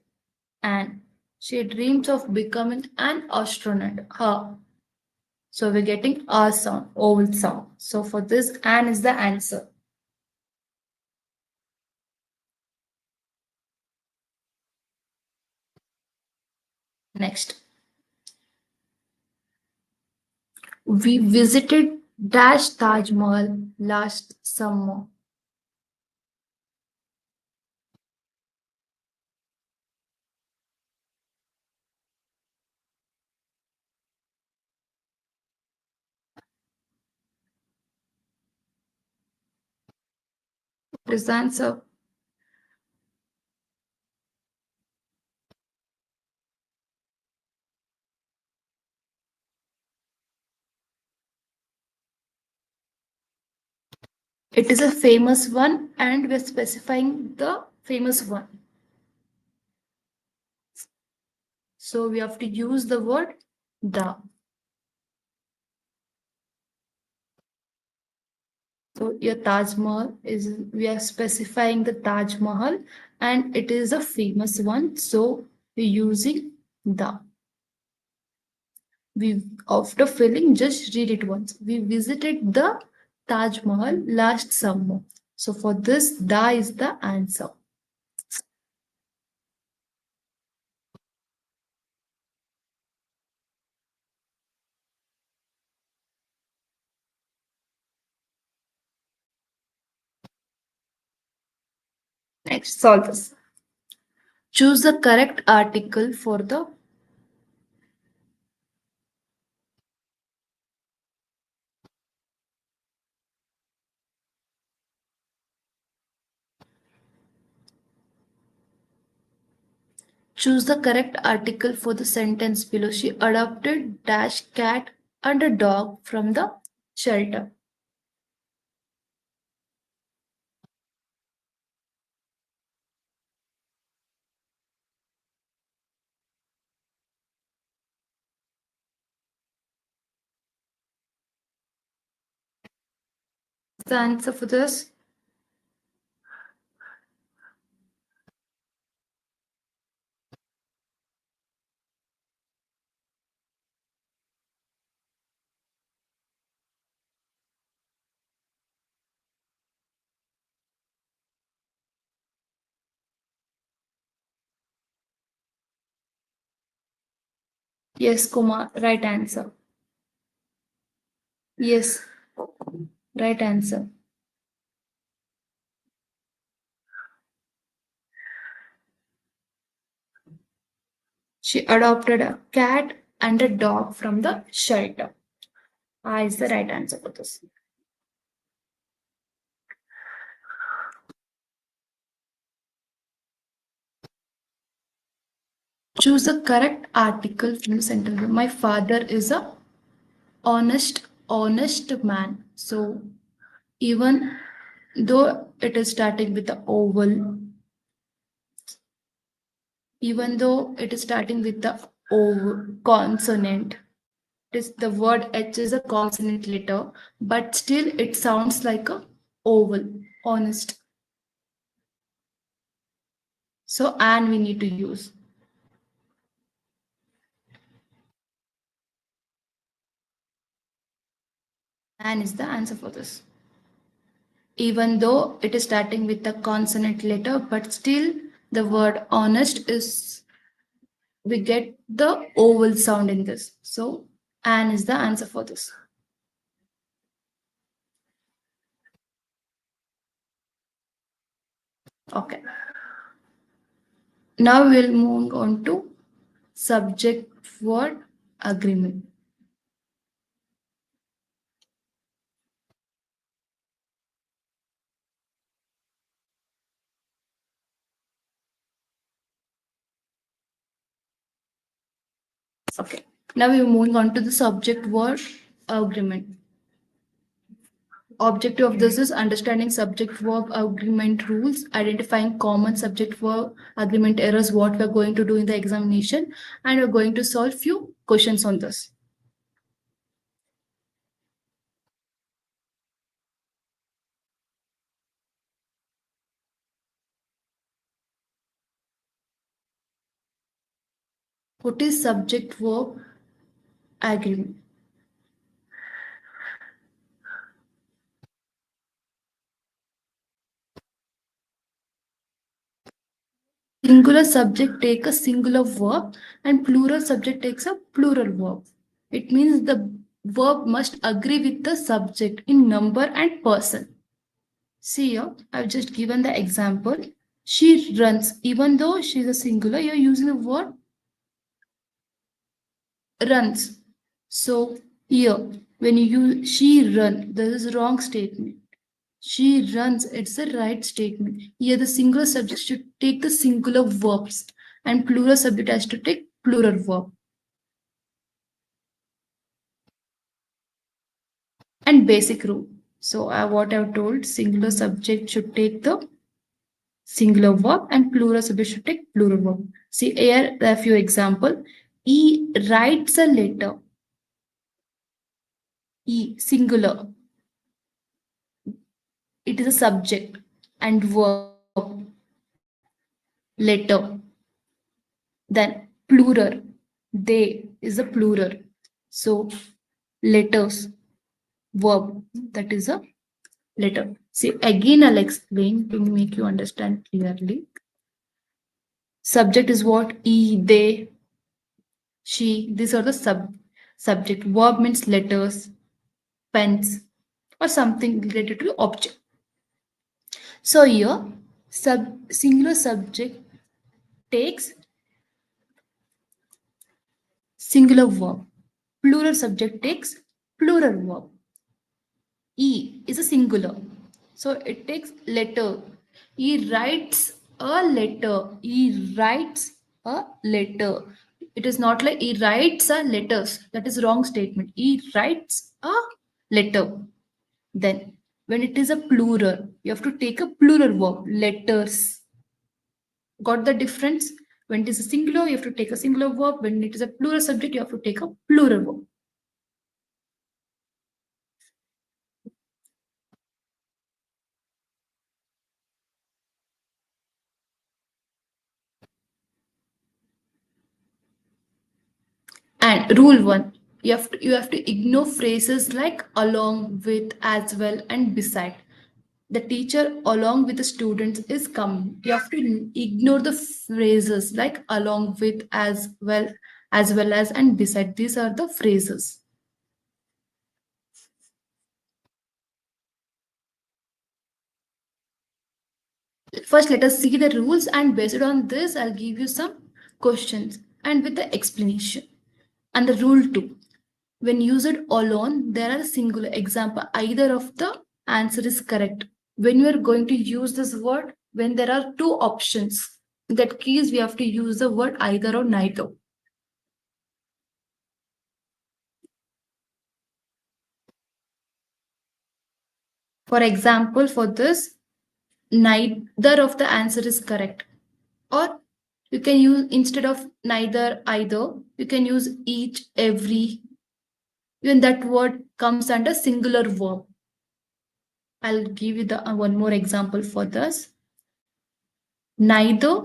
an. She dreams of becoming an astronaut. Her. So we're getting a sound, oval sound. So for this, an is the answer. Next, we visited Dash Taj Mahal last summer. What is the answer? It is a famous one, and we're specifying the famous one. So we have to use the word the. So your Taj Mahal is, we are specifying the Taj Mahal and it is a famous one. So we're using the. We, after filling, just read it once. We visited the Taj Mahal last summer. So for this, da is the answer. Next, solve this. Choose the correct article for the. Choose the correct article for the sentence below. She adopted dash cat and a dog from the shelter. The answer for this. Yes, Kumar, right answer. Yes, right answer. She adopted a cat and a dog from the shelter. I is the right answer for this. Choose the correct article from the sentence. My father is a honest man. So even though it is starting with the oval, even though it is starting with the O consonant, it is the word H is a consonant letter, but still it sounds like a oval, honest. So and we need to use. And is the answer for this. Even though it is starting with a consonant letter, but still the word honest is, we get the oval sound in this. So and is the answer for this. Okay. Now we'll move on to subject word agreement. Okay. Now we're moving on to the subject word agreement. Objective of this is understanding subject verb agreement rules, identifying common subject verb agreement errors, what we're going to do in the examination, and we're going to solve few questions on this. What is subject verb agreement? Singular subject take a singular verb and plural subject takes a plural verb. It means the verb must agree with the subject in number and person. See here, I've just given the example. She runs. Even though she's a singular, you're using the word runs. So here, when you use she run, this is wrong statement. She runs, it's the right statement. Here the singular subject should take the singular verbs and plural subject has to take plural verb. And basic rule. So what I've told, singular subject should take the singular verb and plural subject should take plural verb. See here there are a few example. He writes a letter. He singular. It is a subject and verb. Letter. Then plural. They is a plural. So letters. Verb. That is a letter. See again I'll explain to make you understand clearly. Subject is what? He, they, she. These are the subject. Verb means letters, pens, or something related to object. So here, singular subject takes singular verb. Plural subject takes plural verb. E is a singular. So it takes letter. He writes a letter. He writes a letter. It is not like he writes a letters. That is wrong statement. He writes a letter. Then when it is a plural, you have to take a plural verb. Letters. Got the difference? When it is a singular, you have to take a singular verb. When it is a plural subject, you have to take a plural verb. And rule one, you have to ignore phrases like along with, as well, and beside. The teacher along with the students is coming. You have to ignore the phrases like along with, as well as, and beside. These are the phrases. First, let us see the rules, and based on this, I'll give you some questions and with the explanation. And the rule two, when used alone, there are singular example. Either of the answer is correct. When we are going to use this word, when there are two options, in that case, we have to use the word either or neither. For example, for this, neither of the answer is correct. Or you can use instead of neither, either, you can use each, every. Even that word comes under singular verb. I'll give you the one more example for this. Neither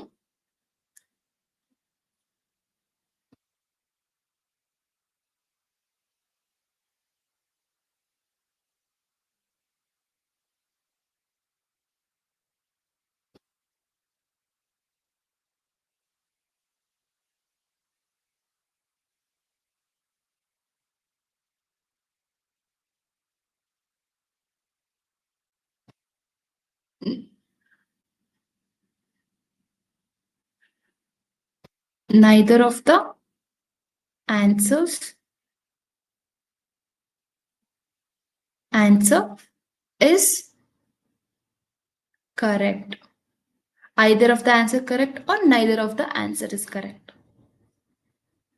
neither of the answers answer is correct. Either of the answer correct or neither of the answer is correct.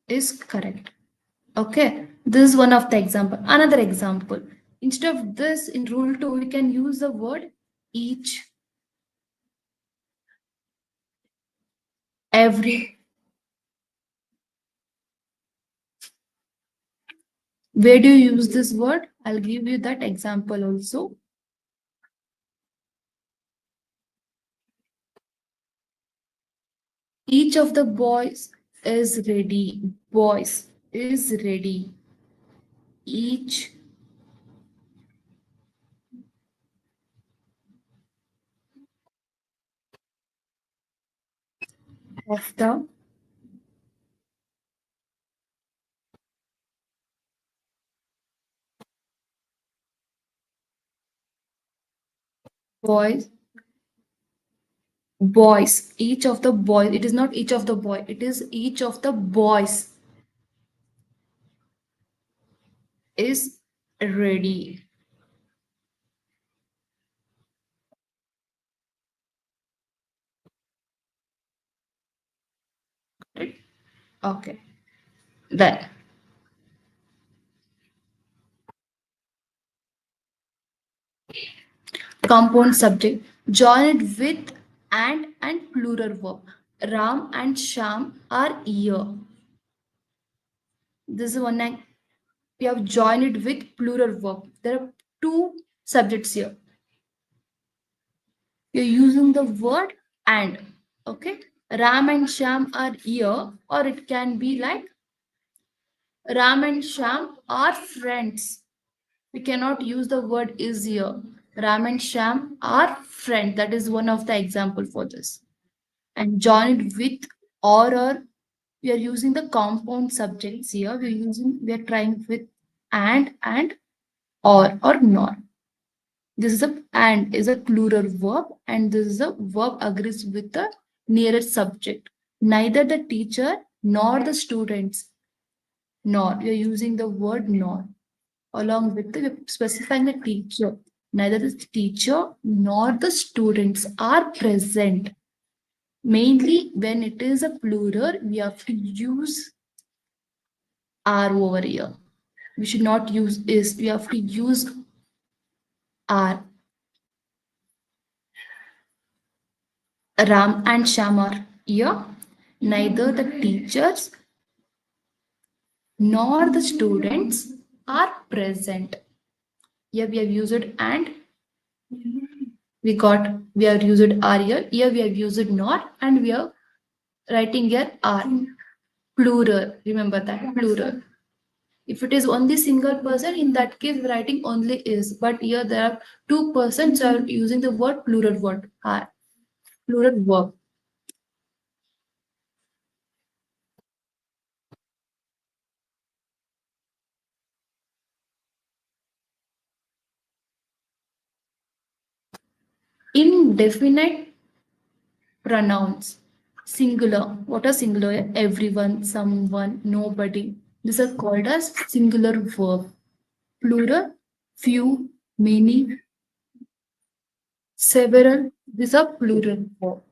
Is correct. Okay. This is one of the example. Another example. Instead of this in rule 2, we can use the word each, every. Where do you use this word? I'll give you that example also. Each of the boys is ready. Boys is ready. Each of the boys. Boys. Each of the boys. It is not each of the boy. It is each of the boys is ready. Right? Okay. Then compound subject. Join it with and plural verb. Ram and Sham are here. This is one we have joined it with plural verb. There are two subjects here. You're using the word and. Okay. Ram and Sham are here, or it can be like Ram and Sham are friends. We cannot use the word is here. Ram and Sham are friends. That is one of the example for this. And join it with or we are using the compound subjects here. We are trying with and or not. This is a and is a plural verb, and this is a verb agrees with the nearest subject. Neither the teacher nor the students, nor we are using the word nor along with the we're specifying the teacher. Neither the teacher nor the students are present. Mainly when it is a plural, we have to use are over here. We should not use is. We have to use are. Ram and Sham are here. Neither the teachers nor the students are present. Here we have used and we have used are here. Here we have used not and we are writing here are. Plural. Remember that plural. If it is only single person, in that case, writing only is. But here there are two persons are using the word plural word are. Plural verb. Indefinite pronouns. Singular. What are singular? Everyone, someone, nobody. These are called as singular verb. Plural, few, many, several. These are plural verb.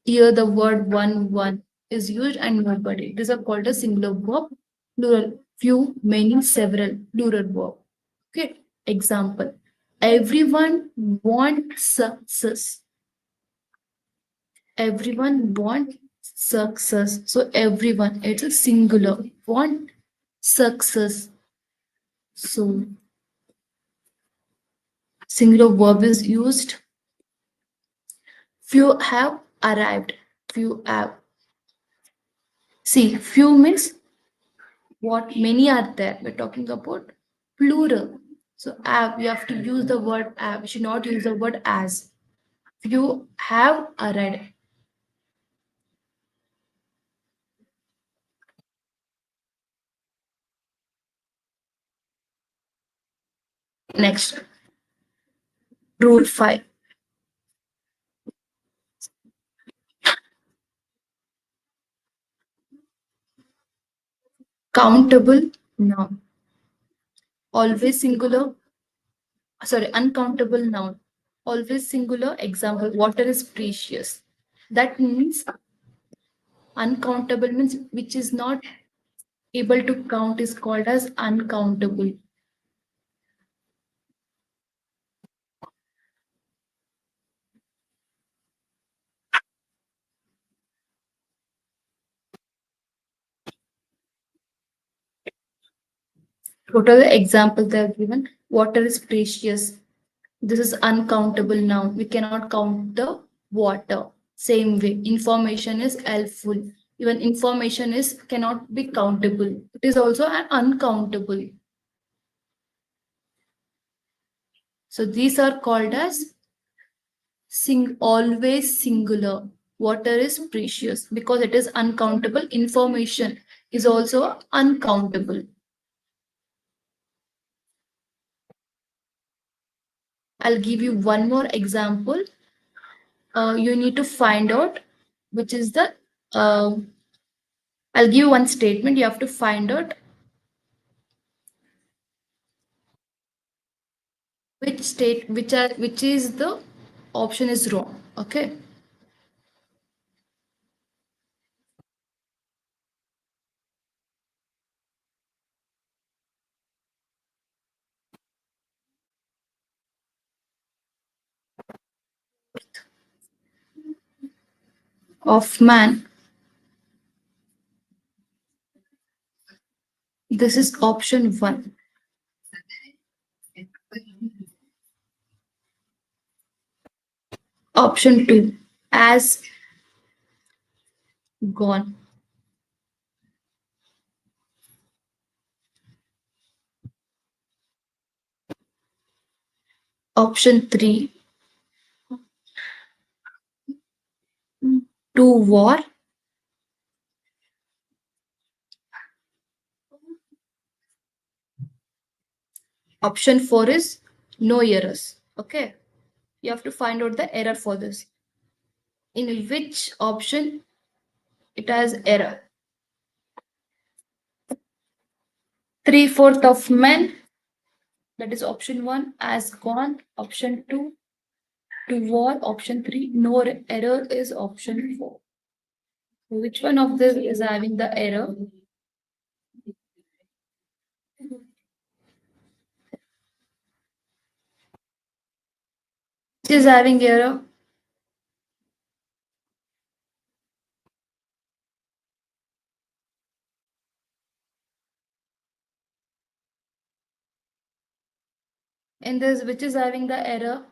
Here the word one is used and nobody. These are called as singular verb. Plural, few, many, several. Plural verb. Okay. Example. Everyone wants success. Everyone want success. So everyone, it's a singular. Want success. So singular verb is used. Few have arrived. Few have. See, few means what many are there. We're talking about plural. So have, you have to use the word have. You should not use the word as. Few have arrived. Next, rule 5. Countable noun. Always singular. Sorry, uncountable noun. Always singular. Example, water is precious. That means uncountable means which is not able to count is called as uncountable. What are the examples they have given? Water is precious. This is uncountable noun. We cannot count the water. Same way, information is helpful. Even information is cannot be countable. It is also an uncountable. So these are called as always singular. Water is precious because it is uncountable. Information is also uncountable. I'll give you one more example. You need to find out which is the. Uh, I'll give you one statement. You have to find out which is the option is wrong. Okay. Of man. This is option one. Option two. As gone. Option three. To war. Option four is no errors. Okay. You have to find out the error for this. In which option it has error? Three-fourth of men, that is option one, as gone. Option two, to war. Option three, no error is option four. Which one of this is having the error? Which is having error? In this, which is having the error?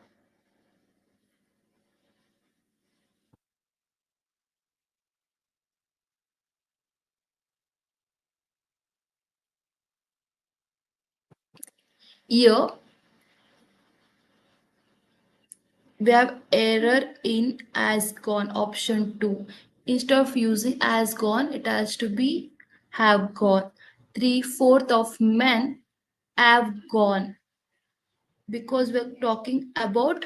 Here, we have error in as gone. Option two. Instead of using as gone, it has to be have gone. Three-fourth of men have gone because we're talking about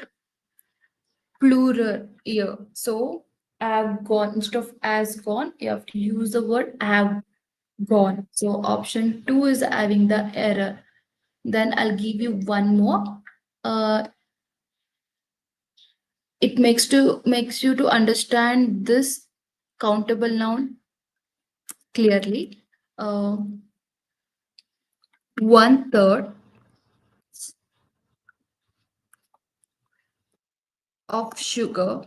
plural here. So have gone instead of as gone, you have to use the word have gone. So option two is having the error. Then I'll give you one more. Uh, it makes you to understand this countable noun clearly. Uh, one third of sugar,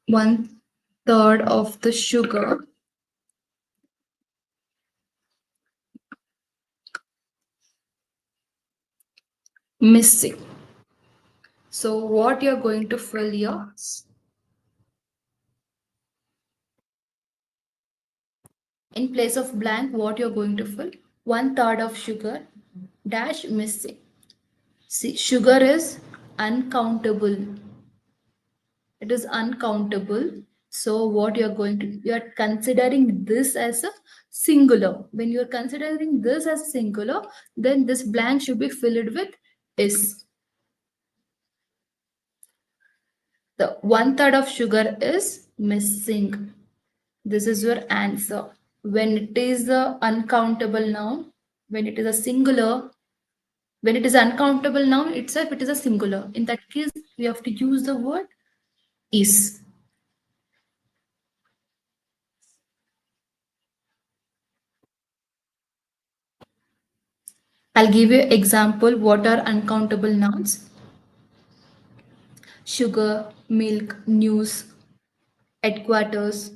one third of the sugar missing. So what you're going to fill here? In place of blank, what you're going to fill? One third of sugar dash missing. See, sugar is uncountable. It is uncountable. So what you're going to, you're considering this as a singular. When you're considering this as singular, then this blank should be filled with is. The one third of sugar is missing. This is your answer. When it is a uncountable noun, when it is a singular, when it is uncountable noun itself, it is a singular. In that case, we have to use the word is. I'll give you example. What are uncountable nouns? Sugar, milk, news, headquarters,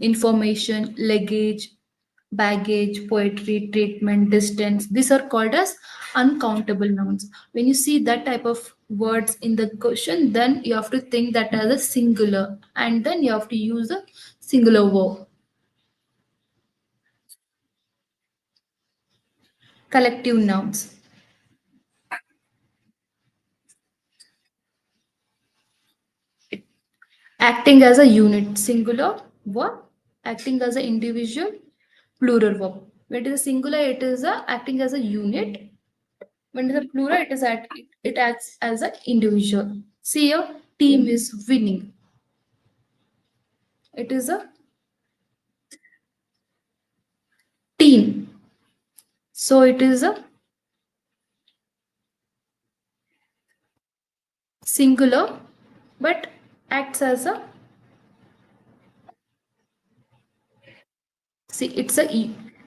information, luggage, baggage, poetry, treatment, distance. These are called as uncountable nouns. When you see that type of words in the question, then you have to think that as a singular and then you have to use a singular verb. Collective nouns. Acting as a unit, singular verb. Acting as an individual, plural verb. When it is a singular, it is acting as a unit. When it is a plural, it acts as an individual. See here, team is winning. It is a team. So it is a singular, but acts as a, see,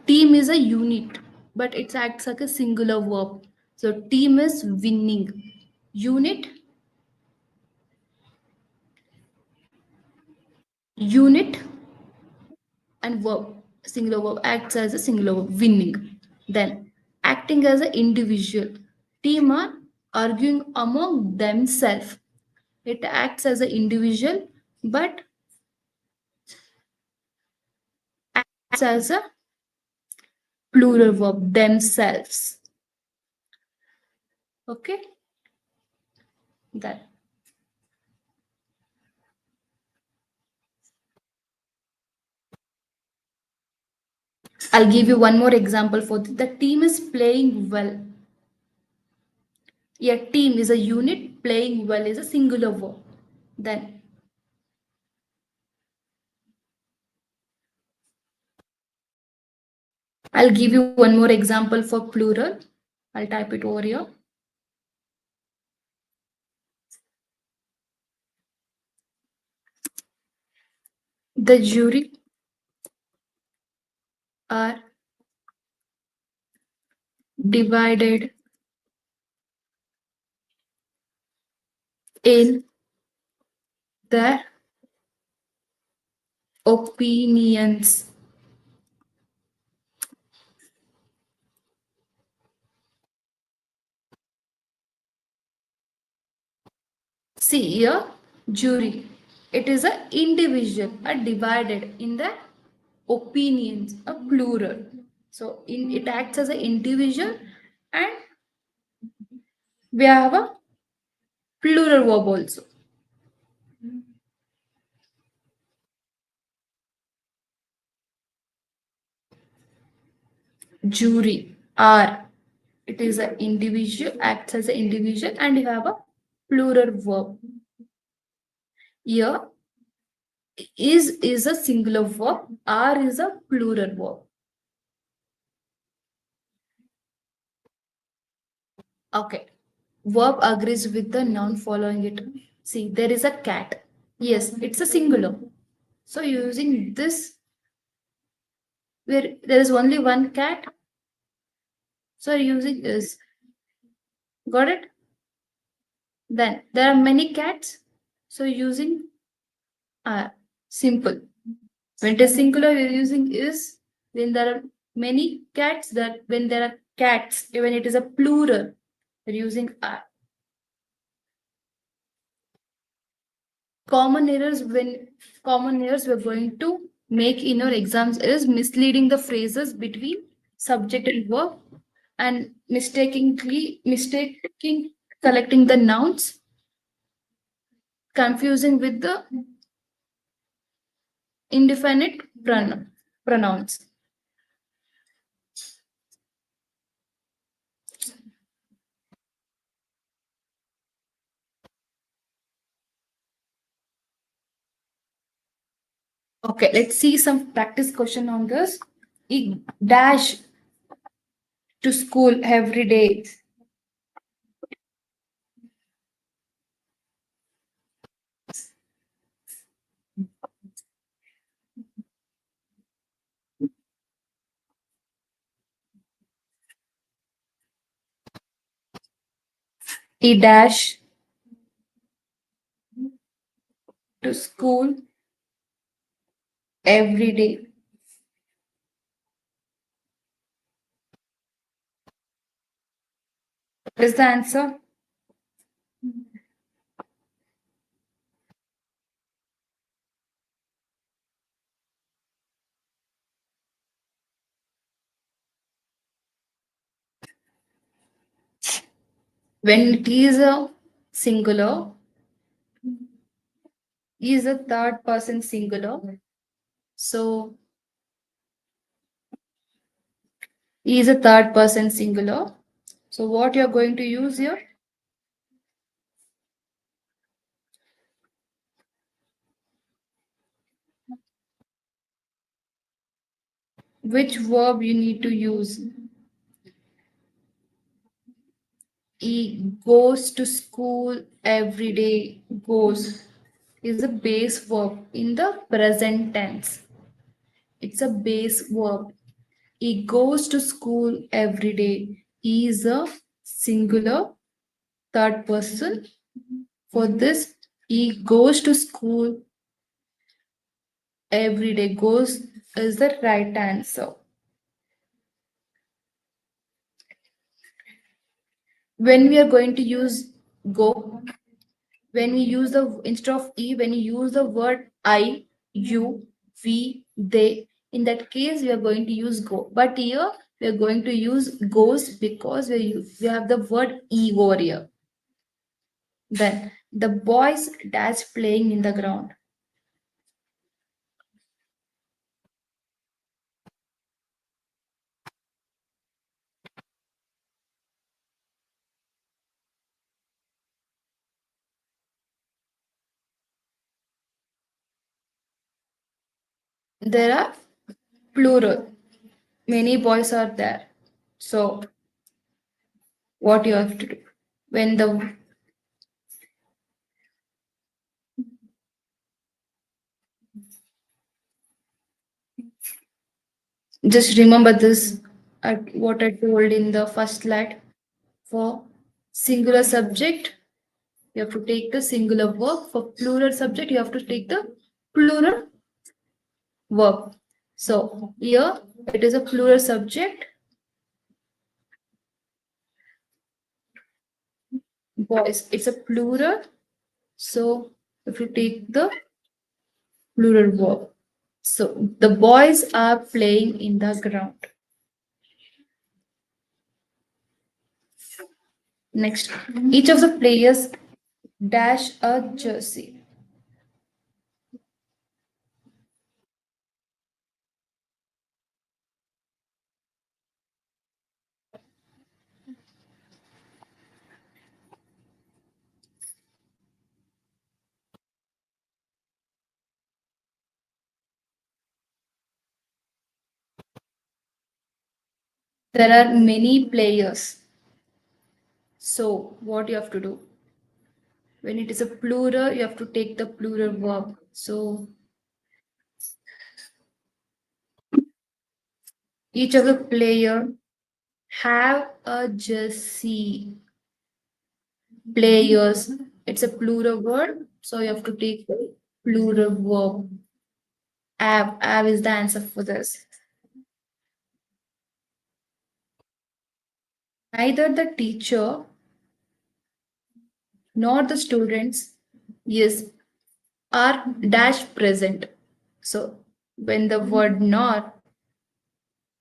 team is a unit, but it acts like a singular verb. So team is winning. Unit, unit, and verb, singular verb acts as a singular verb, winning. Then acting as an individual. Team are arguing among themselves. It acts as an individual, but acts as a plural verb, themselves. Okay, that. I'll give you one more example for this. The team is playing well. A team is a unit, playing well is a singular verb. Then I'll give you one more example for plural. I'll type it over here. The jury are divided in their opinions. See here, jury. It is a individual, a divided in the opinions, a plural. So it acts as an individual, and we have a plural verb also. Jury are, it is an individual, acts as an individual, and you have a plural verb. Here is a singular verb, are is a plural verb. Okay. Verb agrees with the noun following it. See, there is a cat. Yes, it's a singular. So using this, where there is only one cat, so using this. Got it? Then there are many cats, so using are. Simple. When it is singular, we are using is. When there are many cats, that when there are cats, when it is a plural, we're using are. Common errors we're going to make in our exams is misleading the phrases between subject and verb, and mistaking selecting the nouns, confusing with the indefinite pronouns. Okay, let's see some practice question on this. He dash to school every day. He dash to school every day. What is the answer? When it is a singular, E is a third person singular. So E is a third person singular. So what you're going to use here? Which verb you need to use? He goes to school every day. Goes is a base verb in the present tense. It's a base verb. He goes to school every day. He is a singular third person. For this, he goes to school every day. Goes is the right answer. When we are going to use go, when we use the instead of e, when you use the word I, you, we, they, in that case we are going to use go. But here we are going to use goes because we have the word e over here. Then the boys dash playing in the ground. There are plural. Many boys are there. So what you have to do when the just remember this what I told in the first slide. For singular subject, you have to take the singular verb. For plural subject, you have to take the plural verb. So here it is a plural subject. Boys, it's a plural. So if you take the plural verb. So the boys are playing in the ground. Next, each of the players dash a jersey. There are many players. So what you have to do? When it is a plural, you have to take the plural verb. So each of the player have a jersey. Players. It's a plural word, so you have to take plural verb. Have is the answer for this. Neither the teacher nor the students, yes, are dash present. So when the word not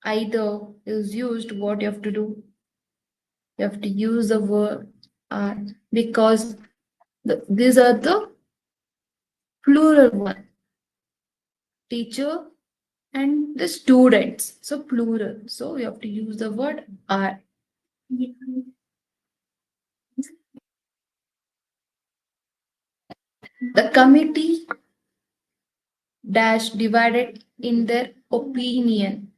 either is used, what you have to do? You have to use the word are because these are the plural one. Teacher and the students. So plural. So you have to use the word are. The committee dash divided in their opinion.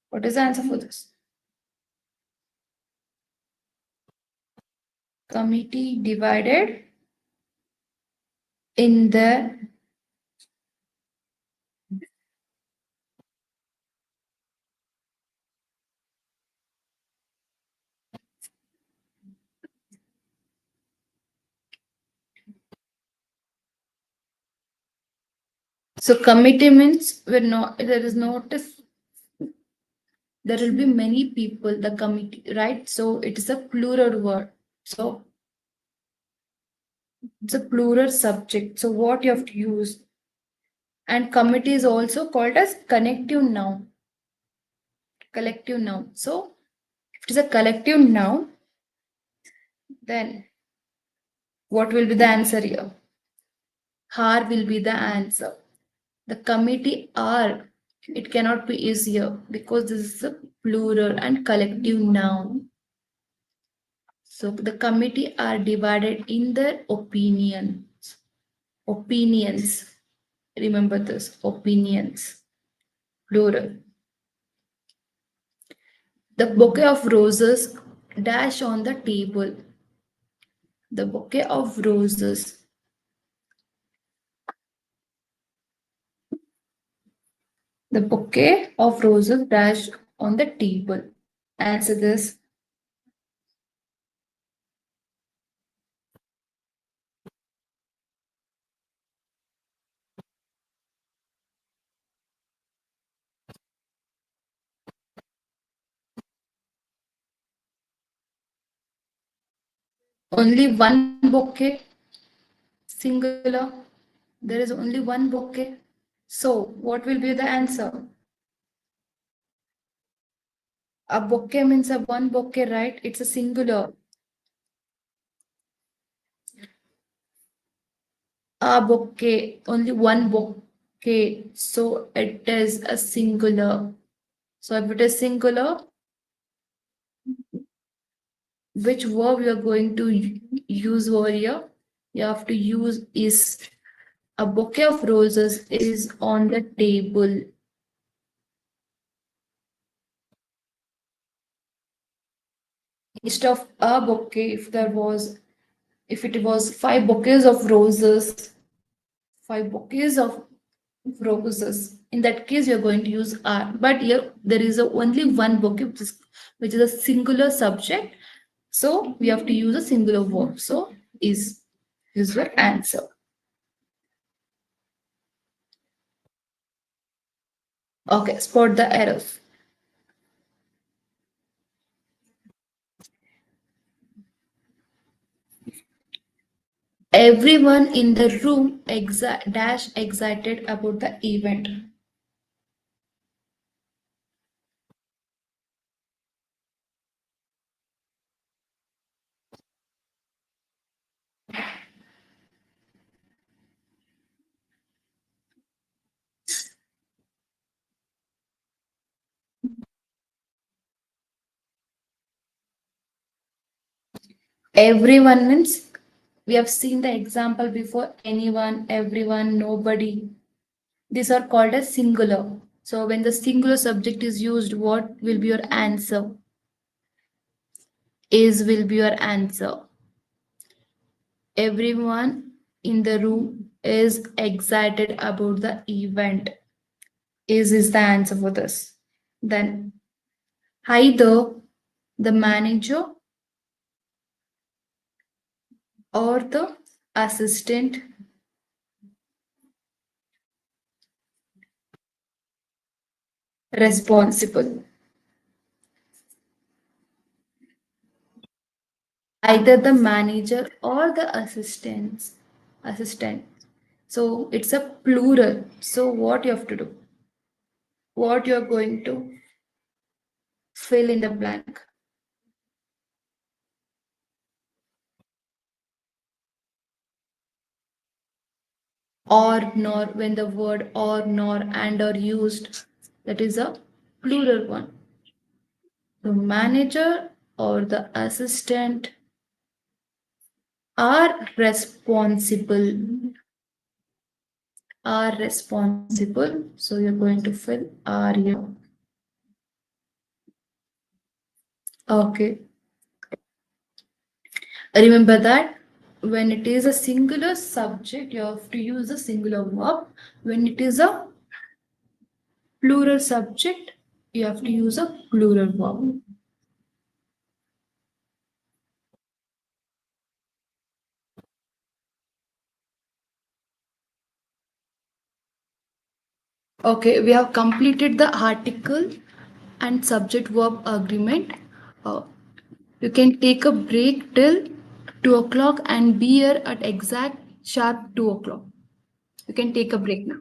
What is the answer for this? Committee divided in their so committee means we're not there is not a, there will be many people the committee, right? So it is a plural word. So it's a plural subject. So what you have to use? And committee is also called as connective noun. Collective noun. So if it is a collective noun, then what will be the answer here? R will be the answer. The committee are, it cannot be easier because this is a plural and collective noun. So the committee are divided in their opinions. Opinions. Remember this, opinions. Plural. The bouquet of roses dash on the table. The bouquet of roses. The bouquet of roses dash on the table. Answer this. Only one bouquet, singular. There is only one bouquet. So, what will be the answer? A bouquet means a one bouquet, right? It's a singular. A bouquet, only one bouquet. So, it is a singular. So, if it is singular, which verb you are going to use over here? You have to use is. A bouquet of roses is on the table. Instead of a bouquet, if it was five bouquets of roses, five bouquets of roses. In that case, you're going to use are. But here there is only one bouquet, which is a singular subject. So we have to use a singular verb. So is your answer. Okay, spot the errors. Everyone in the room dash excited about the event. Everyone means we have seen the example before, anyone, everyone, nobody. These are called as singular. So when the singular subject is used, what will be your answer? Is will be your answer. Everyone in the room is excited about the event. Is the answer for this. Then either the manager or the assistant responsible. Either the manager or the assistant. So it's a plural. So what you have to do? What you're going to fill in the blank. Or nor, when the word or nor and are used, that is a plural one. The manager or the assistant are responsible. Are responsible. So you're going to fill are here. Okay. Remember that when it is a singular subject, you have to use a singular verb. When it is a plural subject, you have to use a plural verb. Okay, we have completed the article and subject verb agreement. Uh, you can take a break till 2 o'clock and be here at exact sharp 2 o'clock. You can take a break now.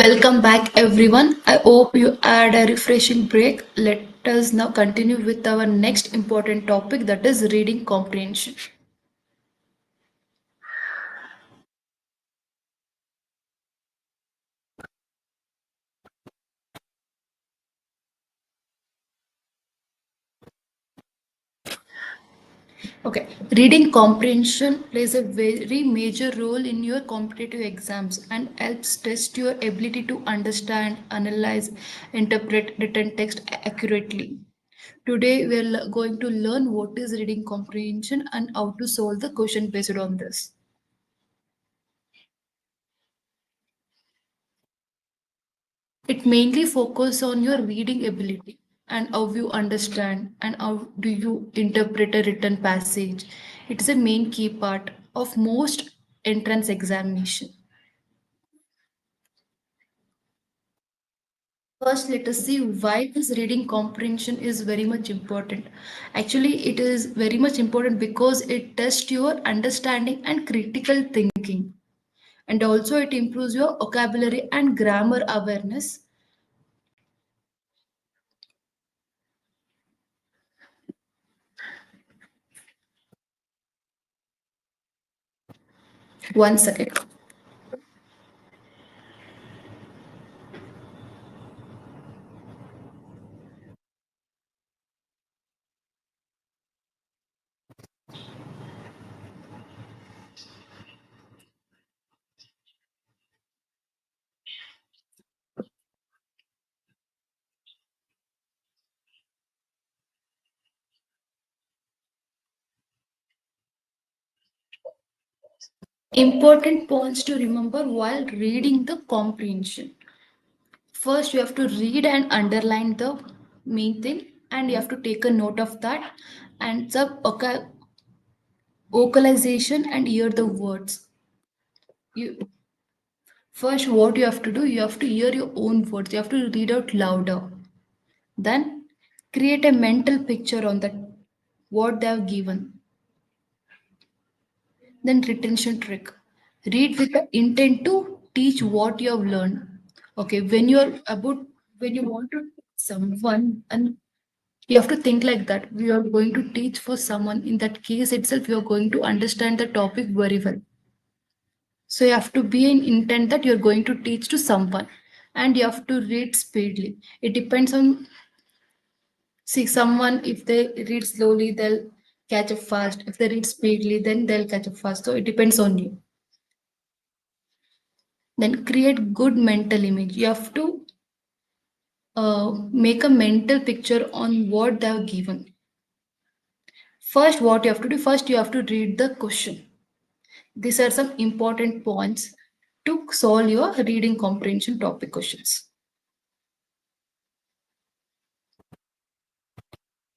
Welcome back, everyone. I hope you had a refreshing break. Let us now continue with our next important topic, that is reading comprehension. Okay, reading comprehension plays a very major role in your competitive exams and helps test your ability to understand, analyze, interpret written text accurately. Today, we are going to learn what is reading comprehension and how to solve the question based on this. It mainly focuses on your reading ability and how you understand and how do you interpret a written passage. It is a main key part of most entrance examination. First, let us see why this reading comprehension is very much important. Actually, it is very much important because it tests your understanding and critical thinking. And also, it improves your vocabulary and grammar awareness. One second. Important points to remember while reading the comprehension. First, you have to read and underline the main thing, and you have to take a note of that. And the vocalization and hear the words. You first, what you have to do, you have to hear your own words. You have to read out louder. Then, create a mental picture on that what they have given. Then retention trick. Read with the intent to teach what you have learned. Okay, when you want to teach someone and you have to think like that. We are going to teach for someone. In that case itself, you are going to understand the topic very well. So you have to be in intent that you're going to teach to someone and you have to read speedily. It depends on see someone if they read slowly, they'll catch up fast. If they read speedily, then they'll catch up fast. So it depends on you. Then create good mental image. You have to make a mental picture on what they have given. First, what you have to do, first you have to read the question. These are some important points to solve your reading comprehension topic questions.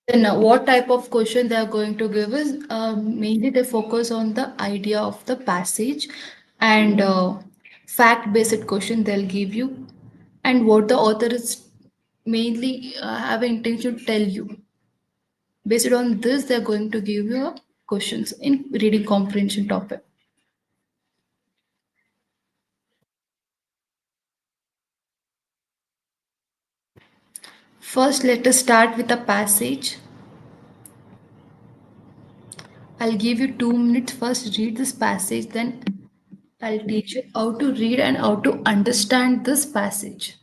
Then what type of question they are going to give is mainly they focus on the idea of the passage and fact-based question they'll give you and what the author is mainly have intention to tell you. Based on this, they're going to give you questions in reading comprehension topic. First, let us start with a passage. I'll give you 2 minutes. First, read this passage, then I'll teach you how to read and how to understand this passage.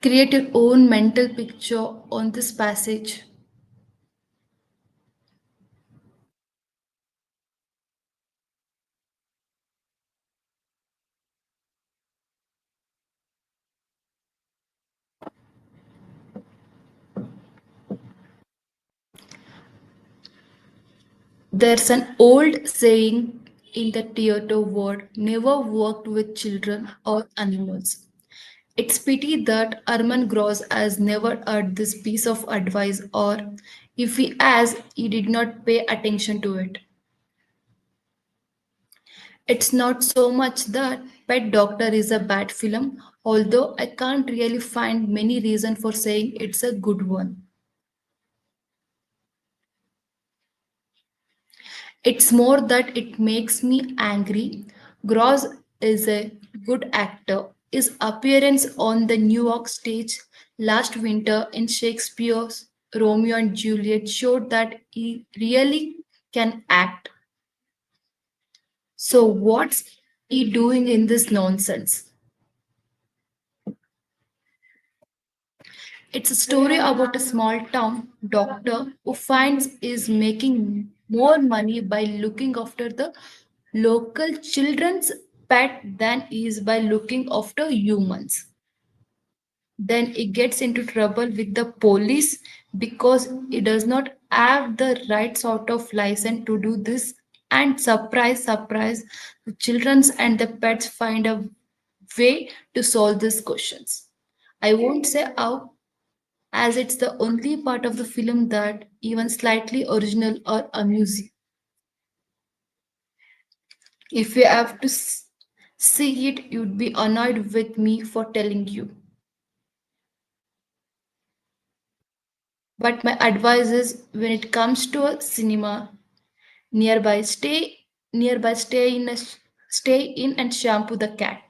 Create your own mental picture on this passage. There's an old saying in the theater world, never worked with children or animals. It's pity that Arman Gross has never heard this piece of advice, or if he has, he did not pay attention to it. It's not so much that Pet Doctor is a bad film, although I can't really find many reasons for saying it's a good one. It's more that it makes me angry. Gross is a good actor. His appearance on the New York stage last winter in Shakespeare's Romeo and Juliet showed that he really can act. So, what's he doing in this nonsense? It's a story about a small town doctor who finds is making more money by looking after the local children's pet than he is by looking after humans. Then he gets into trouble with the police because he does not have the right sort of license to do this. And surprise, surprise, the children's and the pets find a way to solve these questions. I won't say how, as it's the only part of the film that even slightly original or amusing. If you have to see it, you'd be annoyed with me for telling you. But my advice is when it comes to a cinema nearby, stay in and shampoo the cat.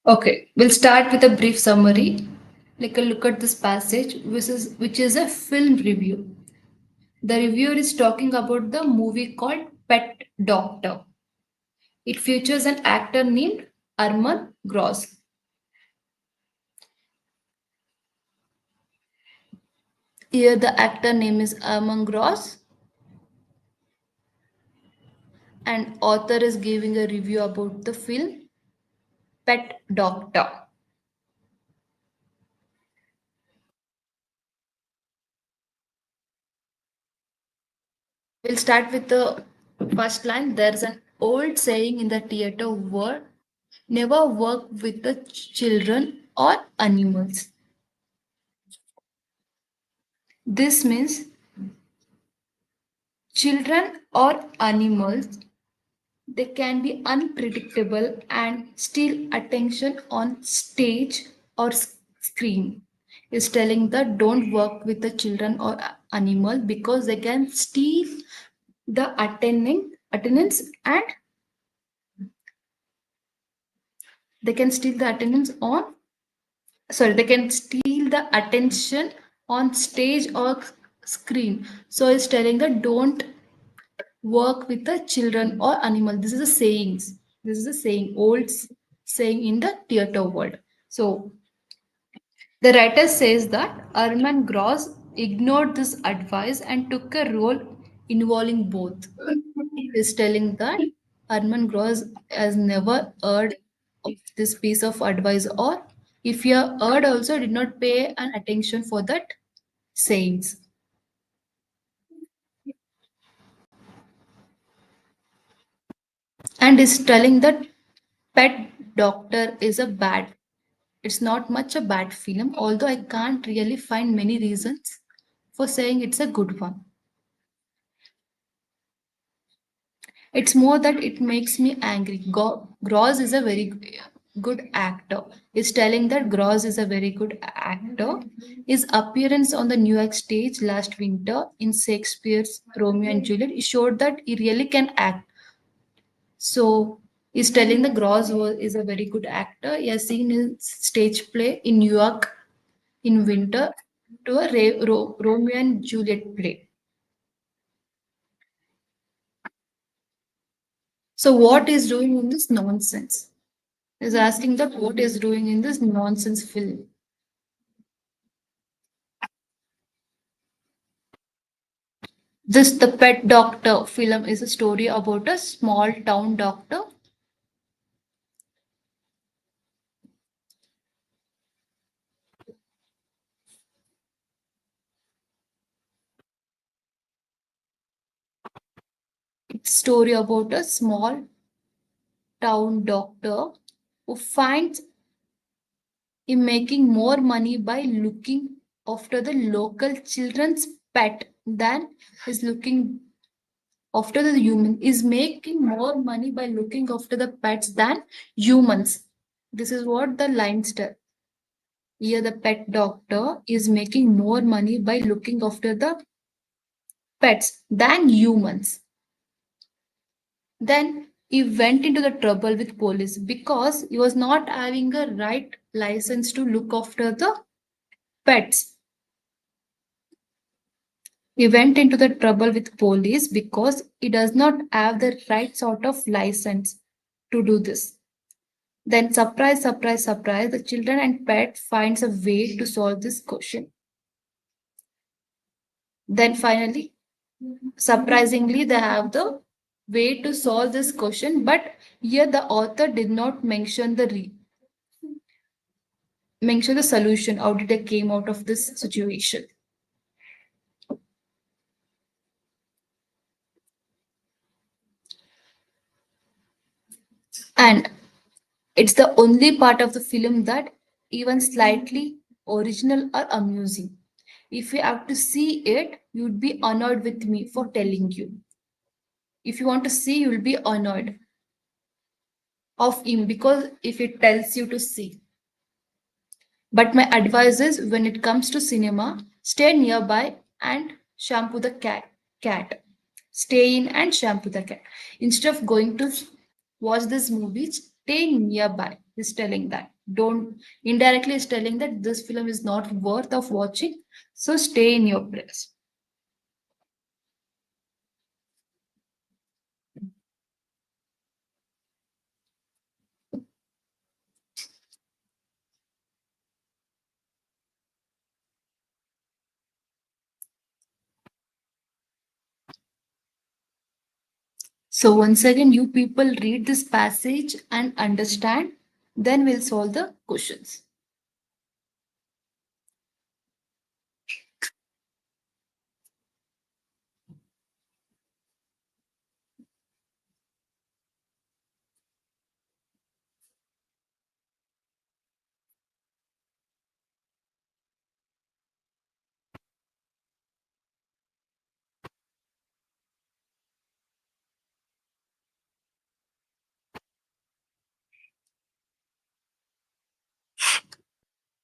Okay, we'll start with a brief summary. Like a look at this passage, which is a film review. The reviewer is talking about the movie called Pet Doctor. It features an actor named Arman Gross. Here, the actor name is Arman Gross, and author is giving a review about the film Pet Doctor. We'll start with the first line. There's an old saying in the theater world: never work with the children or animals. This means children or animals, they can be unpredictable and steal attention on stage or screen. Is telling that don't work with the children or animal because they can steal the attendance, and they can steal the attendance on sorry they can steal the attention on stage or screen. So it's telling that don't work with the children or animal. This is a saying, old saying in the theater world. So the writer says that Arman Gross ignored this advice and took a role involving both. Is telling that Arman Gross has never heard of this piece of advice, or if you heard also did not pay an attention for that sayings. And is telling that Pet Doctor is a bad. It's not much a bad film, although I can't really find many reasons for saying it's a good one. It's more that it makes me angry. Gross is a very good actor. Is telling that Gross is a very good actor. His appearance on the New York stage last winter in Shakespeare's Romeo and Juliet showed that he really can act. So He's telling the is a very good actor. He has seen his stage play in New York in winter to a Romeo and Juliet play. So what is doing in this nonsense? Is asking that what is doing in this nonsense film. This The Pet Doctor film is a story about a small town doctor. It's story about a small town doctor who finds him making more money by looking after the local children's pet than is looking after the human is making more money by looking after the pets than humans. This is what the lines tell. Here, the pet doctor is making more money by looking after the pets than humans. Then he went into the trouble with police because he was not having a right license to look after the pets. He went into the trouble with police because he does not have the right sort of license to do this. Then surprise, surprise, surprise, the children and pet finds a way to solve this question. Then finally, surprisingly, they have the way to solve this question, but here the author did not mention the solution. How did they came out of this situation? And it's the only part of the film that even slightly original or amusing. If you have to see it, you'd be annoyed with me for telling you. If you want to see, you'll be annoyed of him because if it tells you to see. But my advice is when it comes to cinema, stay nearby and shampoo the cat. Stay in and shampoo the cat. Instead of going to watch this movie, stay nearby. He's telling that. Don't indirectly is telling that this film is not worth of watching. So stay in your place. So once again, you people read this passage and understand, then we'll solve the questions.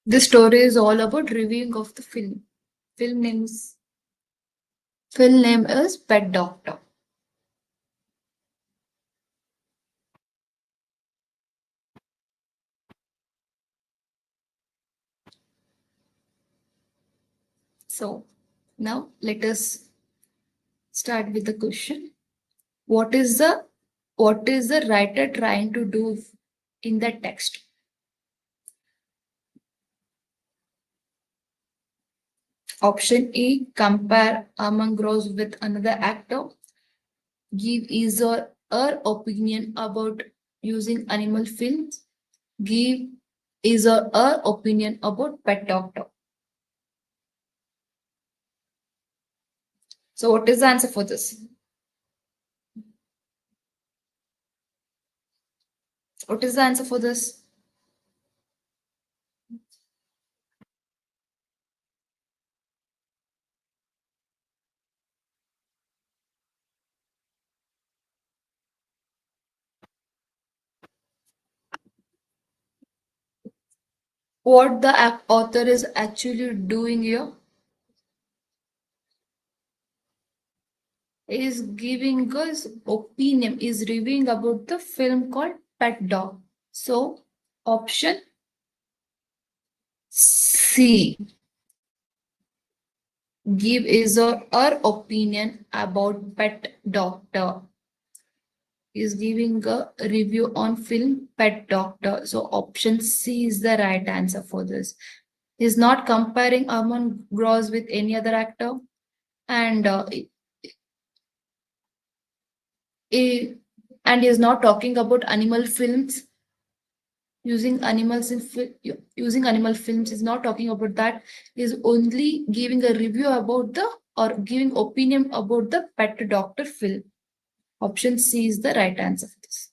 This story is all about reviewing of the film. Film names Film name is Pet Doctor. So now let us start with the question. What is the what is the writer trying to do in the text? Option A, compare Among Rose with another actor. Give his or her opinion about using animal films. Give his or her opinion about Pet Doctor. So what is the answer for this? What is the answer for this? What the author is actually doing here? is giving us opinion, is reviewing about the film called Pet Dog. So option C, give his or her opinion about Pet Doctor. Is giving a review on film Pet Doctor. So option C is the right answer for this. Is not comparing Aman Gross with any other actor, and and is not talking about animal films. Using animals in using animal films is not talking about that. Is only giving a review about the or giving opinion about the Pet Doctor film. Option C is the right answer for this.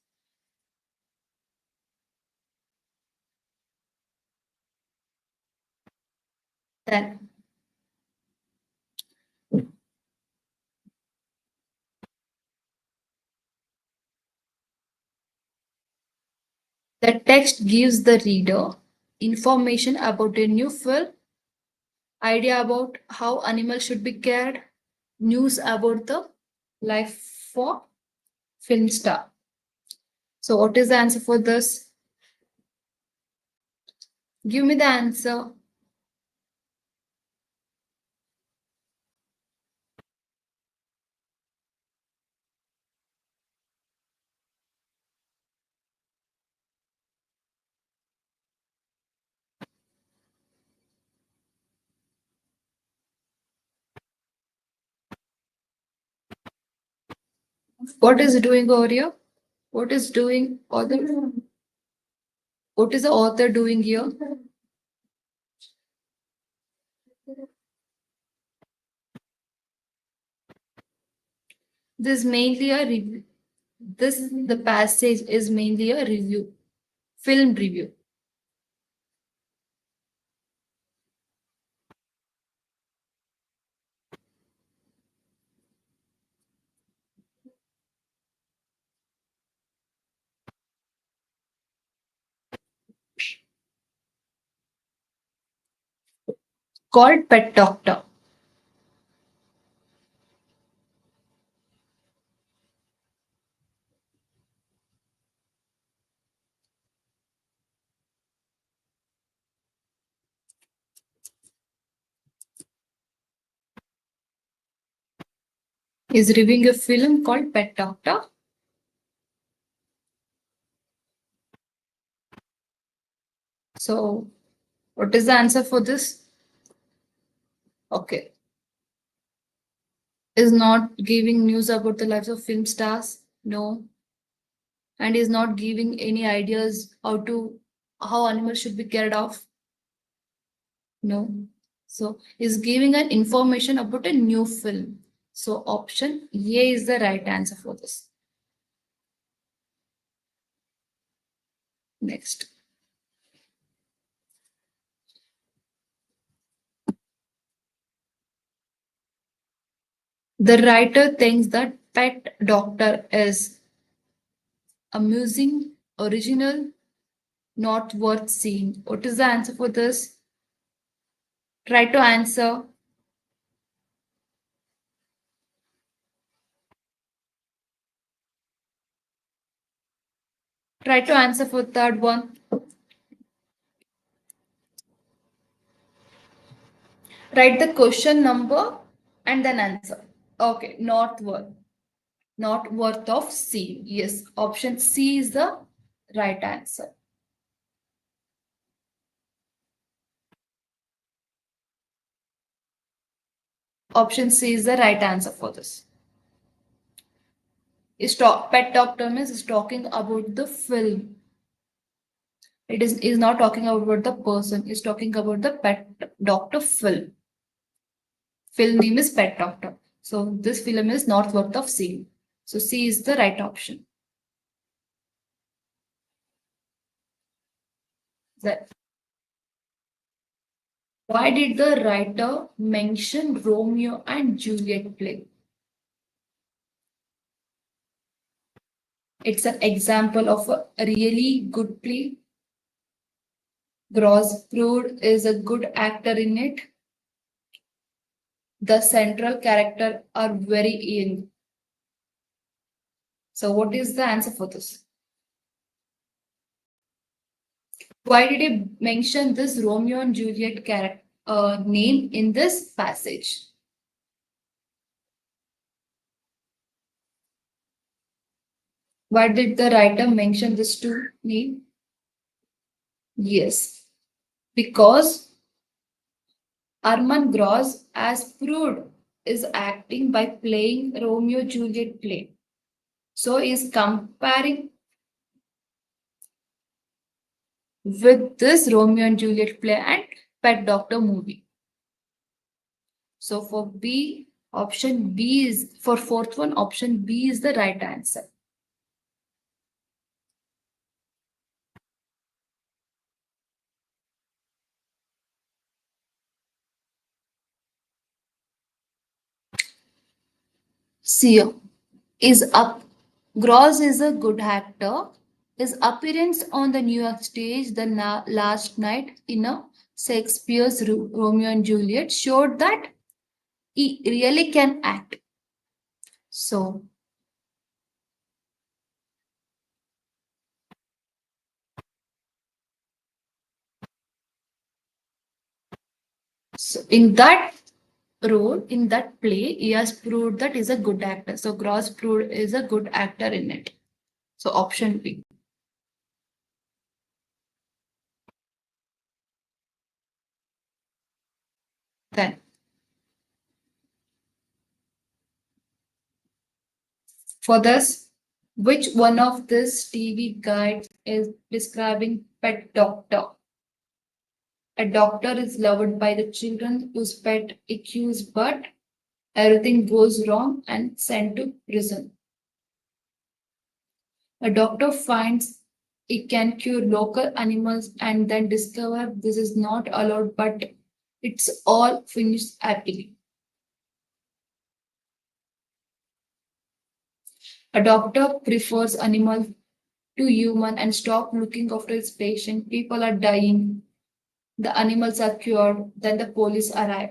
Then the text gives the reader information about a new film, idea about how animals should be cared, news about the life for film star. So what is the answer for this? Give me the answer. What is it doing over here? What is doing author? What is the author doing here? This mainly a review. This the passage is mainly a review, film review. Called Pet Doctor. Is reviewing a film called Pet Doctor. So, what is the answer for this? Okay. Is not giving news about the lives of film stars? No. And is not giving any ideas how animals should be cared of? No. So, is giving an information about a new film. So, option A is the right answer for this. Next. The writer thinks that Pet Doctor is amusing, original, not worth seeing. What is the answer for this? Try to answer. Try to answer for third one. Write the question number and then answer. Okay, not worth. Not worth of seeing. Yes, option C is the right answer. Option C is the right answer for this. Pet doctor means is talking about the film. It is not talking about the person. It's talking about the pet doctor film. Film name is Pet Doctor. So this film is not worth of seeing. So C is the right option. That why did the writer mention Romeo and Juliet play? It's an example of a really good play. Gross Prude is a good actor in it. The central character are very young. So what is the answer for this? Why did he mention this Romeo and Juliet character name in this passage? Why did the writer mention this two name? Yes, because Armand Gross, as proved, is acting by playing Romeo Juliet play. So is comparing with this Romeo and Juliet play and Pet Doctor movie. So for B, option B is for fourth one, option B is the right answer. C is up. Gross is a good actor. His appearance on the New York stage the last night in a Shakespeare's Romeo and Juliet showed that he really can act. So, so in that role, in that play, he has proved that he's a good actor. So Gross proved is a good actor in it. So option B. Then for this, which one of this TV guides is describing pet doctor? A doctor is loved by the children whose pet accused, but everything goes wrong and sent to prison. A doctor finds it can cure local animals and then discover this is not allowed, but it's all finished happily. A doctor prefers animal to human and stop looking after his patient. People are dying. The animals are cured. Then the police arrive.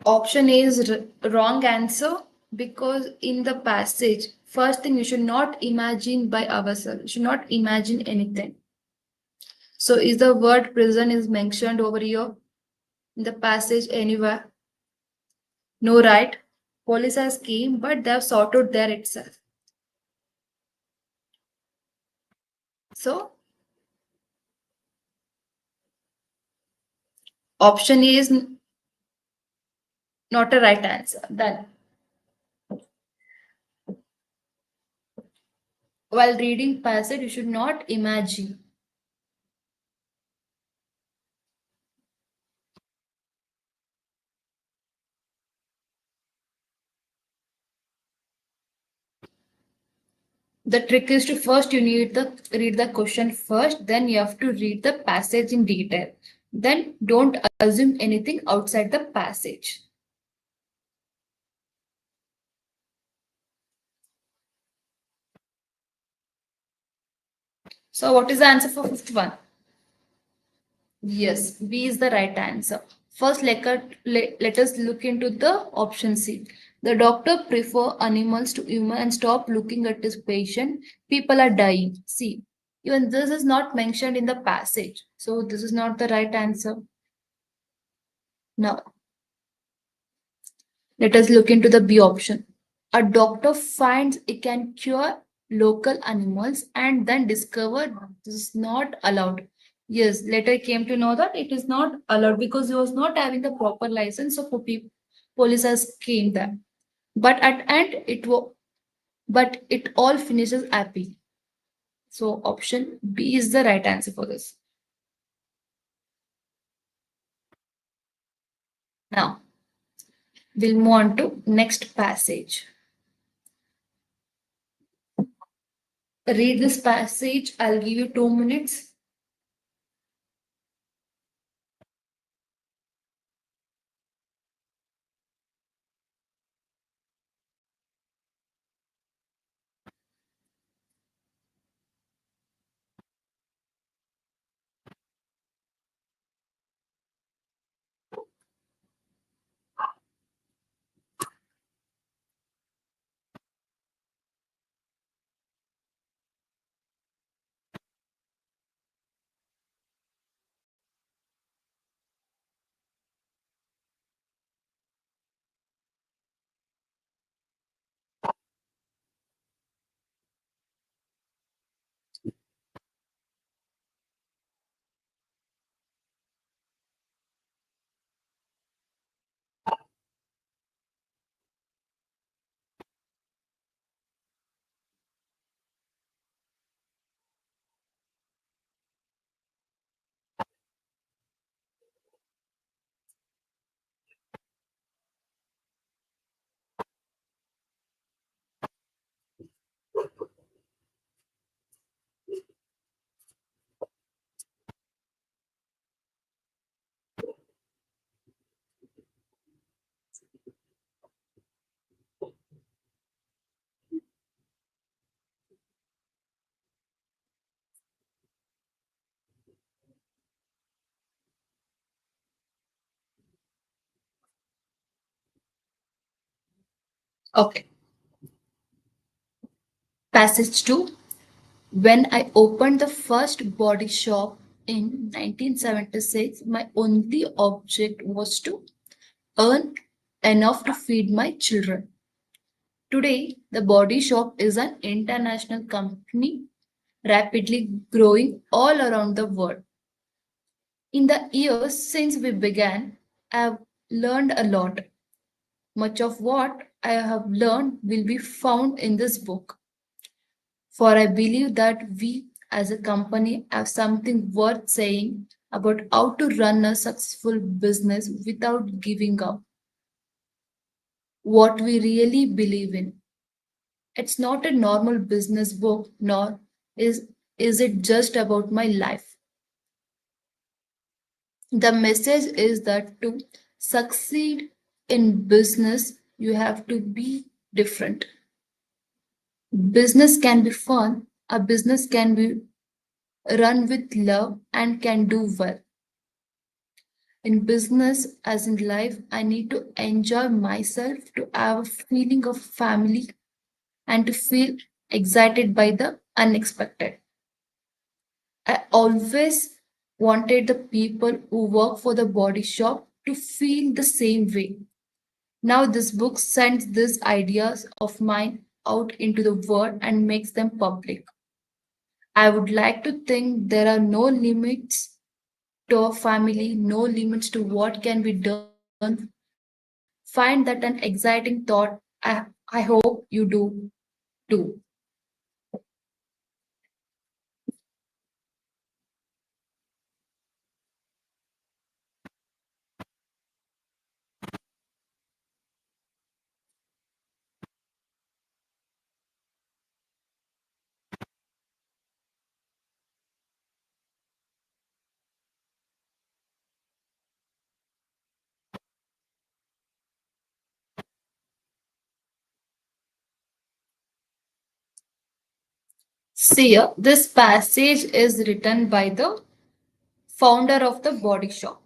Option A is wrong answer because in the passage, first thing you should not imagine by ourselves. You should not imagine anything. So is the word prison is mentioned over here in the passage anywhere? No, right? Police has came, but they have sorted there itself. So option A is not a right answer. Then while reading passage, you should not imagine. The trick is to first you need the read the question first, then you have to read the passage in detail. Then don't assume anything outside the passage. So what is the answer for fifth one? Yes, B is the right answer. First, let us look into the option C. The doctor prefer animals to human and stop looking at his patient. People are dying. See, even this is not mentioned in the passage. So this is not the right answer. Now, let us look into the B option. A doctor finds it can cure local animals and then discovered this is not allowed. Yes, later came to know that it is not allowed because he was not having the proper license. So for people, police has came there. But at end but it all finishes happy. So option B is the right answer for this. Now we'll move on to next passage. Read this passage. I'll give you 2 minutes. Okay. Passage 2. When I opened the first body shop in 1976, my only object was to earn enough to feed my children. Today, the body shop is an international company rapidly growing all around the world. In the years since we began, I have learned a lot. Much of what I have learned will be found in this book. For I believe that we as a company have something worth saying about how to run a successful business without giving up what we really believe in. It's not a normal business book, nor is it just about my life. The message is that to succeed in business, you have to be different. Business can be fun, a business can be run with love and can do well. In business, as in life, I need to enjoy myself, to have a feeling of family, and to feel excited by the unexpected. I always wanted the people who work for the body shop to feel the same way. Now, this book sends these ideas of mine out into the world and makes them public. I would like to think there are no limits to our family, no limits to what can be done. Find that an exciting thought. I hope you do too. See, this passage is written by the founder of the body shop.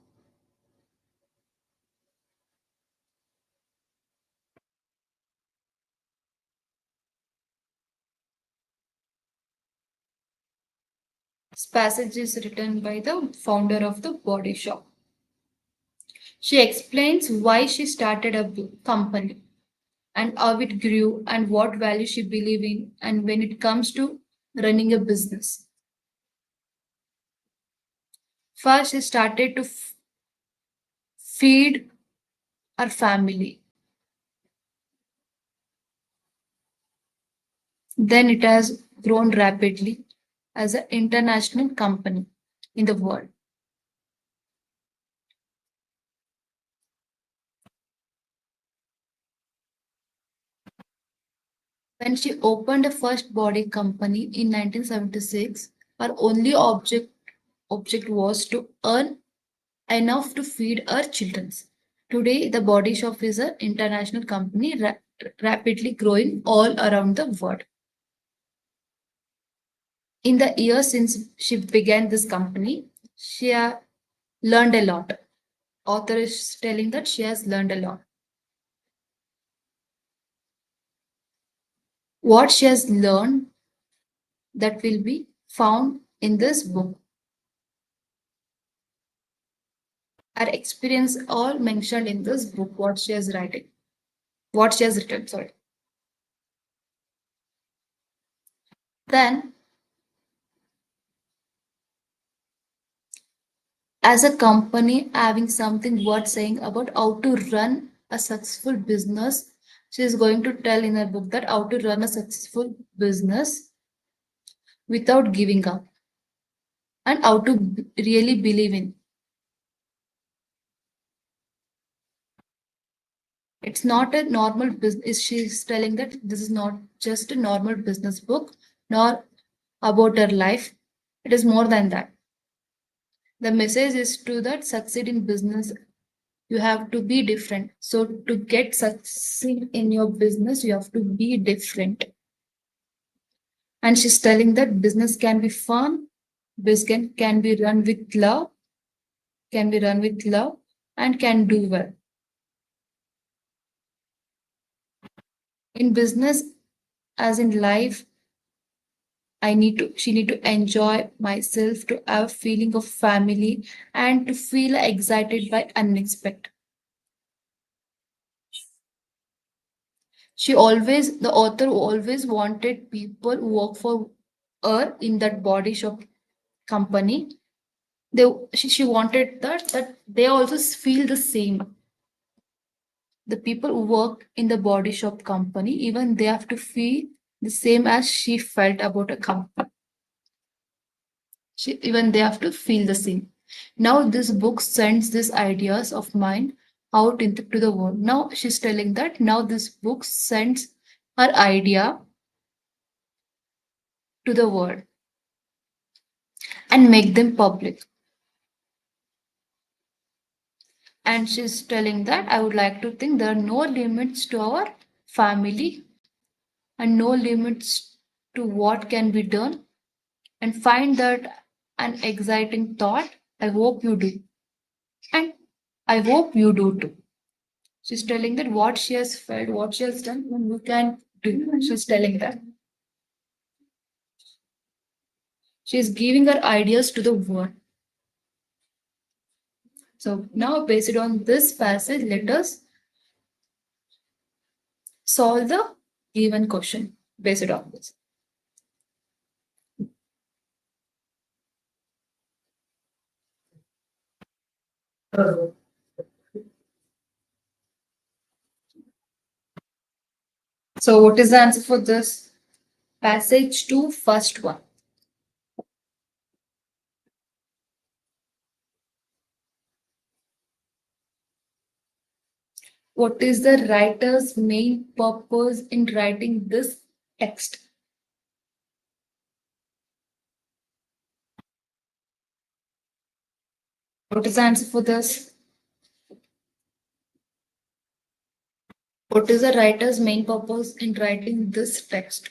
This passage is written by the founder of the body shop. She explains why she started a company and how it grew and what value she believed in and when it comes to running a business. First, she started to feed her family. Then it has grown rapidly as an international company in the world. When she opened the first body company in 1976, her only object was to earn enough to feed her children. Today, the body shop is an international company rapidly growing all around the world. In the years since she began this company, she has learned a lot. Author is telling that she has learned a lot. What she has learned that will be found in this book. Her experience all mentioned in this book, what she has written, sorry. Then, as a company having something worth saying about how to run a successful business, she is going to tell in her book that how to run a successful business without giving up and how to really believe in. It's not a normal business. She's telling that this is not just a normal business book, nor about her life. It is more than that. The message is to that succeed in business, you have to be different. So to get succeed in your business, you have to be different. And she's telling that business can be fun, business can be run with love, can be run with love, and can do well. In business, as in life, she need to enjoy myself, to have feeling of family, and to feel excited by unexpected. The author always wanted people who work for her in that body shop company. She wanted that they also feel the same. The people who work in the body shop company, even they have to feel the same as she felt about a company. Even they have to feel the same. Now this book sends these ideas of mine out to the world. Now she's telling that now this book sends her idea to the world and make them public. And she's telling that I would like to think there are no limits to our family and no limits to what can be done, and find that an exciting thought. I hope you do. And I hope you do too. She's telling that what she has felt, what she has done, and you can do. She's telling that. She's giving her ideas to the world. So now, based on this passage, let us solve the given question based on this. So, what is the answer for this? Passage 2, first one. What is the writer's main purpose in writing this text? What is the answer for this? What is the writer's main purpose in writing this text?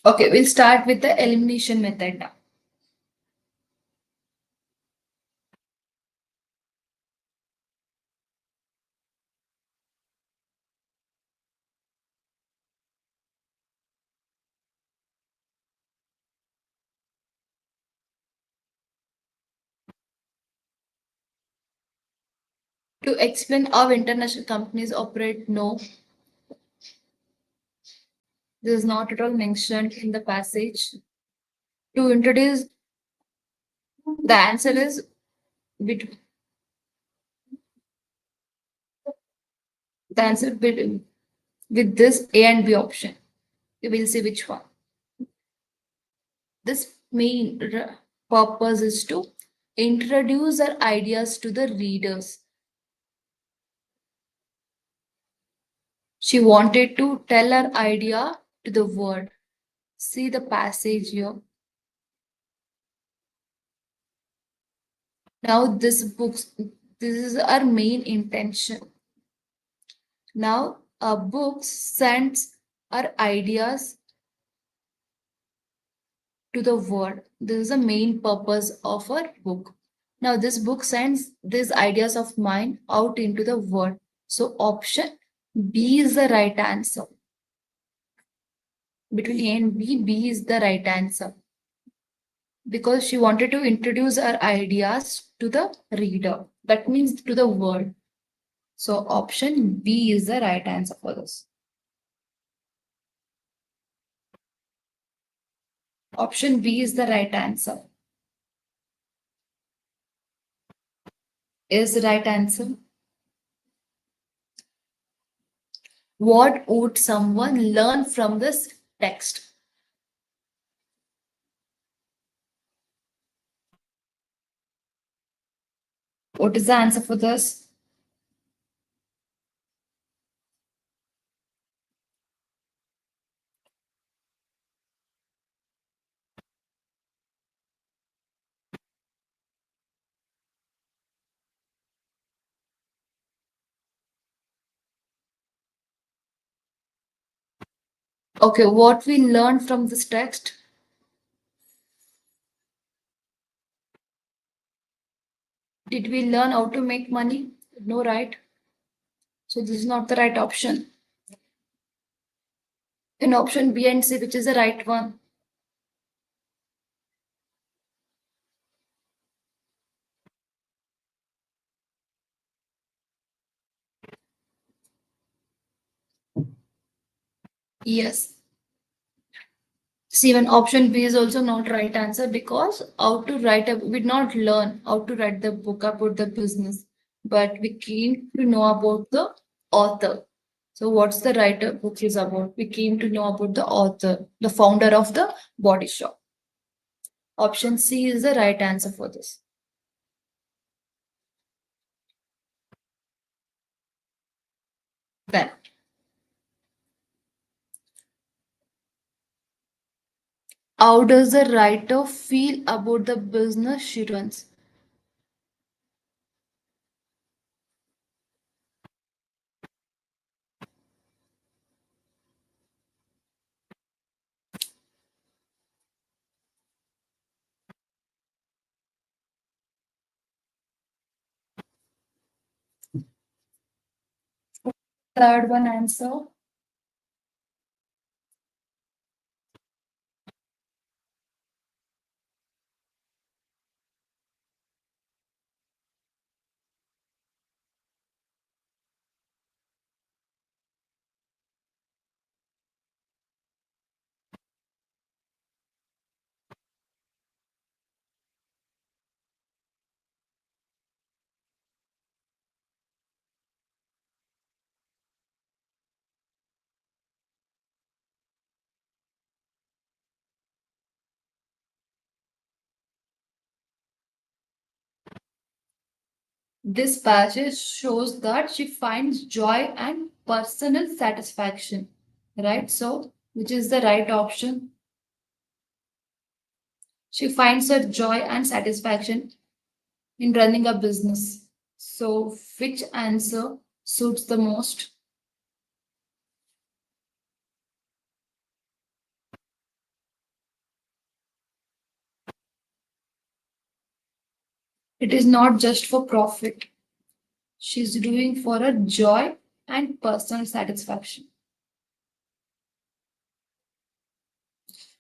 Okay, we'll start with the elimination method now. To explain how international companies operate, no, this is not at all mentioned in the passage. To introduce, the answer is bet- the answer with this A and B option. We will see which one. This purpose is to introduce our ideas to the readers. She wanted to tell her idea to the world. See the passage here. Now this is our main intention. Now a book sends our ideas to the world. This is the main purpose of our book. Now this book sends these ideas of mine out into the world. So option B is the right answer. Between A and B, B is the right answer. Because she wanted to introduce her ideas to the reader. That means to the world. So option B is the right answer for this. Option B is the right answer. Is the right answer. What would someone learn from this text? What is the answer for this? Okay, what we learned from this text? Did we learn how to make money? No, right? So this is not the right option. In option B and C, which is the right one? Yes. See, even option B is also not right answer because how to write a we did not learn how to write the book about the business, but we came to know about the author. So what's the writer book is about? We came to know about the author, the founder of the body shop. Option C is the right answer for this. Then, how does the writer feel about the business she runs? Third one answer. This passage shows that she finds joy and personal satisfaction, right? So, which is the right option? She finds her joy and satisfaction in running a business. So, which answer suits the most? It is not just for profit. She's doing for a joy and personal satisfaction.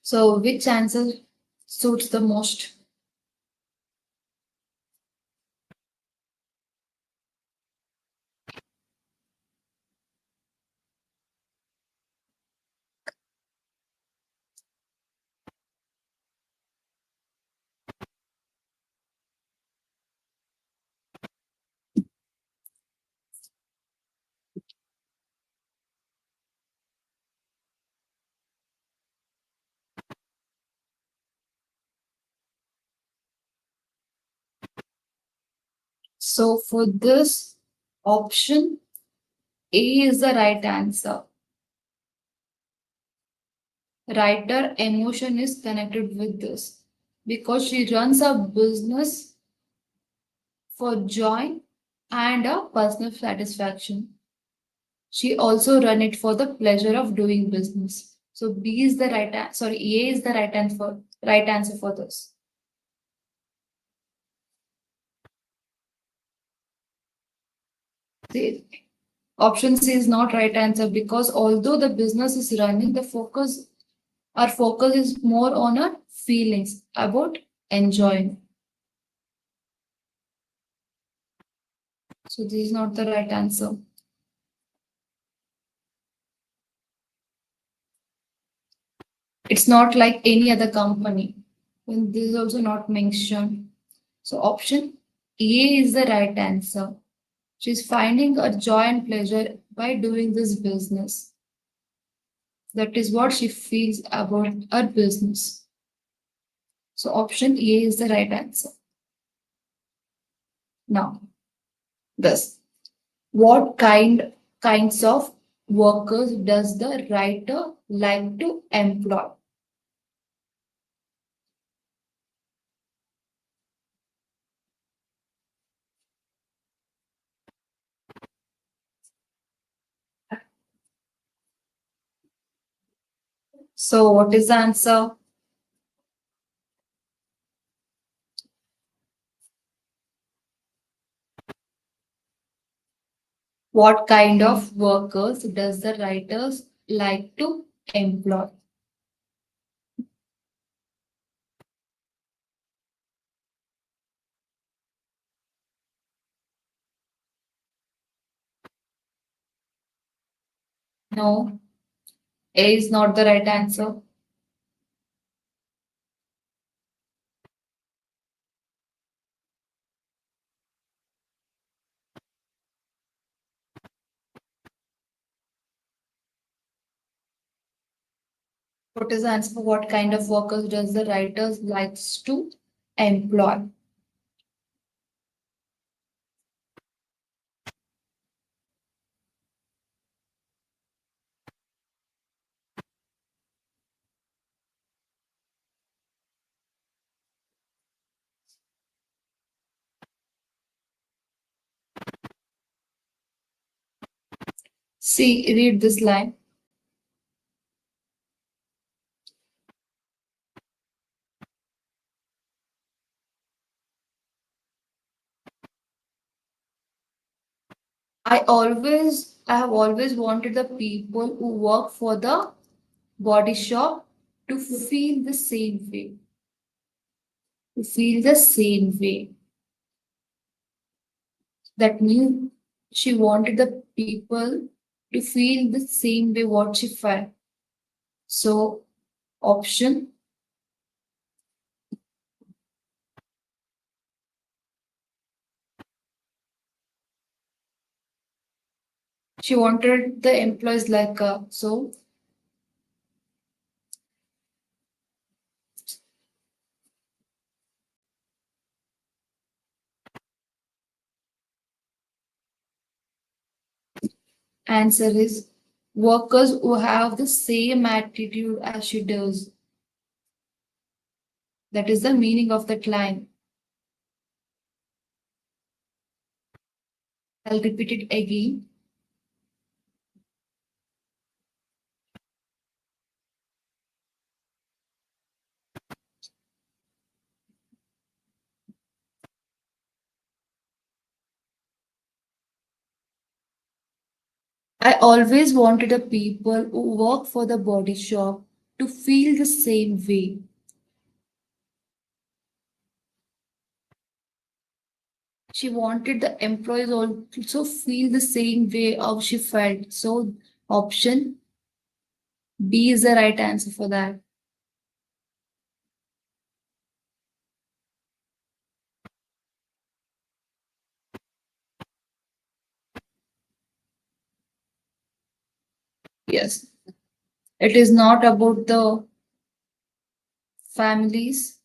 So, which answer suits the most? So, for this option, A is the right answer. Writer emotion is connected with this because she runs a business for joy and a personal satisfaction. She also run it for the pleasure of doing business. So B is the right answer. Sorry, A is the right answer for this. See, option C is not right answer because although the business is running, our focus is more on our feelings about enjoying. So this is not the right answer. It's not like any other company. And this is also not mentioned. So option A is the right answer. She's finding a joy and pleasure by doing this business. That is what she feels about her business. So option A is the right answer. Now, this. What kinds of workers does the writer like to employ? So, what is the answer? What kind of workers does the writers like to employ? No, A is not the right answer. What is the answer for what kind of workers does the writers likes to employ? See, read this line. I have always wanted the people who work for the body shop to feel the same way. To feel the same way. That means she wanted the people to feel the same way what she felt. So, option, she wanted the employees like her. So, answer is workers who have the same attitude as she does. That is the meaning of that line. I'll repeat it again. I always wanted the people who work for the body shop to feel the same way. She wanted the employees also feel the same way how she felt. So option B is the right answer for that. Yes. It is not about the families.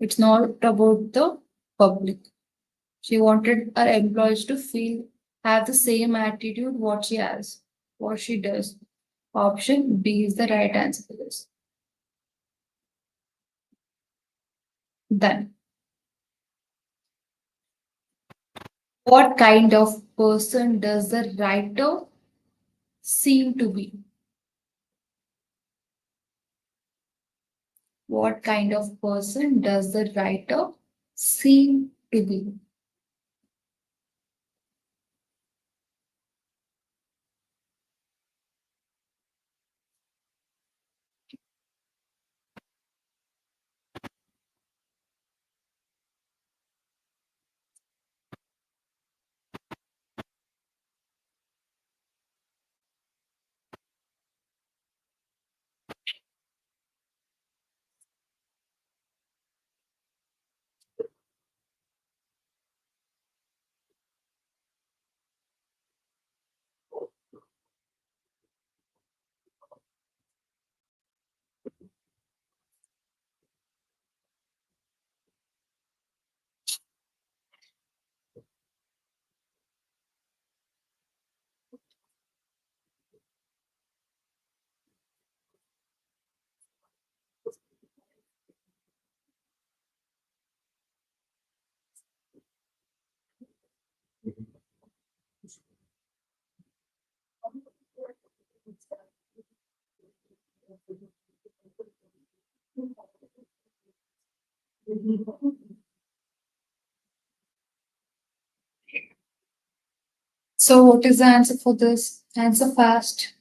It's not about the public. She wanted her employees to have the same attitude what she has, what she does. Option B is the right answer for this. Then, what kind of person does the writer seem to be? What kind of person does the writer seem to be? So, what is the answer for this? Answer fast.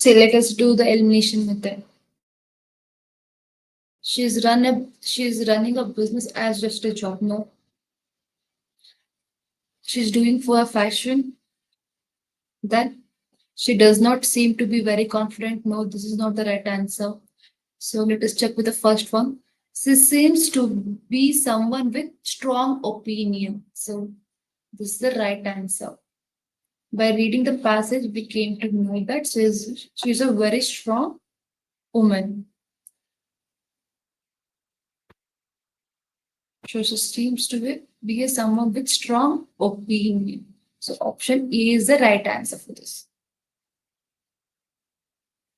Say, let us do the elimination method. She's running a business as just a job. No, she's doing for a fashion. Then she does not seem to be very confident. No, this is not the right answer. So let us check with the first one. She seems to be someone with strong opinion. So this is the right answer. By reading the passage, we came to know that she's a very strong woman. So she seems to be someone with strong opinion. So option A is the right answer for this.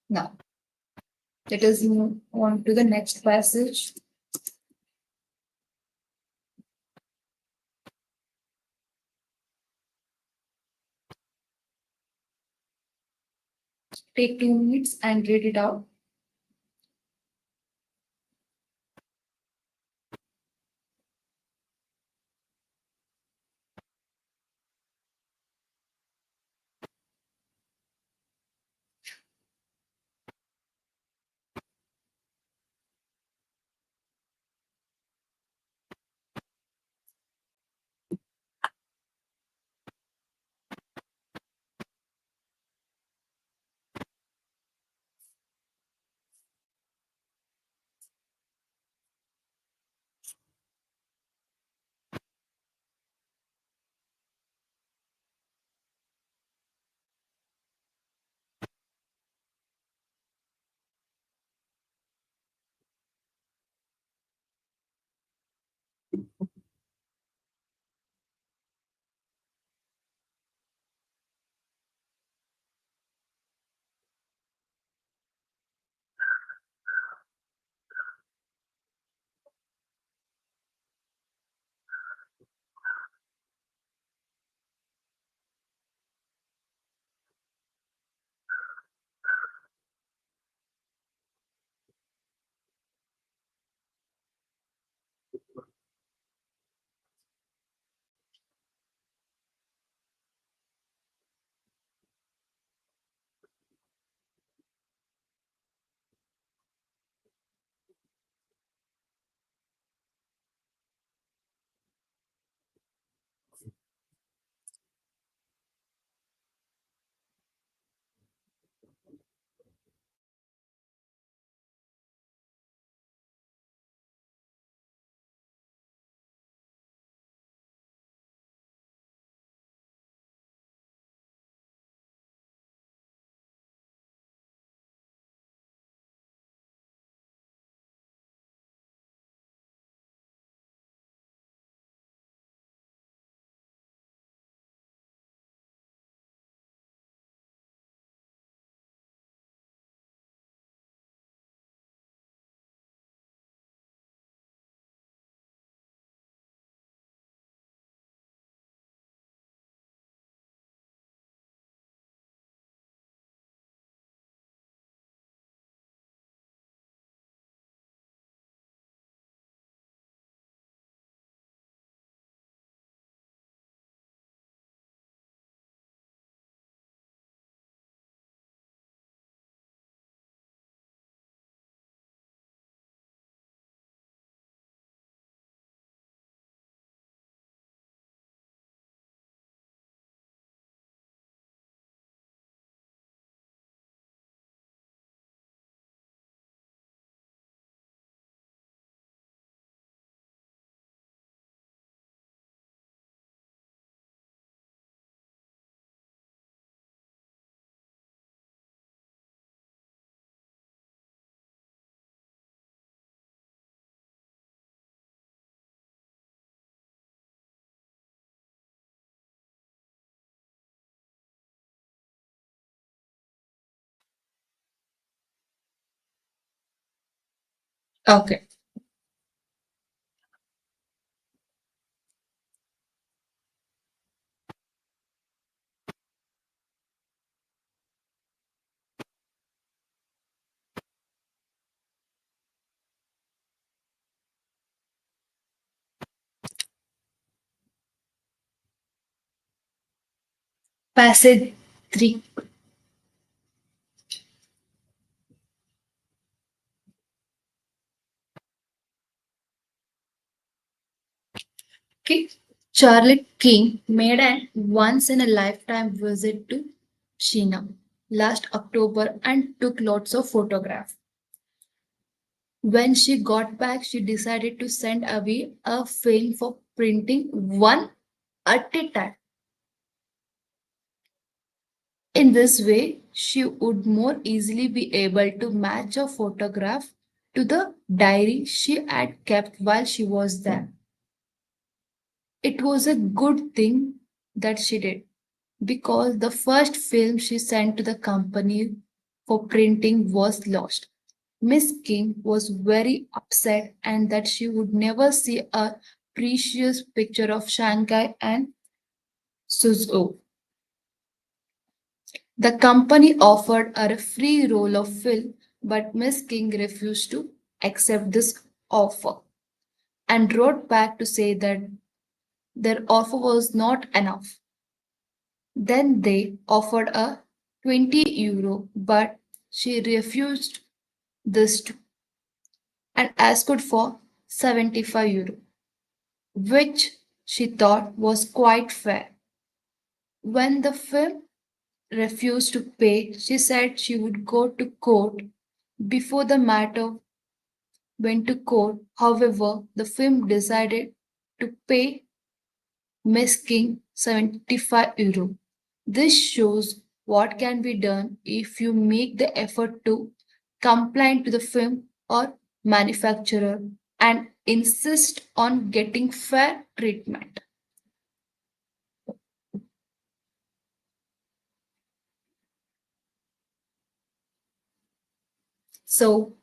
Now, let us move on to the next passage. Take 2 minutes and read it out. Okay. Passage 3. Okay. Charlotte King made an once in a lifetime visit to China last October and took lots of photographs. When she got back, she decided to send away a film for printing one at a time. In this way, she would more easily be able to match a photograph to the diary she had kept while she was there. It was a good thing that she did because the first film she sent to the company for printing was lost. Miss King was very upset and that she would never see a precious picture of Shanghai and Suzhou. The company offered her a free roll of film, but Miss King refused to accept this offer and wrote back to say that their offer was not enough. Then they offered a 20 euro, but she refused this too and asked for 75 euro, which she thought was quite fair. When the film refused to pay, she said she would go to court. Before the matter went to court, however, the film decided to pay Miss King 75 euro. This shows what can be done if you make the effort to comply to the film or manufacturer and insist on getting fair treatment. So,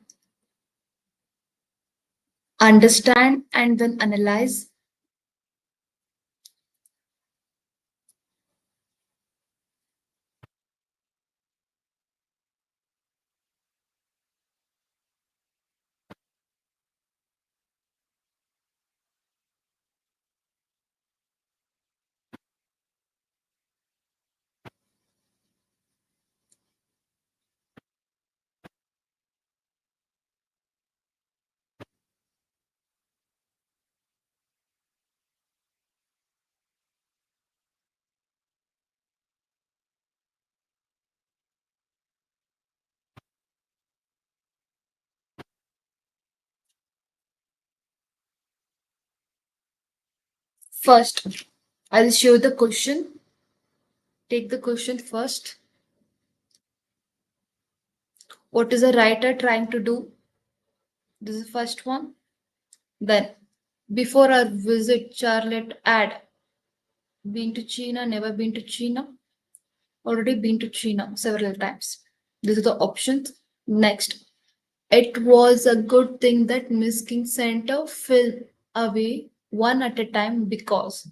understand and then analyze. First, I'll show the question. Take the question first. What is a writer trying to do? This is the first one. Then, before our visit, Charlotte had been to China, never been to China, already been to China several times. These are the options. Next, it was a good thing that Miss King sent a film away one at a time because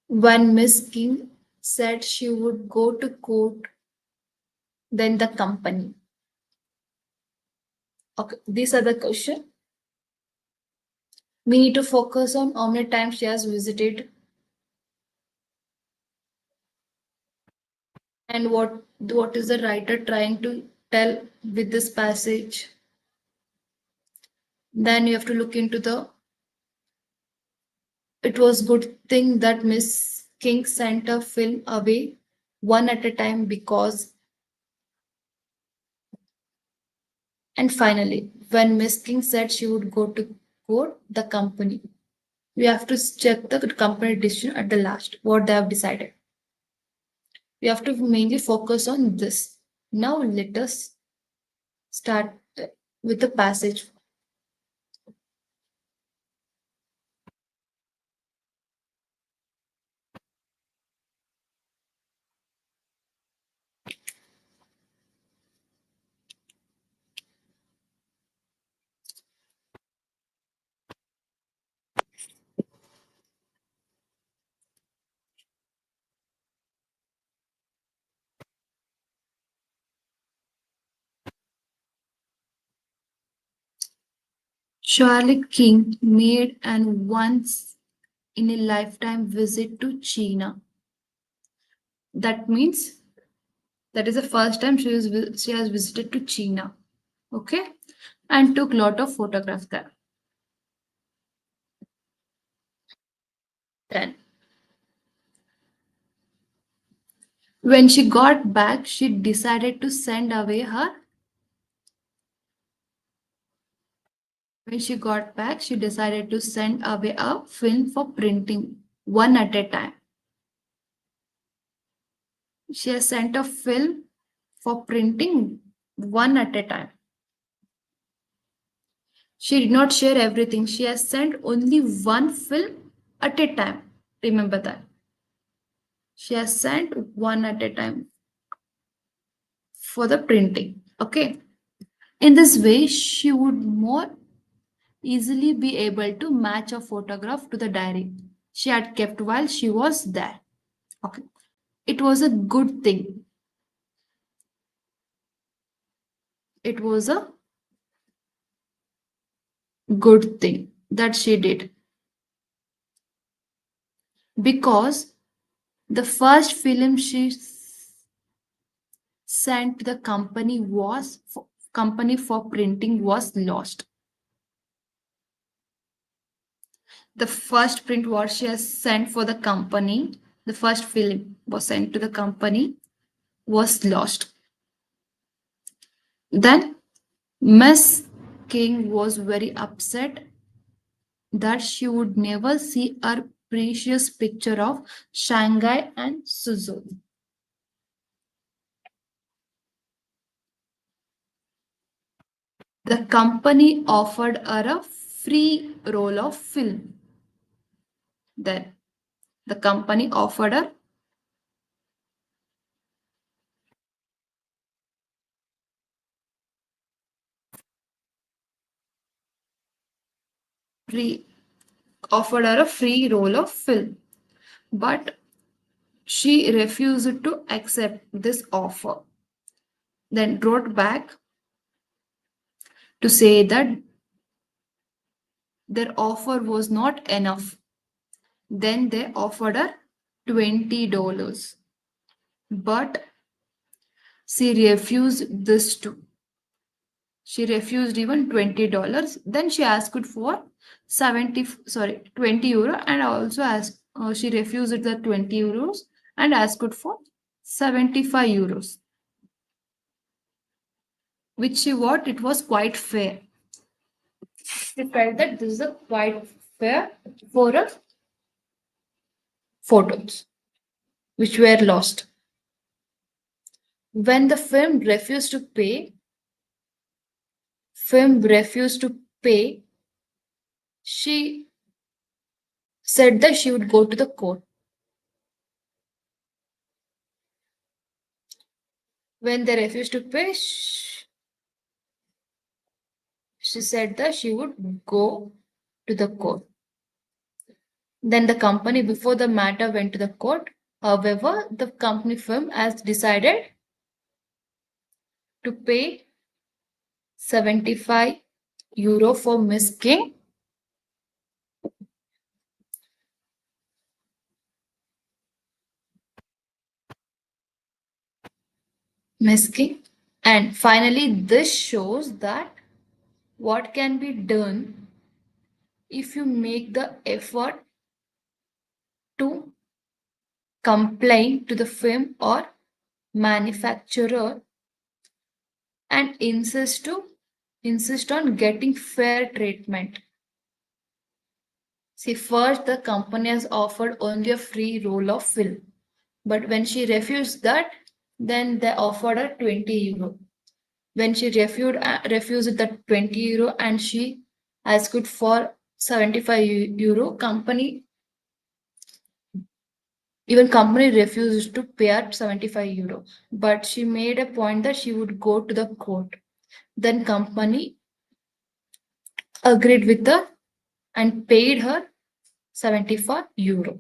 when Miss King said she would go to court, then the company. Okay, these are the questions. We need to focus on how many times she has visited and what is the writer trying to tell with this passage. Then you have to look into the it was good thing that Miss King sent a film away one at a time because and finally when Miss King said she would go to court the company. We have to check the company decision at the last what they have decided. We have to mainly focus on this. Now let us start with the passage. Charlie King made an once in a lifetime visit to China. That means that is the first time she has visited to China. Okay, and took lot of photographs there. Then when she got back, she decided to send away her. When she got back, she decided to send away a film for printing one at a time. She has sent a film for printing one at a time. She did not share everything. She has sent only one film at a time. Remember that. She has sent one at a time for the printing. Okay. In this way, she would more easily be able to match a photograph to the diary she had kept while she was there. Okay. It was a good thing. It was a good thing that she did because the first film she sent to the company for printing was lost. The first print what she has sent for the company, the first film was sent to the company was lost. Then Miss King was very upset that she would never see her precious picture of Shanghai and Suzhou. The company offered her a free roll of film. Then the company offered her free a free roll of film, but she refused to accept this offer. Then wrote back to say that their offer was not enough. Then they offered her $20, but she refused this too. She refused even $20. Then she asked for 20 euro, and also asked she refused the 20 euros and asked for 75 euros, which she thought it was quite fair. She felt that this is a quite fair for a photos which were lost. When the film refused to pay, she said that she would go to the court. When they refused to pay, she said that she would go to the court. Then the company, before the matter went to the court, however, the company firm has decided to pay 75 euro for Miss King. Miss King. And finally, this shows that what can be done if you make the effort to complain to the firm or manufacturer and insist on getting fair treatment. See, first the company has offered only a free roll of film, but when she refused that, then they offered her 20 euro. When she refused the 20 euro and she asked for 75 euro, company refused to pay her 75 euro, but she made a point that she would go to the court. Then company agreed with her and paid her 75 euro.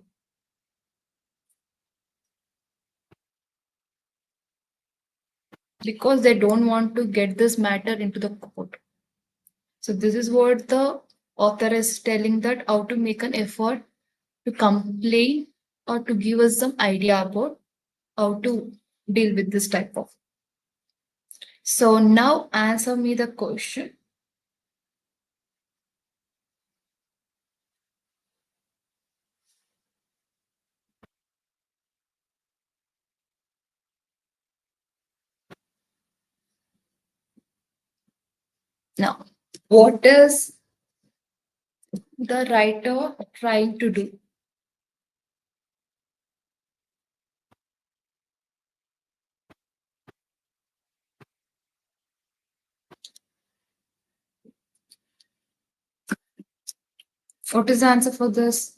Because they don't want to get this matter into the court. So this is what the author is telling, that how to make an effort to complain or to give us some idea about how to deal with this type of. So now answer me the question. Now, what is the writer trying to do? What is the answer for this?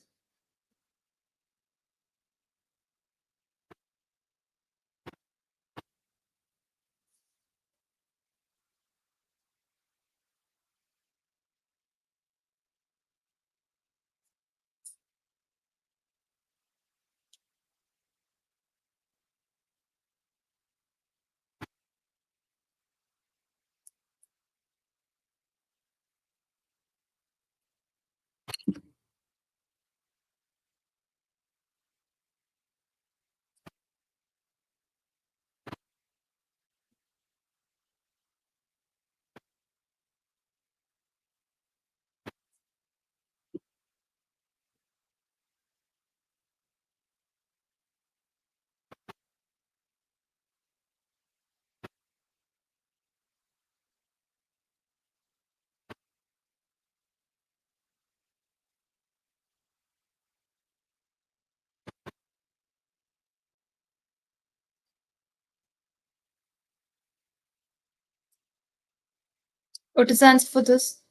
What is the answer for this?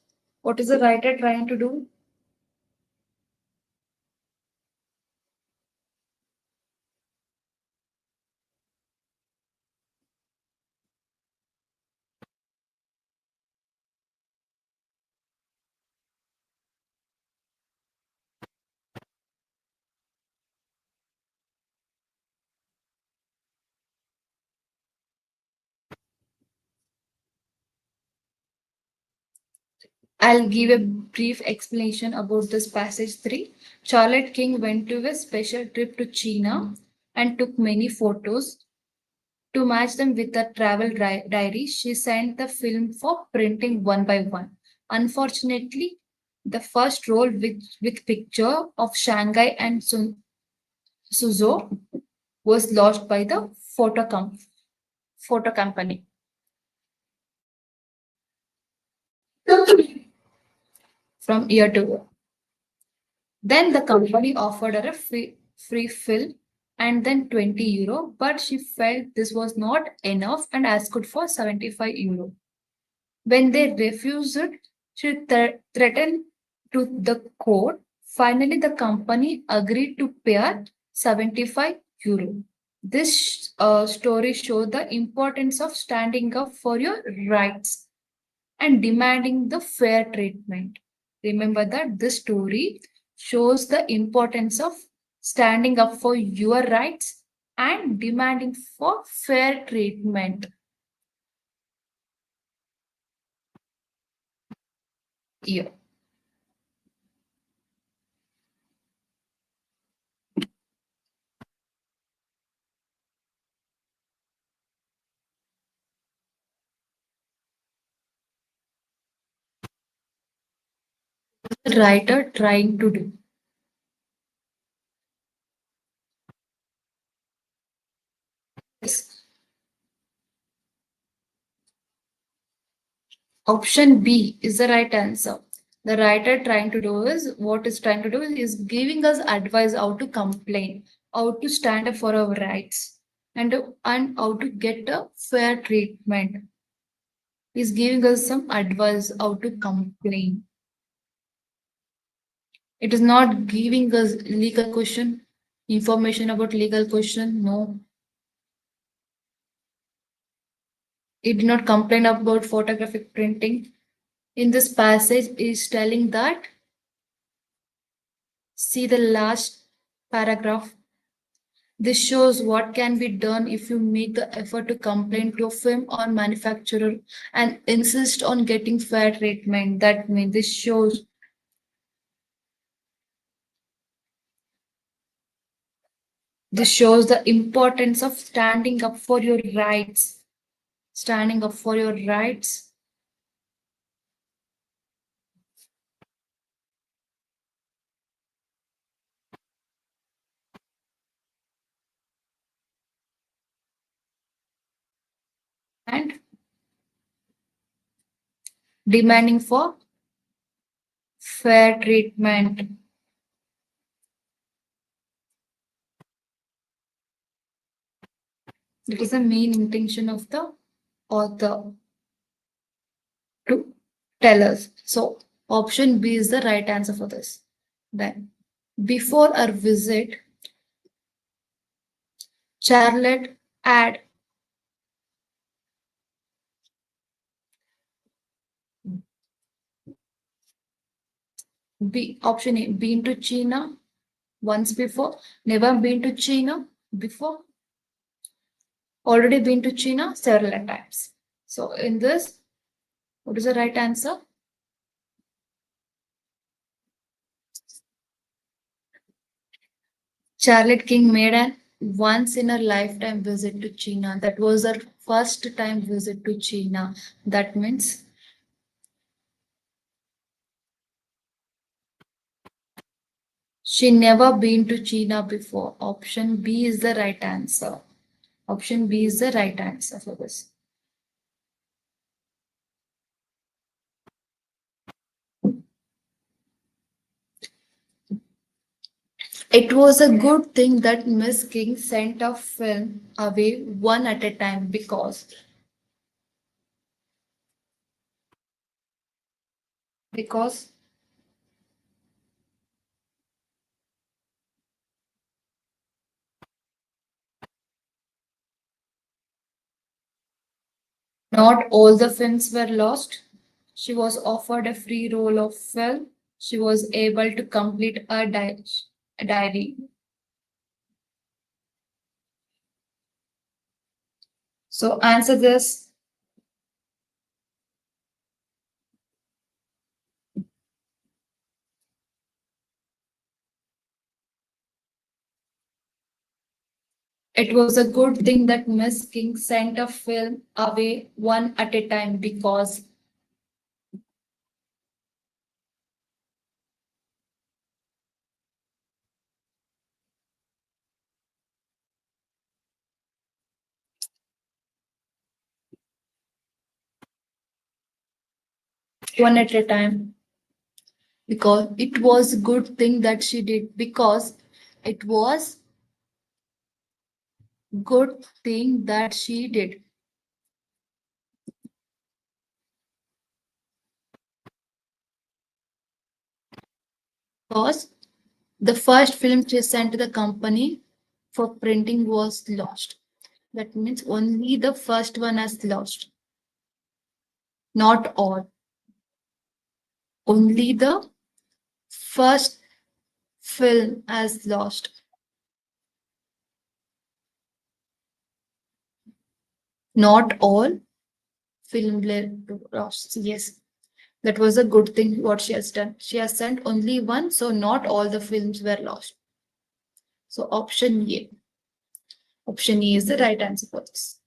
What is the writer trying to do? I'll give a brief explanation about this passage 3. Charlotte King went to a special trip to China and took many photos. To match them with a travel diary, she sent the film for printing one by one. Unfortunately, the first roll with picture of Shanghai and Suzhou was lost by the photo company. From year to year. Then the company offered her a free fill and then 20 euro, but she felt this was not enough and asked for 75 euro. When they refused it, she threatened to the court. Finally, the company agreed to pay her 75 euro. This story shows the importance of standing up for your rights and demanding the fair treatment. Remember that this story shows the importance of standing up for your rights and demanding for fair treatment. Yeah. The writer trying to do. Yes. Option B is the right answer. The writer trying to do is what is trying to do is giving us advice how to complain, how to stand up for our rights, and how to get a fair treatment. He's giving us some advice how to complain. It is not giving us legal question, information about legal question. No, it did not complain about photographic printing. In this passage, is telling that see the last paragraph. This shows what can be done if you make the effort to complain to a firm or manufacturer and insist on getting fair treatment. That means this shows This shows the importance of standing up for your rights. Standing up for your rights and demanding for fair treatment. That is the main intention of the author to tell us. So, option B is the right answer for this. Then, before our visit, Charlotte had option A, been to China once before, never been to China before, already been to China several times. So, in this, what is the right answer? Charlotte King made an once in a lifetime visit to China. That was her first time visit to China. That means she never been to China before. Option B is the right answer. Option B is the right answer for this. It was a good thing that Miss King sent a film away one at a time because not all the films were lost. She was offered a free roll of film. She was able to complete a diary. So answer this. It was a good thing that Miss King sent a film away one at a time because one at a time because it was a good thing that she did because it was good thing that she did because the first film she sent to the company for printing was lost. That means only the first one has lost, not all. Only the first film has lost, not all film lost. Yes, that was a good thing what she has done. She has sent only one, so not all the films were lost. So option A. Option A is the right answer for this.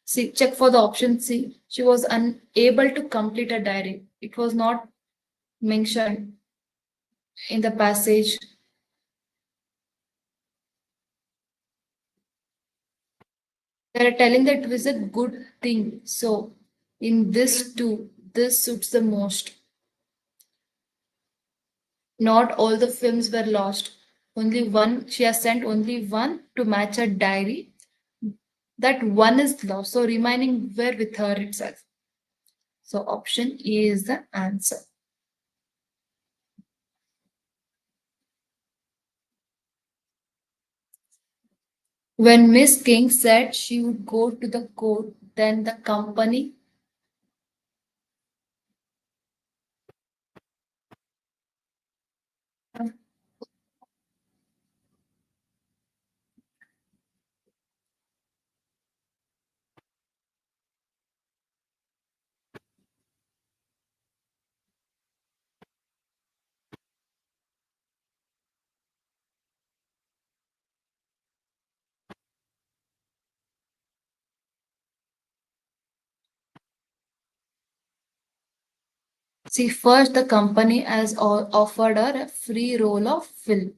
See, check for the option C. She was unable to complete a diary. It was not mentioned in the passage. They are telling that it was a good thing. So in this too, this suits the most. Not all the films were lost. Only one, she has sent only one to match her diary. That one is lost. So remaining were with her itself. So option A is the answer. When Miss King said she would go to the court, then the company See, first the company has offered her a free roll of film,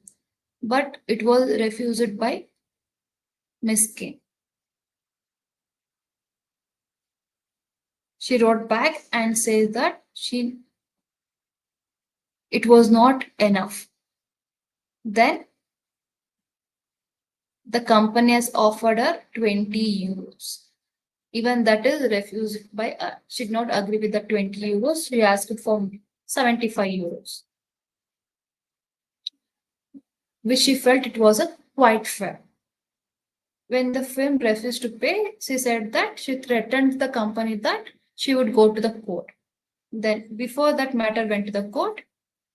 but it was refused by Miss King. She wrote back and says that it was not enough. Then the company has offered her 20 euros. Even that is refused by her. She did not agree with the 20 euros. She asked for 75 euros, which she felt it was a quite fair. When the film refused to pay, she said that she threatened the company that she would go to the court. Then, before that matter went to the court,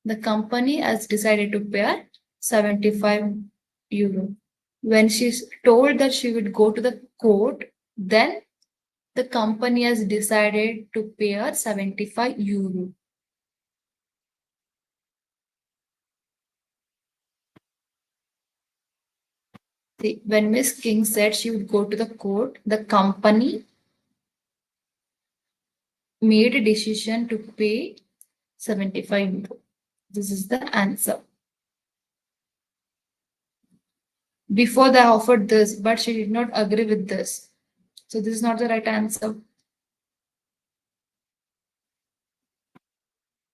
the company has decided to pay her 75 euro. When she's told that she would go to the court, then the company has decided to pay her 75 euro. See, when Miss King said she would go to the court, the company made a decision to pay 75 euro. This is the answer. Before they offered this, but she did not agree with this. So this is not the right answer.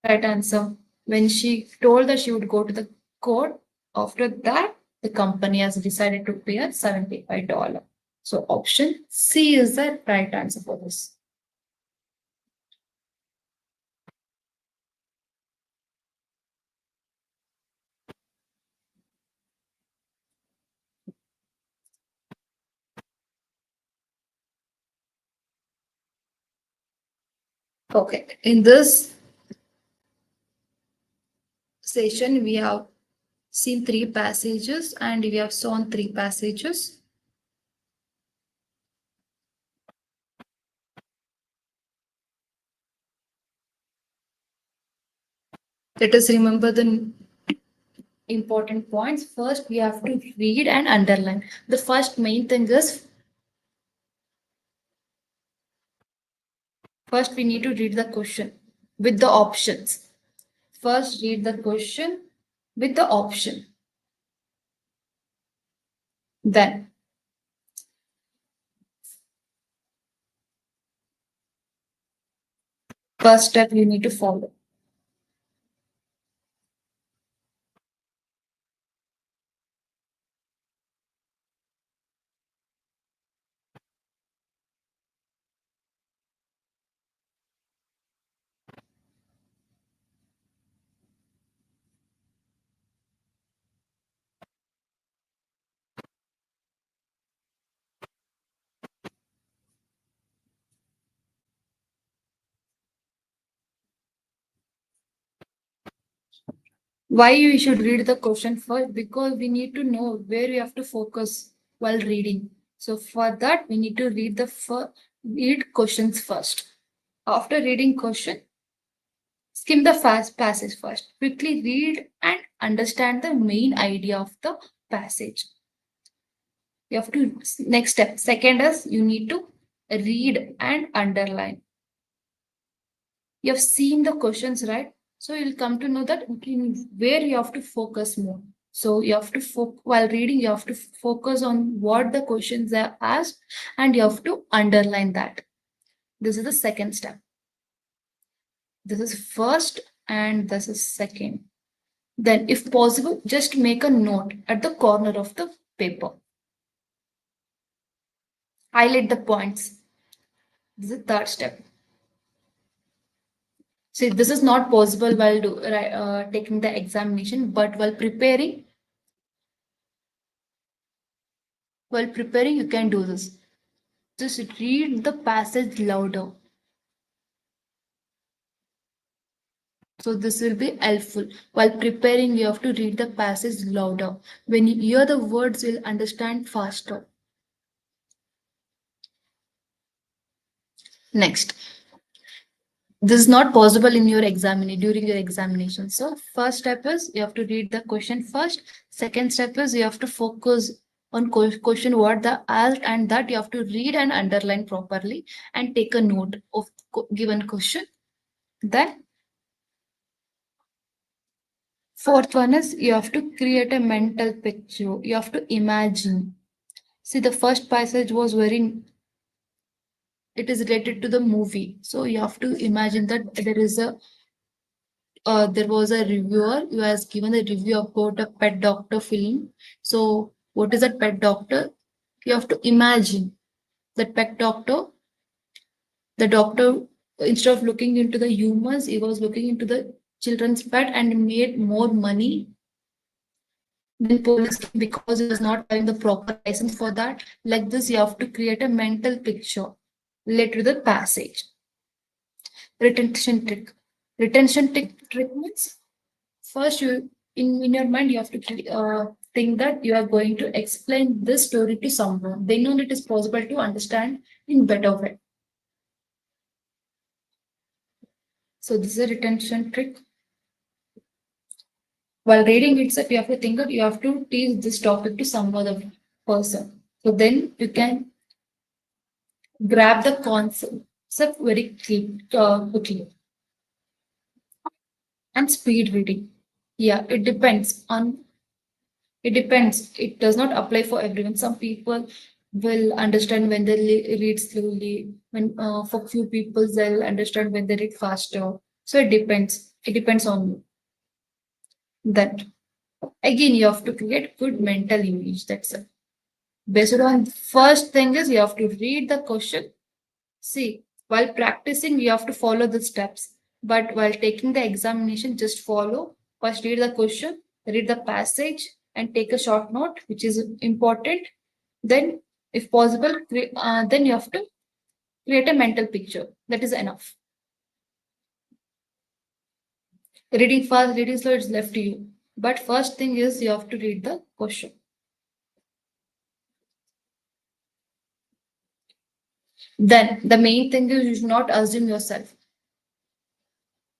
Right answer. When she told that she would go to the court, after that, the company has decided to pay her $75. So option C is the right answer for this. Okay. In this session, we have seen three passages and we have shown three passages. Let us remember the important points. First, we have to read and underline. The first main thing is first we need to read the question with the options. First, read the question with the option. Then, first step you need to follow. Why you should read the question first? Because we need to know where you have to focus while reading. So for that, we need to read questions first. After reading question, skim the fast passage first. Quickly read and understand the main idea of the passage. You have to next step. Second is you need to read and underline. You have seen the questions, right? So you'll come to know that where you have to focus more. So you have to while reading, you have to focus on what the questions are asked and you have to underline that. This is the second step. This is first and this is second. Then if possible, just make a note at the corner of the paper. Highlight the points. This is the third step. See, this is not possible while taking the examination, but while preparing, you can do this. Just read the passage louder. So this will be helpful. While preparing, you have to read the passage louder. When you hear the words, you'll understand faster. Next. This is not possible in your examination during your examination. So first step is you have to read the question first. Second step is you have to focus on question what the asked and that you have to read and underline properly and take a note of given question. Then Fourth one is you have to create a mental picture. You have to imagine. See, the first passage was very, it is related to the movie. So you have to imagine that there was a reviewer who has given a review about a pet doctor film. So what is that pet doctor? You have to imagine that pet doctor. The doctor, instead of looking into the humans, he was looking into the children's pet and made more money. Then police came because he was not having the proper license for that. Like this, you have to create a mental picture related to the passage. Retention trick. Trick means first in your mind you have to think that you are going to explain this story to someone. Then only it is possible to understand in better way. So this is a retention trick. While reading itself, you have to think that you have to teach this topic to some other person. So then you can grab the concept very quickly. And speed reading. Yeah, it depends. It does not apply for everyone. Some people will understand when they read slowly. When for few people they'll understand when they read faster. So it depends. It depends on you. That again you have to create good mental image. That's it. Based on first thing is you have to read the question. See, while practicing, you have to follow the steps. But while taking the examination, just follow. First, read the question, read the passage, and take a short note, which is important. Then, if possible, then you have to create a mental picture. That is enough. Reading fast, reading slow, it's left to you. But first thing is you have to read the question. Then the main thing is you should not assume yourself.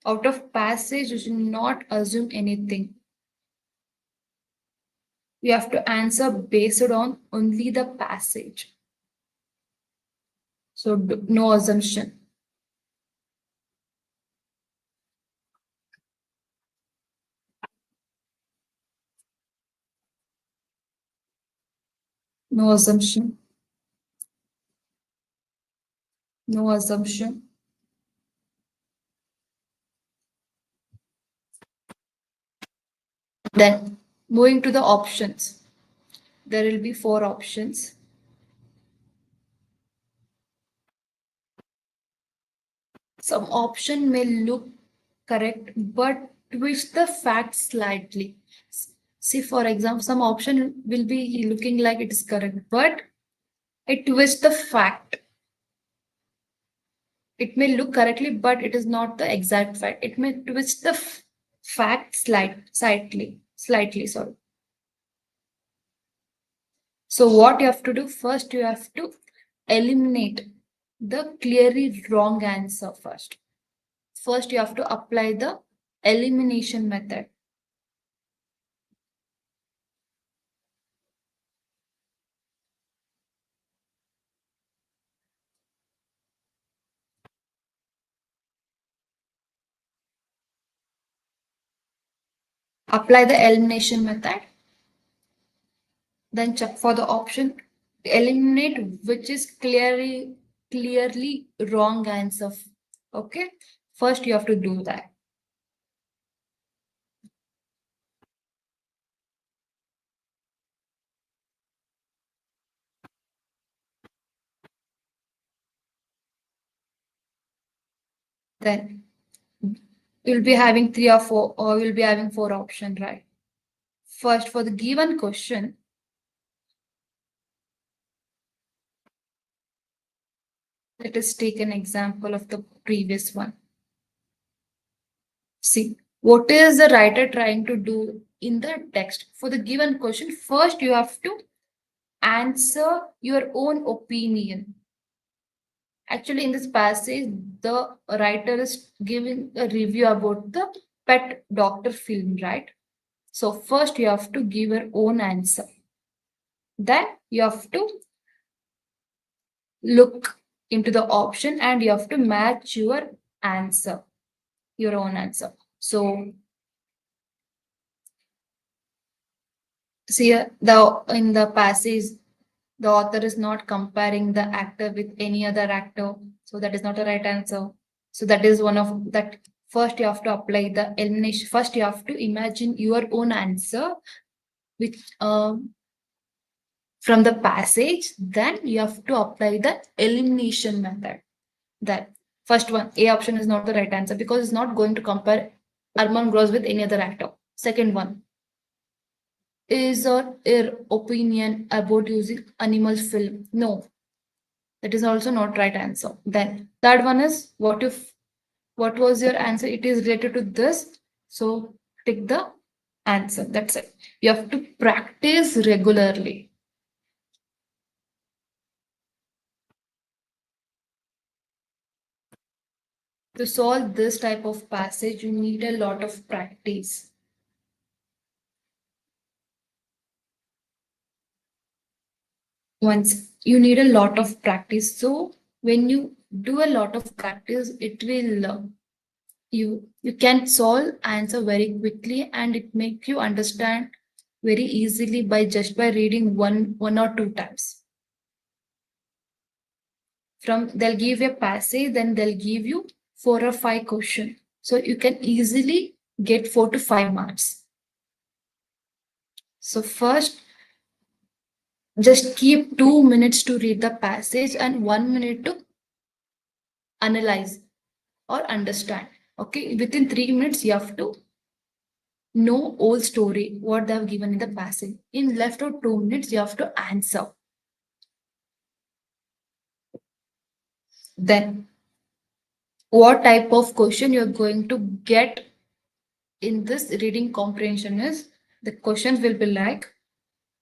Out of passage, you should not assume anything. You have to answer based on only the passage. So no assumption. No assumption. No assumption. Then moving to the options. There will be 4 options. Some option may look correct, but twist the facts slightly. See, for example, some option will be looking like it is correct, but it twists the fact. It may look correctly, but it is not the exact fact. It may twist the fact slightly. Sorry. So what you have to do first, you have to eliminate the clearly wrong answer first. First, you have to apply the elimination method. Apply the elimination method. Then check for the option eliminate which is clearly wrong answer. Okay. First, you have to do that. Then you'll be having 3 or 4, or you'll be having 4 options, right? First, for the given question, let us take an example of the previous one. See, what is the writer trying to do in the text? For the given question, first you have to answer your own opinion. Actually, in this passage, the writer is giving a review about the pet doctor film, right? So first you have to give your own answer. Then you have to look into the option and you have to match your answer, your own answer. So See, in the passage, the author is not comparing the actor with any other actor, so that is not the right answer. So that is one of that. First, you have to apply the elimination. First, you have to imagine your own answer, which from the passage. Then you have to apply the elimination method. That first one, A option is not the right answer because it's not going to compare Arman Gross with any other actor. Second one, is or your opinion about using animal film? No, that is also not right answer. Then third one is what was your answer? It is related to this. So take the answer. That's it. You have to practice regularly. To solve this type of passage, you need a lot of practice. Once you need a lot of practice. So when you do a lot of practice, it will you can solve answer very quickly, and it make you understand very easily by reading one or two times. From they'll give you a passage, then they'll give you 4 or 5 questions, so you can easily get 4 to 5 marks. So first, just keep 2 minutes to read the passage and 1 minute to analyze or understand. Okay, within 3 minutes you have to know whole story what they have given in the passage. In left of 2 minutes you have to answer. Then what type of question you're going to get in this reading comprehension is the questions will be like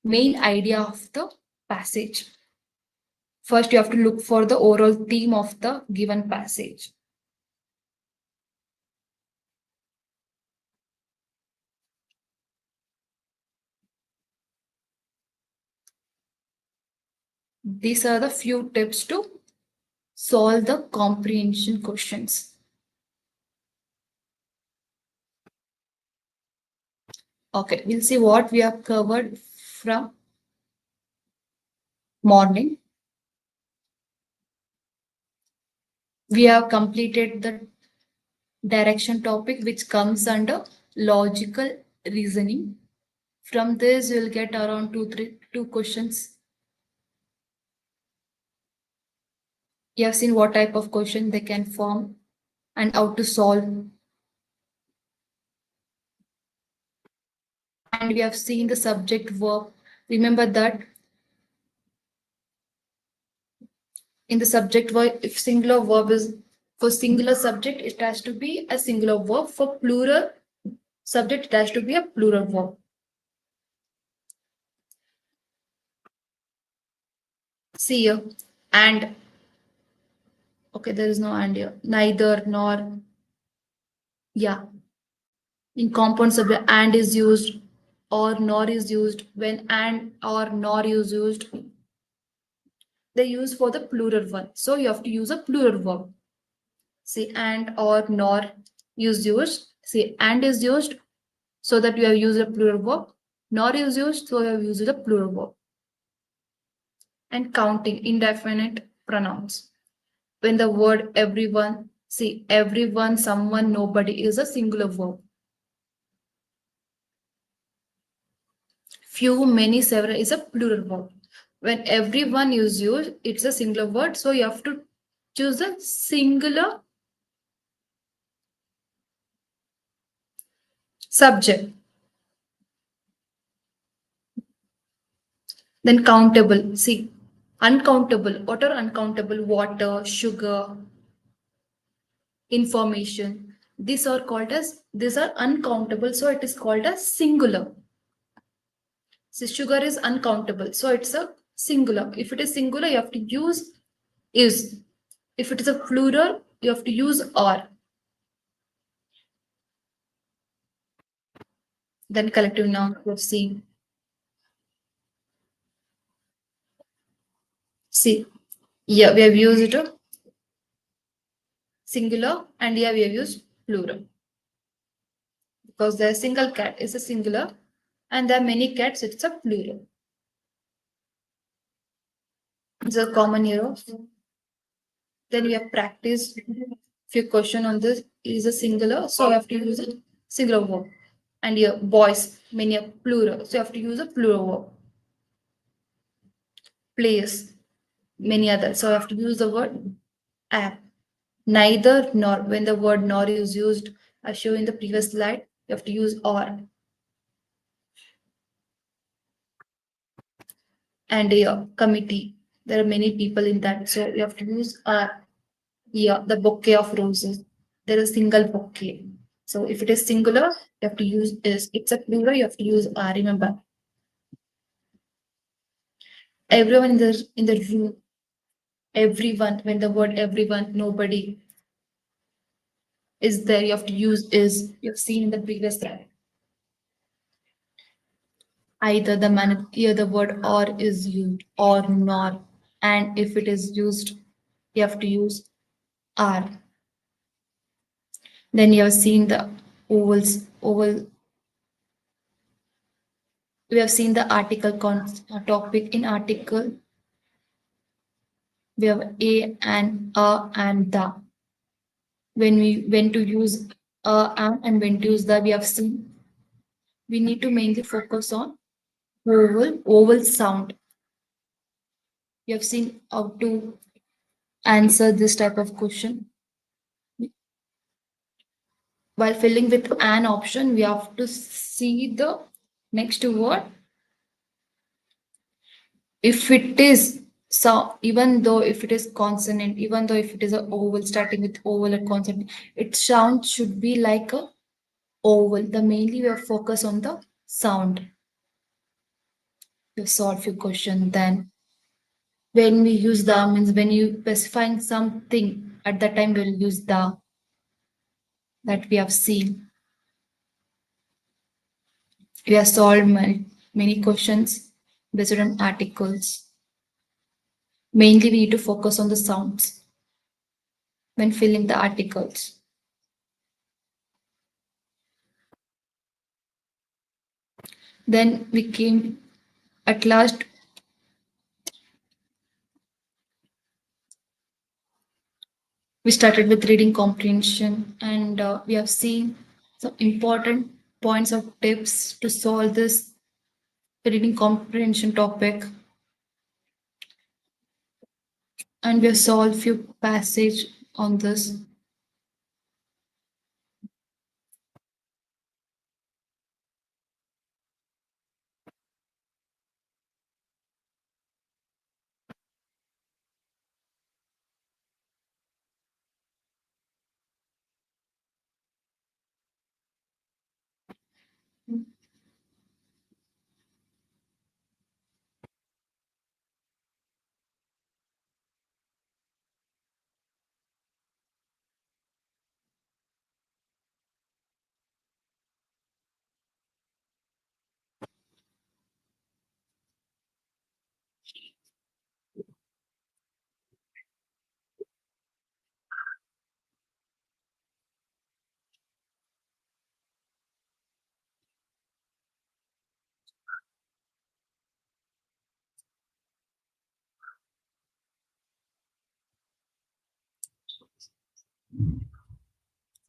main idea of the passage. First, you have to look for the overall theme of the given passage. These are the few tips to solve the comprehension questions. Okay, we'll see what we have covered from morning. We have completed the direction topic, which comes under logical reasoning. From this, you'll get around two questions. You have seen what type of question they can form and how to solve. And we have seen the subject verb. Remember that in the subject verb, if singular verb is for singular subject, it has to be a singular verb. For plural subject, it has to be a plural verb. See here, and okay, there is no and here. Neither nor. Yeah. In compound subject, and is used or nor is used. When and or nor is used, they use for the plural one. So you have to use a plural verb. See, and or nor is used. See, and is used so that you have used a plural verb. Nor is used so you have used a plural verb. And counting indefinite pronouns. When the word everyone, see, everyone, someone, nobody is a singular verb. Few, many, several is a plural verb. When everyone is used, it's a singular word. So you have to choose a singular subject. Then countable. See, uncountable. What are uncountable? Water, sugar, information. These are uncountable. So it is called as singular. So sugar is uncountable. So it's a singular. If it is singular, you have to use is. If it is a plural, you have to use are. Then collective noun we have seen. See, yeah, we have used it singular, and here we have used plural because the single cat is a singular And there are many cats, it's a plural. It's a common error. Then we have practiced few question on this is a singular, so you have to use a singular verb. And your boys, many are plural, so you have to use a plural verb. Place, many others, so you have to use the word app. Neither nor, when the word nor is used, as shown in the previous slide, you have to use or. And a committee, there are many people in that, so you have to use yeah, the bouquet of roses. There is a single bouquet. So if it is singular, you have to use is. It's a plural, you have to use are. Remember, everyone in the room, everyone. When the word everyone, nobody is there, you have to use is. You've seen in the previous slide. Either the man, here the word or is used or nor, and if it is used, you have to use are. Then you have seen the oval. We have seen the article topic in article. We have a and the. When to use and when to use the, we have seen. We need to mainly focus on oval sound. You have seen how to answer this type of question. While filling with an option, we have to see the next word. If it is so, even though if it is consonant, even though if it is a oval starting with oval or consonant, its sound should be like a oval. The mainly we are focus on the sound. You solve your question. Then when we use the means when you specifying something at that time we'll use the that we have seen. We have solved many questions based on articles. Mainly we need to focus on the sounds when filling the articles. Then we came at last. We started with reading comprehension, and we have seen some important points of tips to solve this reading comprehension topic. And we have solved few passage on this.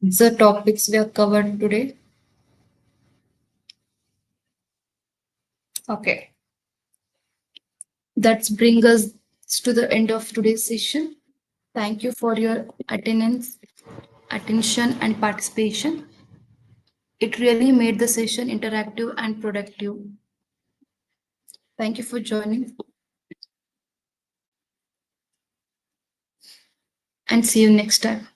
The topics we have covered today. Okay. That's bring us to the end of today's session. Thank you for your attendance, attention, and participation. It really made the session interactive and productive. Thank you for joining and see you next time.